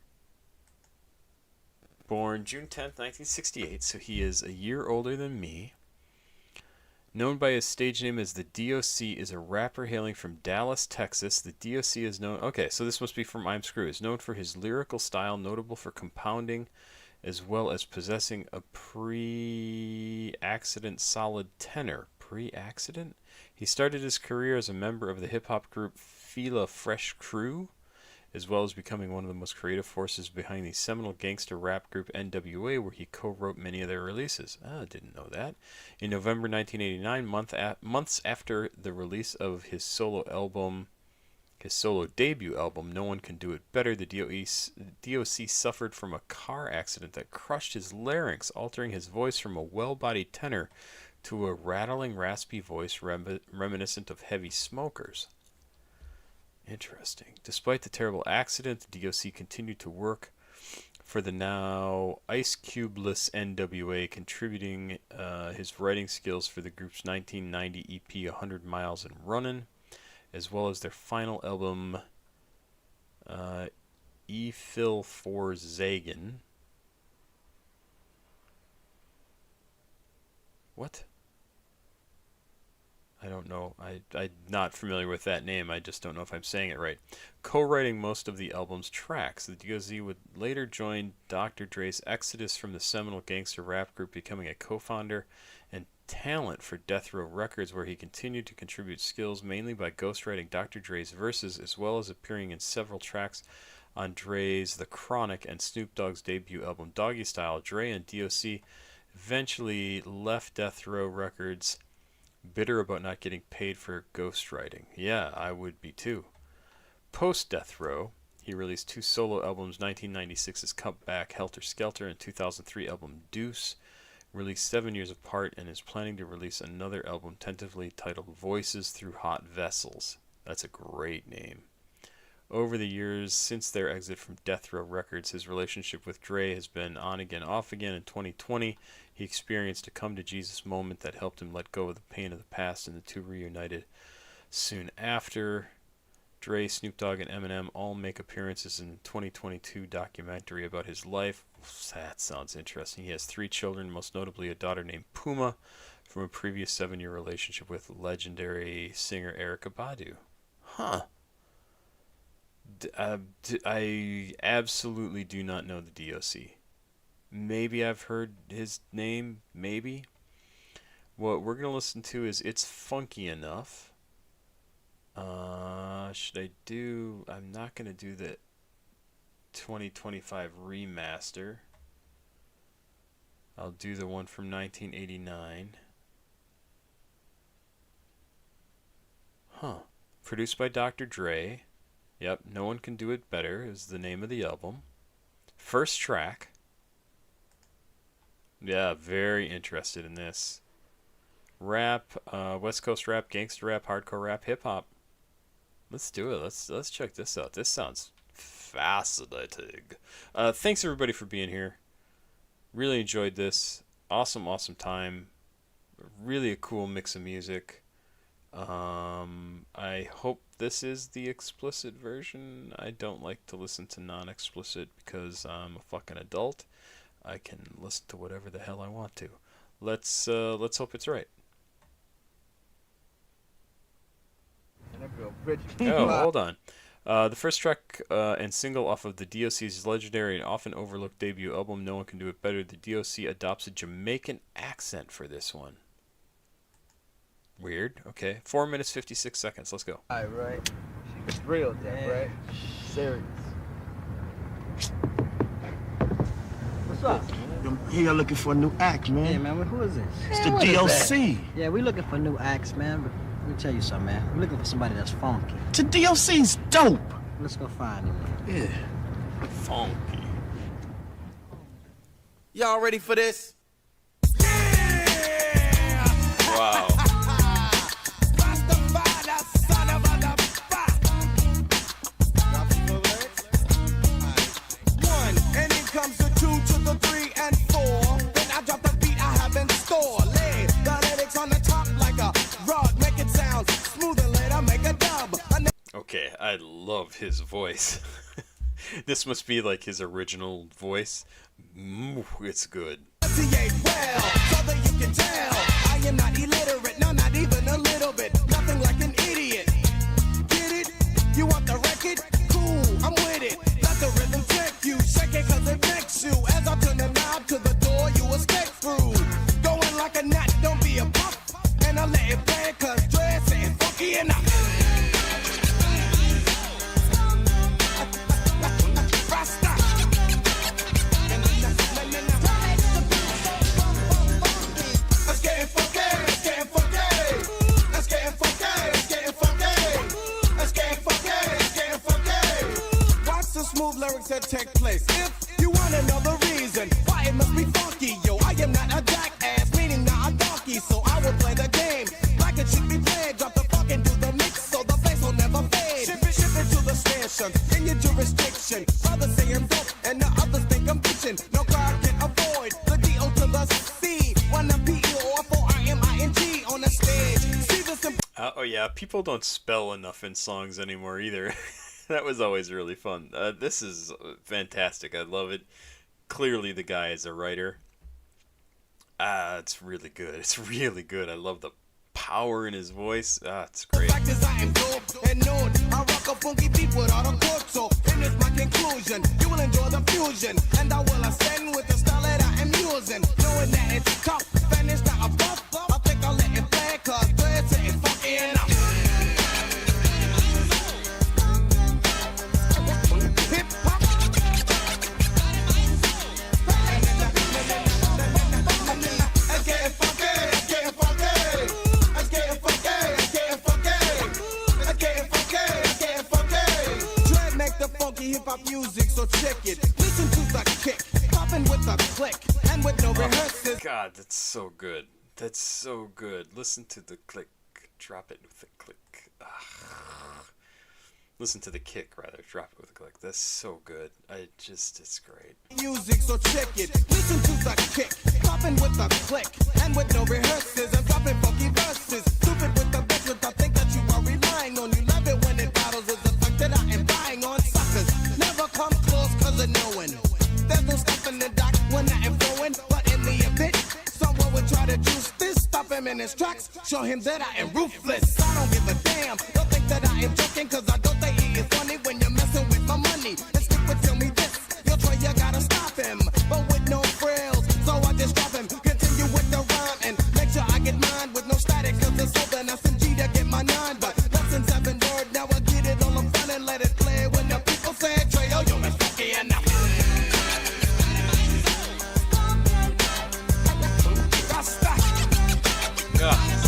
born June 10th, 1968, so he is a year older than me. Known by his stage name as the D.O.C, is a rapper hailing from Dallas, Texas. The D.O.C is known... Okay, so this must be from I'm Screw. Is known for his lyrical style, notable for compounding, as well as possessing a pre-accident solid tenor. Pre-accident? He started his career as a member of the hip-hop group Fila Fresh Crew, as well as becoming one of the most creative forces behind the seminal gangster rap group NWA, where he co-wrote many of their releases. I didn't know that. In November 1989, months after the release of his solo debut album, No One Can Do It Better, the D.O.C suffered from a car accident that crushed his larynx, altering his voice from a well-bodied tenor to a rattling, raspy voice reminiscent of heavy smokers. Interesting. Despite the terrible accident, the D.O.C continued to work for the now Ice Cube-less NWA, contributing his writing skills for the group's 1990 EP 100 Miles and Runnin', as well as their final album, E. Phil for Zagan. What? I don't know. I'm not familiar with that name. I just don't know if I'm saying it right. Co-writing most of the album's tracks, the D.O.C would later join Dr. Dre's exodus from the seminal gangster rap group, becoming a co-founder and talent for Death Row Records, where he continued to contribute skills mainly by ghostwriting Dr. Dre's verses, as well as appearing in several tracks on Dre's The Chronic and Snoop Dogg's debut album Doggy Style. Dre and D.O.C eventually left Death Row Records, bitter about not getting paid for ghostwriting. Yeah, I would be too. Post-Death Row, he released 2 solo albums, 1996's Comeback Helter Skelter and 2003 album Deuce, released 7 years apart, and is planning to release another album tentatively titled Voices Through Hot Vessels. That's a great name. Over the years since their exit from Death Row Records, his relationship with Dre has been on again, off again. In 2020, he experienced a come-to-Jesus moment that helped him let go of the pain of the past, and the two reunited soon after. Dre, Snoop Dogg, and Eminem all make appearances in the 2022 documentary about his life. That sounds interesting. He has 3 children, most notably a daughter named Puma, from a previous 7-year relationship with legendary singer Erykah Badu. Huh. I absolutely do not know the D.O.C. Maybe I've heard his name, maybe. What we're going to listen to is It's Funky Enough. Should I do... I'm not going to do the 2025 remaster. I'll do the one from 1989. Huh. Produced by Dr. Dre. Yep, No One Can Do It Better is the name of the album. First track. Yeah, very interested in this. Rap, West Coast rap, gangster rap, hardcore rap, hip hop. Let's do it. Let's check this out. This sounds fascinating. Thanks everybody for being here. Really enjoyed this. Awesome time. Really a cool mix of music. I hope this is the explicit version. I don't like to listen to non-explicit because I'm a fucking adult. I can listen to whatever the hell I want to. Let's hope it's right. Oh, hold on. The first track and single off of the D.O.C's legendary and often overlooked debut album, No One Can Do It Better, the D.O.C adopts a Jamaican accent for this one. Weird. Okay. 4 minutes, 56 seconds. Let's go. All right. It's real, Jack, right? Serious. What's up? I'm here looking for a new act, man. Hey, man, who is this? It's the D.O.C. Yeah, we looking for new acts, man. But let me tell you something, man. We're looking for somebody that's funky. The D.O.C.'s dope. Let's go find him. Yeah. Funky. Y'all ready for this? Wow. love his voice. This must be like his original voice. It's good. Well, so that you can tell I am not illiterate, no, not even a little bit. Nothing like an idiot. Get it? You want the record? Cool, I'm with it. Let the rhythm take you, shake it cause it makes you. As I turn the knob to the door, you escape through. Going like a knot, don't be a puff. And I let it play cause dress ain't funky enough. Rasta. Let's get funky, let's get funky. Let's get funky, let's get funky. Let's get funky, let's get funky. Watch the smooth lyrics that take place. If you want another reason why it must be funky, yo, I am not a jackass, meaning not a donkey, so I will play the game like it should be played. Drop the funk into the mix so the bass will never fade. Ship it to the station in your jurisdiction. Others say I'm dope and the others think I'm bitching. No crowd can avoid the D.O. to the C. One of P-E-O-F-O-R-M-I-N-G on the stage. See the simple. Oh yeah, people don't spell enough in songs anymore either. That was always really fun. This is fantastic. I love it. Clearly the guy is a writer. It's really good. It's really good. I love the power in his voice. It's great. Fact is I am dope and known. I rock a funky beat with all the chords, so and it's my conclusion. You will enjoy the fusion, and I will ascend with the style that I am using. Knowing that it's tough, and it's not a bluff. I think I'll let it play, cause it's ain't funky enough. Hip-hop. Let's get funky, let's get funky. Let's get funky, let's get funky. Let's get funky, let's get funky. Dread make the funky hip-hop music, so check it. Listen to the kick, popping with a click, and with no rehearsals. God, that's so good. That's so good. Listen to the click. Drop it with a click. Listen to the kick, rather. Drop it with a click. That's so good. It's great. Music, so check it. Listen to the kick, popping with a click, and with no rehearsals, and dropping funky verses. Stupid with the bitch, I think that you are relying on. You love it when it battles with the fact that I am buying on suckers. Never come close, cause of knowing. There's no stopping the dock when I am flowing, but in the event, someone would try to juice this, stop him in his tracks, show him that I am ruthless. I don't give a damn, don't think that I am joking, cause I don't think it is funny when you're messing with my money. And stick with tell me this, you'll try, you gotta stop him, but with no frills, so I just drop him, continue with the rhyme, and make sure I get mine with no static, cause it's over, and SMG to get my 9, but lessons have been word, now I get it all, I'm fun and let it play, when the people say, Trey, oh, yo, it's funky enough.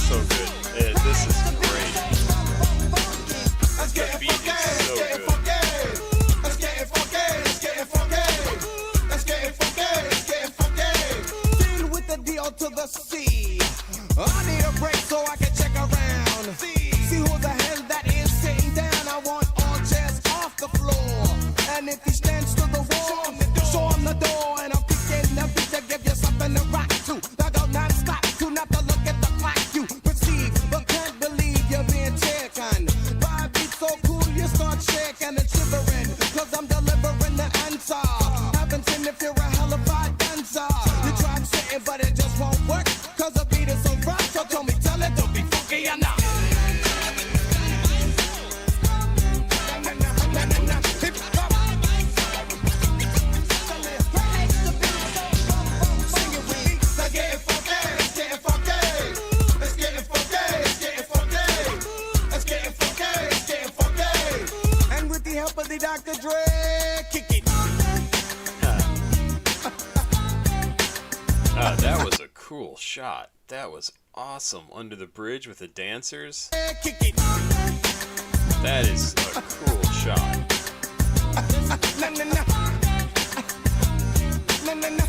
So good. This is great. The beat is so good. Let's get funky, let's get funky. Let's get funky, let's get funky. Deal with the D.O. to the C. I need a break so I can check around. See who the hell that is sitting down. I want all chairs off the floor. And if he stands to the wall, show him the door. And I'm picking the beat to give you something to rock to. I go non-stop to not to look at the clock. You perceive, but can't believe you're being taken. By a beat so cool, you start shaking and shivering. Cause I'm delivering the answer. Haven't seen if you're a hellified dancer. You tried sitting, but it just won't work. Cause the beat is so rough. So tell me, tell it, don't be funky enough. The Dr. Dre, kick it. That was a cool shot. That was awesome. Under the bridge with the dancers. Kick it. That is a cool shot. Na na na. Na na na.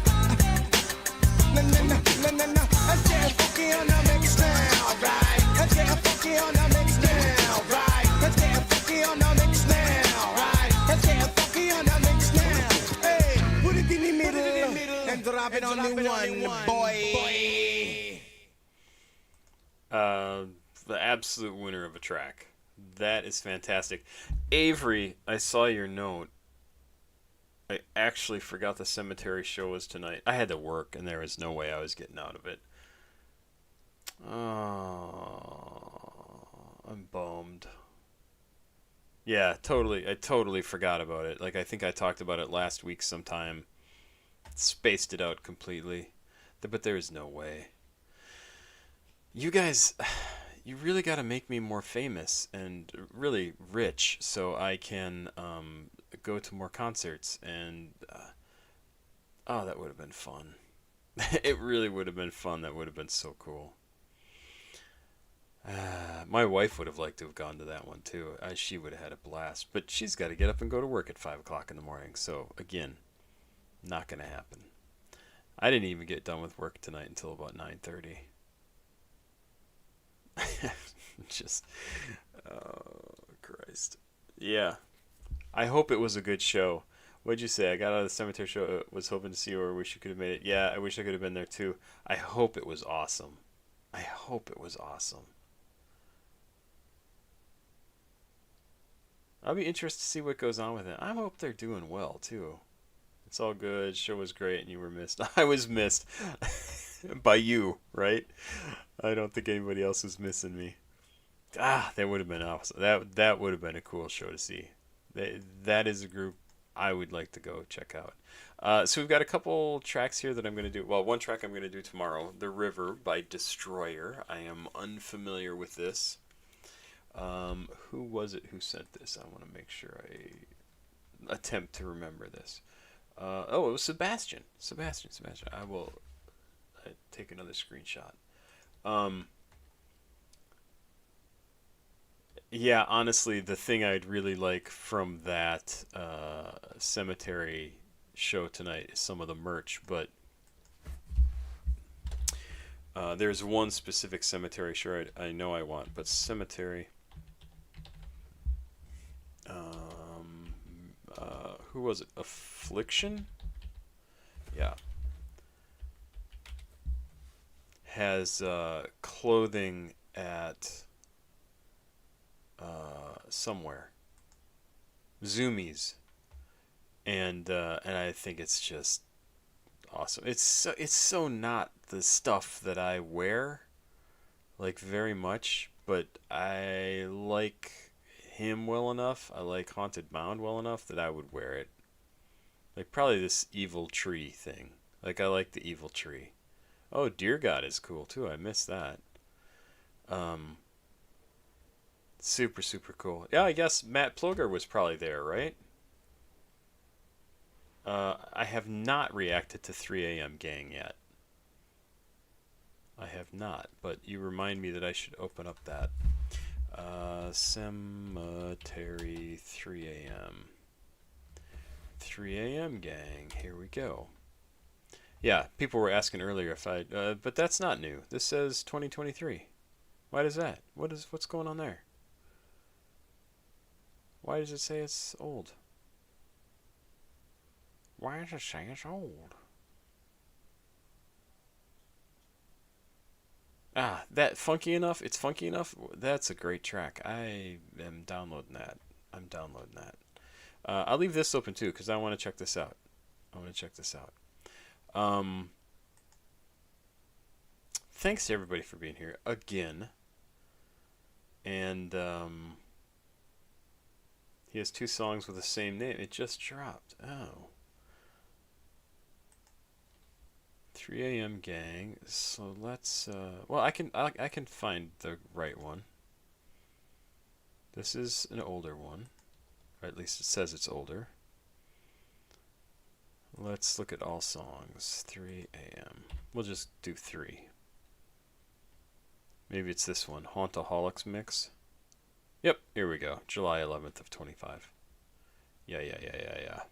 Na na na. Na na na. Let's get funky on the mix now, right? Let's get funky on the mix now, right? Let's get funky on the mix now, right? Let's get funky on the mix now. Hey, put it in the middle and drop it on the one, boy. The absolute winner of a track. That is fantastic. Avery, I saw your note. I actually forgot the cemetery show was tonight. I had to work, and there was no way I was getting out of it. Oh, I'm bummed. Yeah, totally. I totally forgot about it. Like, I think I talked about it last week sometime. Spaced it out completely. But there is no way. You guys, you really got to make me more famous and really rich so I can go to more concerts. And, oh, that would have been fun. It really would have been fun. That would have been so cool. My wife would have liked to have gone to that one too. She would have had a blast, but she's got to get up and go to work at 5 o'clock in the morning. So again, not gonna happen. I didn't even get done with work tonight until about 9:30. Just, oh Christ. Yeah, I hope it was a good show. What'd you say? I got out of the cemetery show. Was hoping to see you, or wish you could have made it. Yeah, I wish I could have been there too. I hope it was awesome. I hope it was awesome. I'll be interested to see what goes on with it. I hope they're doing well, too. It's all good. Show was great, and you were missed. I was missed by you, right? I don't think anybody else was missing me. Ah, that would have been awesome. That would have been a cool show to see. That is a group I would like to go check out. So we've got a couple tracks here that I'm going to do. Well, one track I'm going to do tomorrow, The River by Destroyer. I am unfamiliar with this. Who was it who sent this? I want to make sure I attempt to remember this. Oh, it was Sebastian. Sebastian. I will take another screenshot. Yeah, honestly, the thing I'd really like from that cemetery show tonight is some of the merch, but there's one specific cemetery show I know I want, but cemetery. Who was it? Affliction? Yeah. Has clothing at somewhere. Zoomies. And I think it's just awesome. It's so not the stuff that I wear, like, very much, but I like him well enough. I like Haunted Mound well enough that I would wear it. Like, probably this Evil Tree thing. Like, I like the Evil Tree. Oh, Dear God is cool too. I missed that. Super, super cool. Yeah, I guess Matt Ploger was probably there, right? I have not reacted to 3 a.m. Gang yet. I have not, but you remind me that I should open up that. Cemetery 3 a.m. 3 a.m. Gang, here we go. Yeah, people were asking earlier if I, but that's not new. This says 2023. Why does that? What's going on there? Why does it say it's old? Why does it say it's old? Ah, that Funky Enough? It's Funky Enough? That's a great track. I am downloading that. I'll leave this open too, because I want to check this out. Thanks to everybody for being here again. And he has 2 songs with the same name. It just dropped. Oh. 3 a.m. Gang. So let's well, I can find the right one. This is an older one. Or at least it says it's older. Let's look at all songs. 3 a.m. We'll just do 3. Maybe it's this one. Hauntaholics Mix. Yep, here we go. July 11th of 25. Yeah.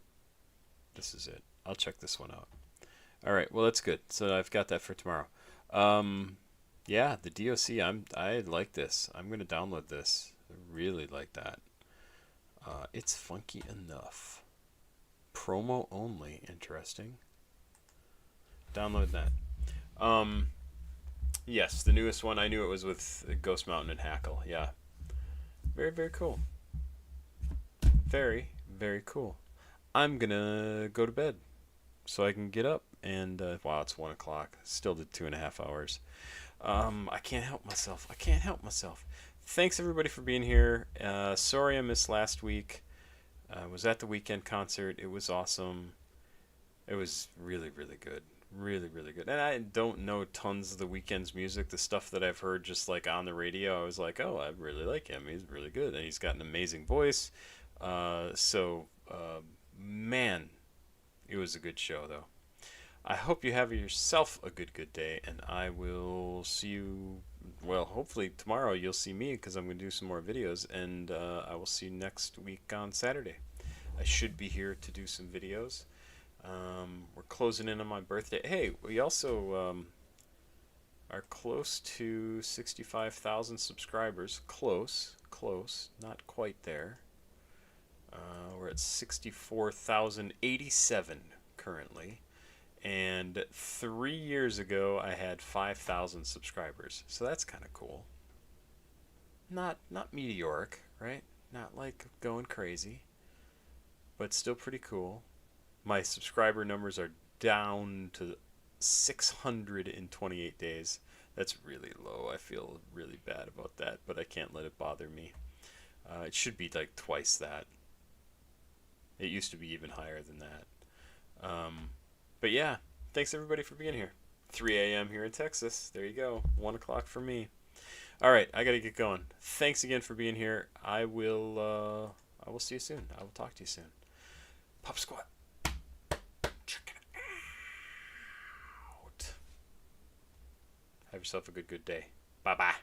This is it. I'll check this one out. Alright, well that's good. So I've got that for tomorrow. Yeah, the D.O.C. I like this. I'm going to download this. I really like that. It's funky enough. Promo only. Interesting. Download that. Yes, the newest one. I knew it was with Ghost Mountain and Hackle. Yeah. Very, very cool. Very, very cool. I'm gonna go to bed so I can get up and wow, it's 1 o'clock. Still did 2.5 hours. I can't help myself. Thanks everybody for being here. Sorry I missed last week. I was at the weekend concert. It was awesome. It was really, really good. Really, really good. And I don't know tons of the weekend's music. The stuff that I've heard just like on the radio, I was like, oh, I really like him. He's really good. And he's got an amazing voice. Man, it was a good show though. I hope you have yourself a good day, and I will see you, well, hopefully tomorrow you'll see me because I'm going to do some more videos, and I will see you next week on Saturday. I should be here to do some videos. We're closing in on my birthday. Hey, we also are close to 65,000 subscribers. Close, not quite there. We're at 64,087 currently. And 3 years ago, I had 5,000 subscribers. So that's kind of cool. Not meteoric, right? Not like going crazy. But still pretty cool. My subscriber numbers are down to 600 in 28 days. That's really low. I feel really bad about that, but I can't let it bother me. It should be like twice that. It used to be even higher than that. But yeah, thanks everybody for being here. 3 a.m. here in Texas. There you go. 1 o'clock for me. All right, I got to get going. Thanks again for being here. I will see you soon. I will talk to you soon. Pop Squat. Check it out. Have yourself a good day. Bye-bye.